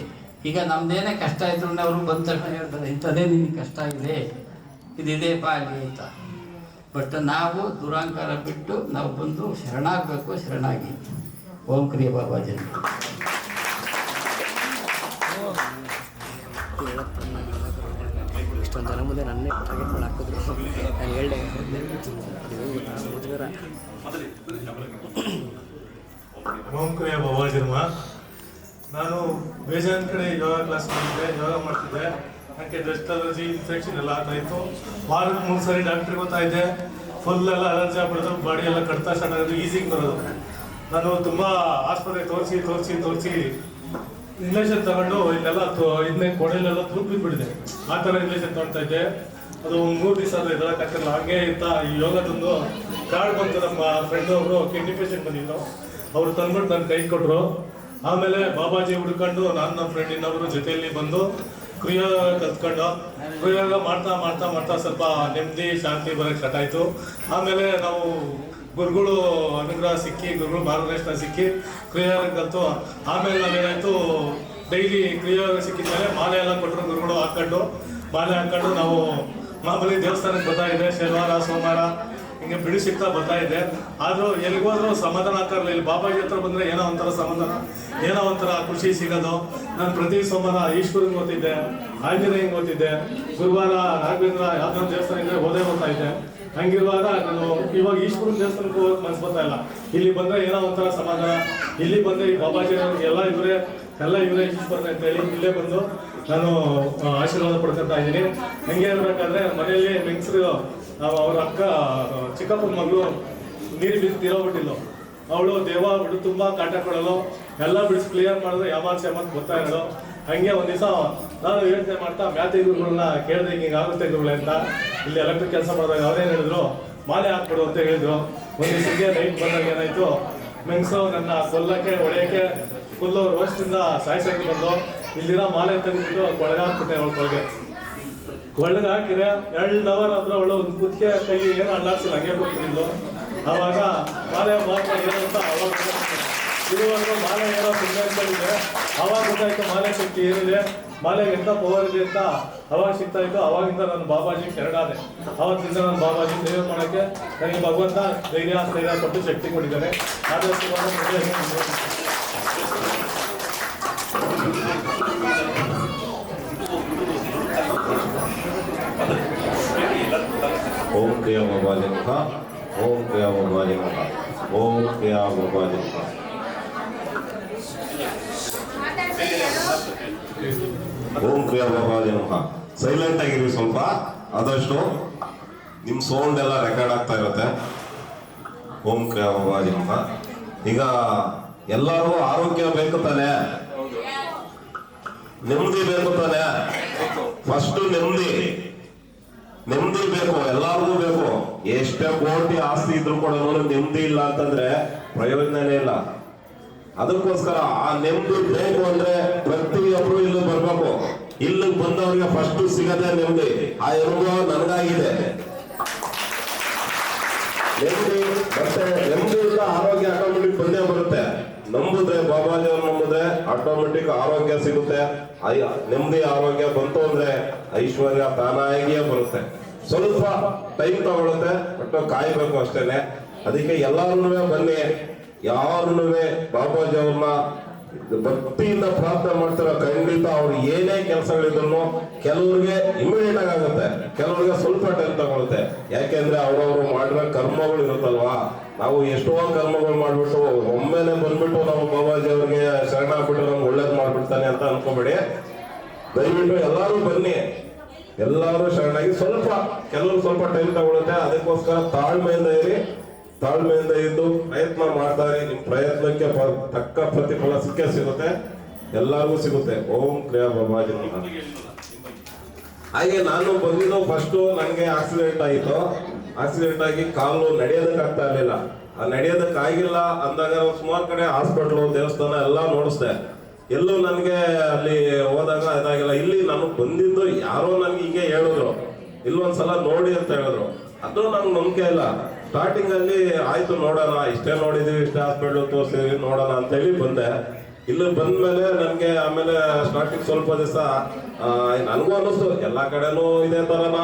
ಈಗ ನಮ್ದೇನೇ ಕಷ್ಟ ಆಯಿತು ಅಂದರೆ ಅವರು ಬಂದ ತಕ್ಷಣ ಹೇಳ್ತಾರೆ, ಇಂಥದ್ದೇ ನಿಮಗೆ ಕಷ್ಟ ಆಗಿದೆ, ಇದಿದೆ ಪಾಲಿ ಅಂತ. ಬಟ್ ನಾವು ದುರಾಂಕಾರ ಬಿಟ್ಟು ನಾವು ಬಂದು ಶರಣಾಗಬೇಕು. ಶರಣಾಗಿ ಓಂ ಕ್ರಿಯ ಬಾಬಾಜಿ. ಇಷ್ಟೊಂದು ಜನ ಮುಂದೆ ನನ್ನೇ ಟಾರ್ಗೆಟ್ ಮಾಡಿ ಹಾಕಿದ್ರು. ನಾನು ಹೇಳ್ದೆ ಮುಜುಗರ. ಓಂ ಕ್ರಿಯ ಬಾಬಾಜಿರ್ಮ. ನಾನು ಬೇಜಾನ್ ಕಡೆ ಯೋಗ ಕ್ಲಾಸ್ ಮಾಡಿದ್ದೆ, ಯೋಗ ಮಾಡ್ತಿದ್ದೆ. ನನಗೆ ಡಸ್ಟ್ ಅಲರ್ಜಿ, ಇನ್ಫೆಕ್ಷನ್ ಎಲ್ಲ ಆಗ್ತಾಯಿತ್ತು. ವಾರಕ್ಕೆ 3 ಸರಿ ಡಾಕ್ಟ್ರಿಗೆ ಗೊತ್ತಾಯಿದ್ದೆ. ಫುಲ್ ಎಲ್ಲ ಅಲರ್ಜಿ ಆಗ್ಬಿಡೋದು, ಬಾಡಿ ಎಲ್ಲ ಕಡ್ತಾ ಸ್ಟಾರ್ಟ್ ಆಗೋದು, ಈಸಿಗೆ ಬರೋದು. ನಾನು ತುಂಬ ಆಸ್ಪತ್ರೆಗೆ ತೋರಿಸಿ ಇಂಜೆಕ್ಷನ್ ತಗೊಂಡು ಇಲ್ಲೆಲ್ಲ ಇದನ್ನೇ ಕೊಡೆಯಲ್ಲೆಲ್ಲ ತೂತು ಬಿದ್ದುಬಿಟ್ಟಿದೆ. ಆ ಥರ ಇಂಜೆಕ್ಷನ್ ತೊಗೊಳ್ತಾ ಇದ್ದೆ. ಅದು 3 ದಿವಸ ಅದು ಇದಕ್ಕಾಗಲ್ಲ. ಹಾಗೆ ಇತ್ತ ಈ ಯೋಗದೊಂದು ಕಾರ್ಡ್ ಬಂತು. ನಮ್ಮ ಫ್ರೆಂಡ್ ಒಬ್ಬರು ಕಿಡ್ನಿ ಪೇಷಂಟ್ ಬಂದಿದ್ದು, ಅವರು ತಂದ್ಬಿಟ್ಟು ನನ್ನ ಕೈ ಕೊಟ್ಟರು. ಆಮೇಲೆ ಬಾಬಾಜಿ ಹುಡ್ಕೊಂಡು ನಾನು ನಮ್ಮ ಫ್ರೆಂಡ್ ಇನ್ನೊಬ್ಬರು ಜೊತೆಯಲ್ಲಿ ಬಂದು ಕ್ರಿಯೋಗ ಕಲ್ತ್ಕೊಂಡು ಕ್ರಿಯೋಗ ಮಾಡ್ತಾ ಸ್ವಲ್ಪ ನೆಮ್ಮದಿ ಶಾಂತಿ ಬರೋಕ್ಕೆ ಸ್ಟಾರ್ಟ್ ಆಯಿತು. ಆಮೇಲೆ ನಾವು ಗುರುಗಳು ಅನುಗ್ರಹ ಸಿಕ್ಕಿ, ಗುರುಗಳು ಮಾರ್ಗದರ್ಶನ ಸಿಕ್ಕಿ ಕ್ರಿಯೋಗ ಕಲಿತು. ಆಮೇಲೆ ನಾವೇನಾಯಿತು, ಡೈಲಿ ಕ್ರಿಯೋಗ ಸಿಕ್ಕಿದ್ಮೇಲೆ ಮಾಲೆ ಎಲ್ಲ ಕೊಟ್ಟರು ಗುರುಗಳು. ಮಾಲೆ ಹಾಕ್ಕೊಂಡು ನಾವು ಮಾಮೂಲಿ ದೇವಸ್ಥಾನಕ್ಕೆ ಬರ್ತಾ ಇದೆ. ಶನಿವಾರ ಸೋಮವಾರ ಹಿಂಗೆ ಬಿಡಿ ಸಿಗ್ತಾ ಬರ್ತಾ ಇದೆ. ಆದರೂ ಎಲ್ಲಿಗೋದ್ರೂ ಸಮಾಧಾನ ಆಗ್ತಾ ಇರಲಿಲ್ಲ. ಇಲ್ಲಿ ಬಾಬಾಜಿ ಹತ್ರ ಬಂದರೆ ಏನೋ ಒಂಥರ ಸಮಾಧಾನ, ಏನೋ ಒಂಥರ ಖುಷಿ ಸಿಗೋದು. ನಾನು ಪ್ರತಿ ಸೋಮವಾರ ಈಶ್ವರನ್ ಓದ್ತಿದ್ದೆ, ಆಂಜನೇಯಂಗೆ ಓದ್ತಿದ್ದೆ. ಗುರುವಾರ ರಾಘವೇಂದ್ರ ಯಾವ್ದೋ ದೇವಸ್ಥಾನ ಇದ್ದರೆ ಓದ್ತಾ ಇದ್ದೆ. ಹಂಗಿರುವಾಗ ನಾನು ಇವಾಗ ಈಶ್ವರನ ದೇವಸ್ಥಾನಕ್ಕೆ ಹೋಗೋಕೆ ಮನಸ್ಸು ಬರ್ತಾ ಇಲ್ಲ. ಇಲ್ಲಿ ಬಂದರೆ ಏನೋ ಒಂಥರ ಸಮಾಧಾನ. ಇಲ್ಲಿ ಬಂದರೆ ಈ ಬಾಬಾಜಿ ಎಲ್ಲ ಇವರೇ ಈಶ್ವರನ ಅಂತೇಳಿ ಇಲ್ಲೇ ಬಂದು ನಾನು ಆಶೀರ್ವಾದ ಪಡ್ಕೊತಾ ಇದ್ದೀನಿ. ಹಂಗೆ ಇರಬೇಕಾದ್ರೆ ಮನೆಯಲ್ಲಿ ಮೆಣಸರು ಅವ್ರ ಅಕ್ಕ ಚಿಕ್ಕಪ್ಪನ ಮಗಳು ನೀರು ಬಿದ್ದು ತೀರೋಗ್ಬಿಟ್ಟಿಲ್ಲ. ಅವಳು ದೇವ ಬಿಡು ತುಂಬ ಕಾಟ ಕೊಡಲು, ಎಲ್ಲ ಬಿಡಿಸಿ ಕ್ಲಿಯರ್ ಮಾಡಿದ್ರೆ ಯಾಮಾರ್ಸಿ ಬರ್ತಾ ಇರೋದು. ಹಂಗೆ ಒಂದು ದಿವಸ ನಾನು ಯೋಚನೆ ಮಾಡ್ತಾ ಮ್ಯಾಥಿ ಗುರುಗಳನ್ನ ಕೇಳಿದೆ, ಹಿಂಗೆ ಆಗುತ್ತೆ ಗುರುಗಳೇ ಅಂತ. ಇಲ್ಲಿ ಎಲೆಕ್ಟ್ರಿಕ್ ಕೆಲಸ ಮಾಡಿದಾಗ ಅವ್ರೇನು ಹೇಳಿದ್ರು, ಮಾಲೆ ಹಾಕ್ಬಿಡು ಅಂತ ಹೇಳಿದ್ರು. ಒಂದು ದಿವಸಕ್ಕೆ ನೈಟ್ ಬಂದಾಗ ಏನಾಯಿತು, ಮೆಣಸು ನನ್ನ ಕೊಲ್ಲಕ್ಕೆ ಹೊಡೆಯೋಕ್ಕೆ ಫುಲ್ಲು ರೋಸ್ಟಿಂದ ಸಾಯಿಸೋಕೆ ಬಂದು ಇಲ್ಲಿರೋ ಮಾಲೆ ತೆಗೆದ್ಬಿಟ್ಟು ಕೊಳಗಾಕ್ಬಿಟ್ಟೆ. ಒಳಗೆ ಹಾಕಿದ್ರೆ 2 ಅವರ್ ಅಂದ್ರೆ ಅವಳು ಒಂದು ಕುತ್ತಿಗೆ ಕೈ ಏನು ಅಲ್ಲಾಡ್ಸಿಲ್ಲ, ಹಂಗೆ ಕೂತಿದ್ಲು. ಆವಾಗ ಮಾಲೆ ಮಾತ್ರ ಏನಂತ ಅವಾಗ ಇರುವಾಗ ಮಾಲೆ ಏನೋ ಸುಮ್ಮನೆ ಅಂತೇಳಿದೆ. ಅವಾಗ ಗೊತ್ತಾಯ್ತು ಮಾಲೆ ಶಕ್ತಿ ಏನಿದೆ, ಮಾಲೆಗೆ ಎಂಥ ಪವರ್ ಇದೆ ಅಂತ ಅವಾಗ ಸಿಗ್ತಾ ಇತ್ತು. ಅವಾಗಿಂದ ನಾನು ಬಾಬಾಜಿ ಶರಣಾದೆ. ಅವತ್ತಿಂದ ನಾನು ಬಾಬಾಜಿ ಸೇವೆ ಮಾಡೋಕ್ಕೆ ನನಗೆ ಭಗವಂತ ಧೈರ್ಯ ಕೊಟ್ಟು ಶಕ್ತಿ ಕೊಟ್ಟಿದ್ದಾರೆ. ಆದಷ್ಟು ಓಂ ಕ್ರಿಯಾ ಬಾಬಾಜಿ ನಮಃ. ಓಂ ಕ್ರಿಯಾ ಬಾಬಾಜಿ ನಮಃ. ಓಂ ಕ್ರಿಯಾ ಬಾಬಾಜಿ ನಮಃ. ಓಂ ಕ್ರಿಯಾ ಬಾಬಾಜಿ ನಮಃ. ಸೈಲೆಂಟ್ ಆಗಿರಿ ಸ್ವಲ್ಪ, ಆದಷ್ಟು ನಿಮ್ಮ ಸೌಂಡ್ ಎಲ್ಲ ರೆಕಾರ್ಡ್ ಆಗ್ತಾ ಇರುತ್ತೆ. ಓಂ ಕ್ರಿಯಾ ಬಾಬಾಜಿ ನಮಃ. ಈಗ ಎಲ್ಲರೂ ಆರೋಗ್ಯ ಬೇಕು ತಾನೆ, ನೆಮ್ಮದಿ ಬೇಕು ತಾನೆ. ಫಸ್ಟ್ ನೆಮ್ಮದಿ ಬೇಕು, ಎಲ್ಲರಿಗೂ ಬೇಕು. ಎಷ್ಟೇ ಕೋಟಿ ಆಸ್ತಿ ಇದ್ರು ಕೂಡ ನೆಮ್ಮದಿ ಇಲ್ಲ ಅಂತಂದ್ರೆ ಪ್ರಯೋಜನನೇ ಇಲ್ಲ. ಅದಕ್ಕೋಸ್ಕರ ಆ ನೆಮ್ಮದಿ ಬೇಕು ಅಂದ್ರೆ ಪ್ರತಿಯೊಬ್ರು ಇಲ್ಲಿ ಬರ್ಬೇಕು. ಇಲ್ಲಿಗೆ ಬಂದವ್ರಿಗೆ ಫಸ್ಟ್ ಸಿಗದೆ ನೆಮ್ಮದಿ. ಆ ಅನುಭವ ನನಗಾಗಿದೆ. ನೆಮ್ಮದಿಯಿಂದ ಆರೋಗ್ಯ ಆಟೋಮೆಟಿಕ್ ಬಂದೇ ಬರುತ್ತೆ. ನಂಬುದ್ರೆ ಬಾಬಾಜಿ ಅವ್ರು ನಂಬುದ್ರೆ ಆಟೋಮೆಟಿಕ್ ಆರೋಗ್ಯ ಸಿಗುತ್ತೆ. ನೆಮ್ಮದಿ ಆರೋಗ್ಯ ಬಂತು ಅಂದ್ರೆ ಐಶ್ವರ್ಯ ತಾನಾಗಿಯೇ ಬರುತ್ತೆ. ಸ್ವಲ್ಪ ಟೈಮ್ ತಗೊಳುತ್ತೆ, ಬಟ್ ಕಾಯ್ಬೇಕು ಅಷ್ಟೇನೆ. ಅದಕ್ಕೆ ಎಲ್ಲಾರು ಬನ್ನಿ, ಯಾರನ್ನೂ ಬಾಬಾಜಿ ಅವ್ರನ್ನ ಭಕ್ತಿಯಿಂದ ಪ್ರಾರ್ಥನೆ ಮಾಡ್ತಾರ. ಖಂಡಿತ ಅವ್ರು ಏನೇ ಕೆಲಸಗಳಿದ್ರು ಕೆಲವ್ರಿಗೆ ಇಮಿಡಿಯೇಟ್ ಆಗುತ್ತೆ, ಕೆಲವ್ರಿಗೆ ಸ್ವಲ್ಪ ಟೈಮ್ ತಗೊಳುತ್ತೆ. ಯಾಕೆಂದ್ರೆ ಅವ್ರವ್ರು ಮಾಡಿರೋ ಕರ್ಮಗಳು ಇರುತ್ತಲ್ವಾ. ನಾವು ಎಷ್ಟೋ ಕರ್ಮಗಳು ಮಾಡ್ಬಿಟ್ಟು ಒಮ್ಮೆಲೆ ಬಂದ್ಬಿಟ್ಟು ನಾವು ಬಾಬಾಜಿ ಅವ್ರಿಗೆ ಶರಣಾಗ್ಬಿಟ್ಟು ನಮ್ಗೆ ಒಳ್ಳೇದು ಮಾಡ್ಬಿಡ್ತಾನೆ ಅಂತ ಅನ್ಕೋಬೇಡಿ. ದಯವಿಟ್ಟು ಎಲ್ಲಾರು ಬನ್ನಿ, ಎಲ್ಲಾರು ಶರಣಾಗಿ. ಕೆಲವರು ಸ್ವಲ್ಪ ಟೈಮ್ ತಗೊಳುತ್ತೆ. ಅದಕ್ಕೋಸ್ಕರ ತಾಳ್ಮೆಯಿಂದ ಇರಿ. ತಾಳ್ಮೆಯಿಂದ ಇದ್ದು ಪ್ರಯತ್ನ ಮಾಡ್ತಾರೆ. ನಿಮ್ಮ ಪ್ರಯತ್ನಕ್ಕೆ ತಕ್ಕ ಪ್ರತಿಫಲ ಸಿಕ್ಕೇ ಸಿಗುತ್ತೆ, ಎಲ್ಲರಿಗೂ ಸಿಗುತ್ತೆ. ಓಂ ಕ್ರಿಯಾ ಬಾಬಾಜಿ ನಮಃ. ಹಾಗೆ ನಾನು ಬಂದಿದ್ದು ಫಸ್ಟು ನನಗೆ ಆಕ್ಸಿಡೆಂಟ್ ಆಯಿತು. ಆಕ್ಸಿಡೆಂಟ್ ಆಗಿ ಕಾಲು ನಡೆಯೋದಕ್ಕೆ ಆಗ್ತಾ ಇರಲಿಲ್ಲ. ಆ ನಡೆಯೋದಕ್ಕೆ ಆಗಿಲ್ಲ ಅಂದಾಗ ಸುಮಾರು ಕಡೆ ಹಾಸ್ಪಿಟ್ಲು, ದೇವಸ್ಥಾನ ಎಲ್ಲ ನೋಡಿಸ್ದೆ. ಎಲ್ಲೂ ನನಗೆ ಅಲ್ಲಿ ಹೋದಾಗ ಇದಾಗಿಲ್ಲ. ಇಲ್ಲಿ ನಾನು ಬಂದಿದ್ದು ಯಾರೋ ನನಗೆ ಹೀಗೆ ಹೇಳಿದ್ರು, ಇಲ್ಲೊಂದ್ಸಲ ನೋಡಿ ಅಂತ ಹೇಳಿದ್ರು. ಅದು ನಂಗೆ ನಂಬಿಕೆ ಇಲ್ಲ. ಸ್ಟಾರ್ಟಿಂಗ್ ಅಲ್ಲಿ ಆಯ್ತು ನೋಡೋಣ, ಇಷ್ಟೇ ನೋಡಿದೀವಿ, ಇಷ್ಟೇ ಹಾಸ್ಪಿಟ್ಲ್ ತೋರಿಸಿದ್ವಿ, ನೋಡೋಣ ಅಂತೇಳಿ ಬಂದೆ. ಇಲ್ಲಿ ಬಂದ್ಮೇಲೆ ನನಗೆ ಆಮೇಲೆ ಸ್ಟಾರ್ಟಿಂಗ್ ಸ್ವಲ್ಪ ದಿವಸ ನನಗೂ ಅನ್ನಿಸ್ತು ಎಲ್ಲ ಕಡೆನೂ ಇದೇ ಥರನ,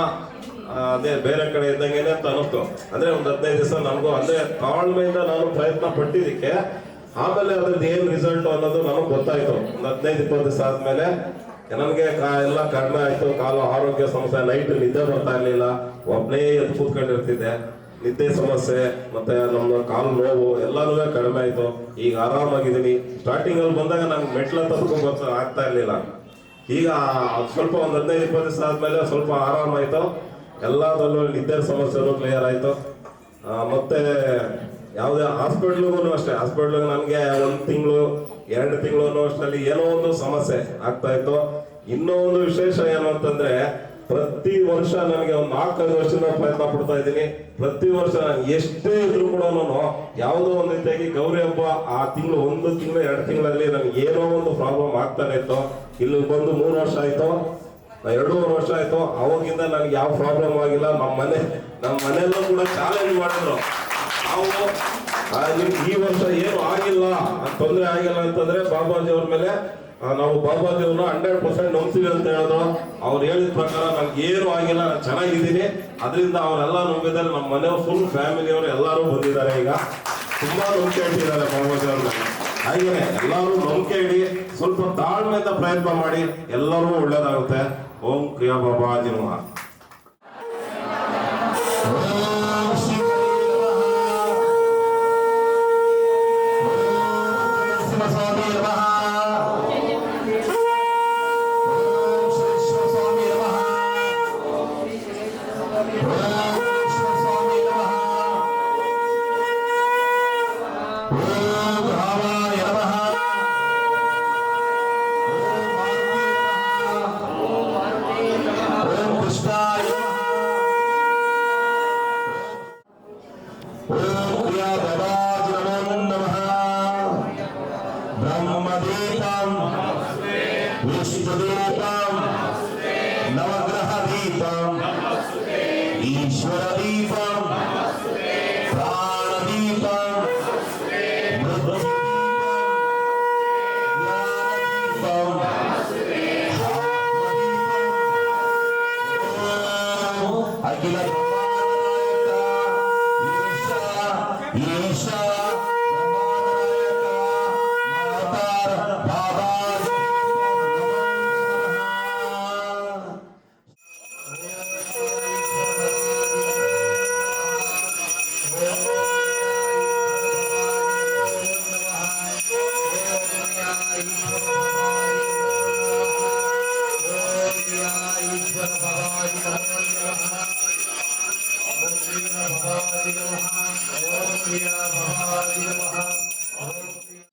ಅದೇ ಬೇರೆ ಕಡೆ ಇದ್ದಂಗೆನೆ ಅಂತ ಅನ್ನಿಸ್ತು. ಅಂದ್ರೆ ಒಂದು 15 ದಿವಸ ನನಗೂ ಅಂದ್ರೆ ತಾಳ್ಮೆಯಿಂದ ನಾನು ಪ್ರಯತ್ನ ಪಟ್ಟಿದ್ದಕ್ಕೆ ಆಮೇಲೆ ಅದ್ರದ್ದು ಏನು ರಿಸಲ್ಟ್ ಅನ್ನೋದು ನನಗೆ ಗೊತ್ತಾಯ್ತು. ಒಂದು 15-20 ದಿವಸ ಆದ್ಮೇಲೆ ನನಗೆ ಎಲ್ಲ ಕಡಿಮೆ ಆಯ್ತು. ಕಾಲು ಆರೋಗ್ಯ ಸಮಸ್ಯೆ, ನೈಟ್ ನಿದ್ದೆ ಬರ್ತಾ ಇರ್ಲಿಲ್ಲ, ಒಬ್ಬನೇ ಎದ್ದು ಕೂತ್ಕೊಂಡಿರ್ತಿದ್ದೆ. ನಿದ್ದೆ ಸಮಸ್ಯೆ ಮತ್ತೆ ನಮ್ಮ ಕಾಲು ನೋವು ಎಲ್ಲಾನು ಕಡಿಮೆ ಆಯ್ತು. ಈಗ ಆರಾಮಾಗಿದ್ದೀನಿ. ಸ್ಟಾರ್ಟಿಂಗ್ ಅಲ್ಲಿ ಬಂದಾಗ ನಂಗೆ ಮೆಟ್ಲ ತಪ್ಕೊಂಡು ಆಗ್ತಾ ಇರ್ಲಿಲ್ಲ. ಈಗ ಸ್ವಲ್ಪ ಒಂದು 15-20 ದಿವಸ ಆದ್ಮೇಲೆ ಸ್ವಲ್ಪ ಆರಾಮಾಯ್ತು. ಎಲ್ಲದರಲ್ಲೂ ನಿದ್ದೆ ಸಮಸ್ಯೆನೂ ಕ್ಲಿಯರ್ ಆಯ್ತು. ಮತ್ತೆ ಯಾವುದೇ ಹಾಸ್ಪಿಟ್ಲಿಗೂ ಅಷ್ಟೇ, ಹಾಸ್ಪಿಟ್ಲಿಗೆ ನನಗೆ 1 ತಿಂಗಳು 2 ತಿಂಗಳು ಅಷ್ಟರಲ್ಲಿ ಏನೋ ಒಂದು ಸಮಸ್ಯೆ ಆಗ್ತಾ ಇತ್ತು. ಇನ್ನೂ ಒಂದು ವಿಶೇಷ ಏನು ಅಂತಂದ್ರೆ, ಪ್ರತಿ ವರ್ಷ ನನಗೆ ಒಂದು 4-5 ವರ್ಷದಿಂದ ಪ್ರಯತ್ನ ಪಡ್ತಾ ಇದ್ದೀನಿ. ಪ್ರತಿ ವರ್ಷ ನಾನು ಎಷ್ಟೇ ಇದ್ರು ಕೂಡ ಯಾವುದೋ ಒಂದು ರೀತಿಯಾಗಿ ಗೌರಿ ಹಬ್ಬ ಆ ತಿಂಗಳು 1 ತಿಂಗಳು 2 ತಿಂಗಳಲ್ಲಿ ನನಗೆ ಏನೋ ಒಂದು ಪ್ರಾಬ್ಲಮ್ ಆಗ್ತಾನೆ ಇತ್ತು. ಇಲ್ಲಿ ಬಂದು 3 ವರ್ಷ ಆಯ್ತು, 2.5 ವರ್ಷ ಆಯ್ತು. ಅವಾಗಿಂದ ನನಗೆ ಯಾವ ಪ್ರಾಬ್ಲಮ್ ಆಗಿಲ್ಲ. ನಮ್ಮ ಮನೆಯಲ್ಲೂ ಕೂಡ ಚಾಲೆಂಜ್ ಮಾಡಿದ್ರು, ನಾವು ಈ ವರ್ಷ ಏನು ಆಗಿಲ್ಲ, ತೊಂದರೆ ಆಗಿಲ್ಲ ಅಂತಂದ್ರೆ ಬಾಬಾಜಿ ಅವ್ರ ಮೇಲೆ ನಾವು ಬಾಬಾಜಿಯವ್ರನ್ನ 100% ನಂಬ್ತೀವಿ ಅಂತ ಹೇಳಿದ್ರು. ಅವ್ರು ಹೇಳಿದ ಪ್ರಕಾರ ನಂಗೆ ಏನು ಆಗಿಲ್ಲ, ನಾನು ಚೆನ್ನಾಗಿದ್ದೀನಿ. ಅದರಿಂದ ಅವರೆಲ್ಲ ನಂಬಿದ್ದಾರೆ. ನಮ್ಮ ಮನೆಯವ್ರು ಫುಲ್ ಫ್ಯಾಮಿಲಿಯವರು ಎಲ್ಲರೂ ಬಂದಿದ್ದಾರೆ. ಈಗ ತುಂಬಾ ನಂಬಿಕೆ ಇಟ್ಟಿದ್ದಾರೆ ಬಾಬಾಜಿ ಅವ್ರನ್ನ. ಹಾಗೆ ಎಲ್ಲರೂ ನಂಬಿಕೆ ಇಡಿ, ಸ್ವಲ್ಪ ತಾಳ್ಮೆಯಿಂದ ಪ್ರಯತ್ನ ಮಾಡಿ, ಎಲ್ಲರೂ ಒಳ್ಳೇದಾಗುತ್ತೆ. ಓಂ ಕ್ರಿಯಾ ಬಾಬಾಜಿ ನಮಃ. Baba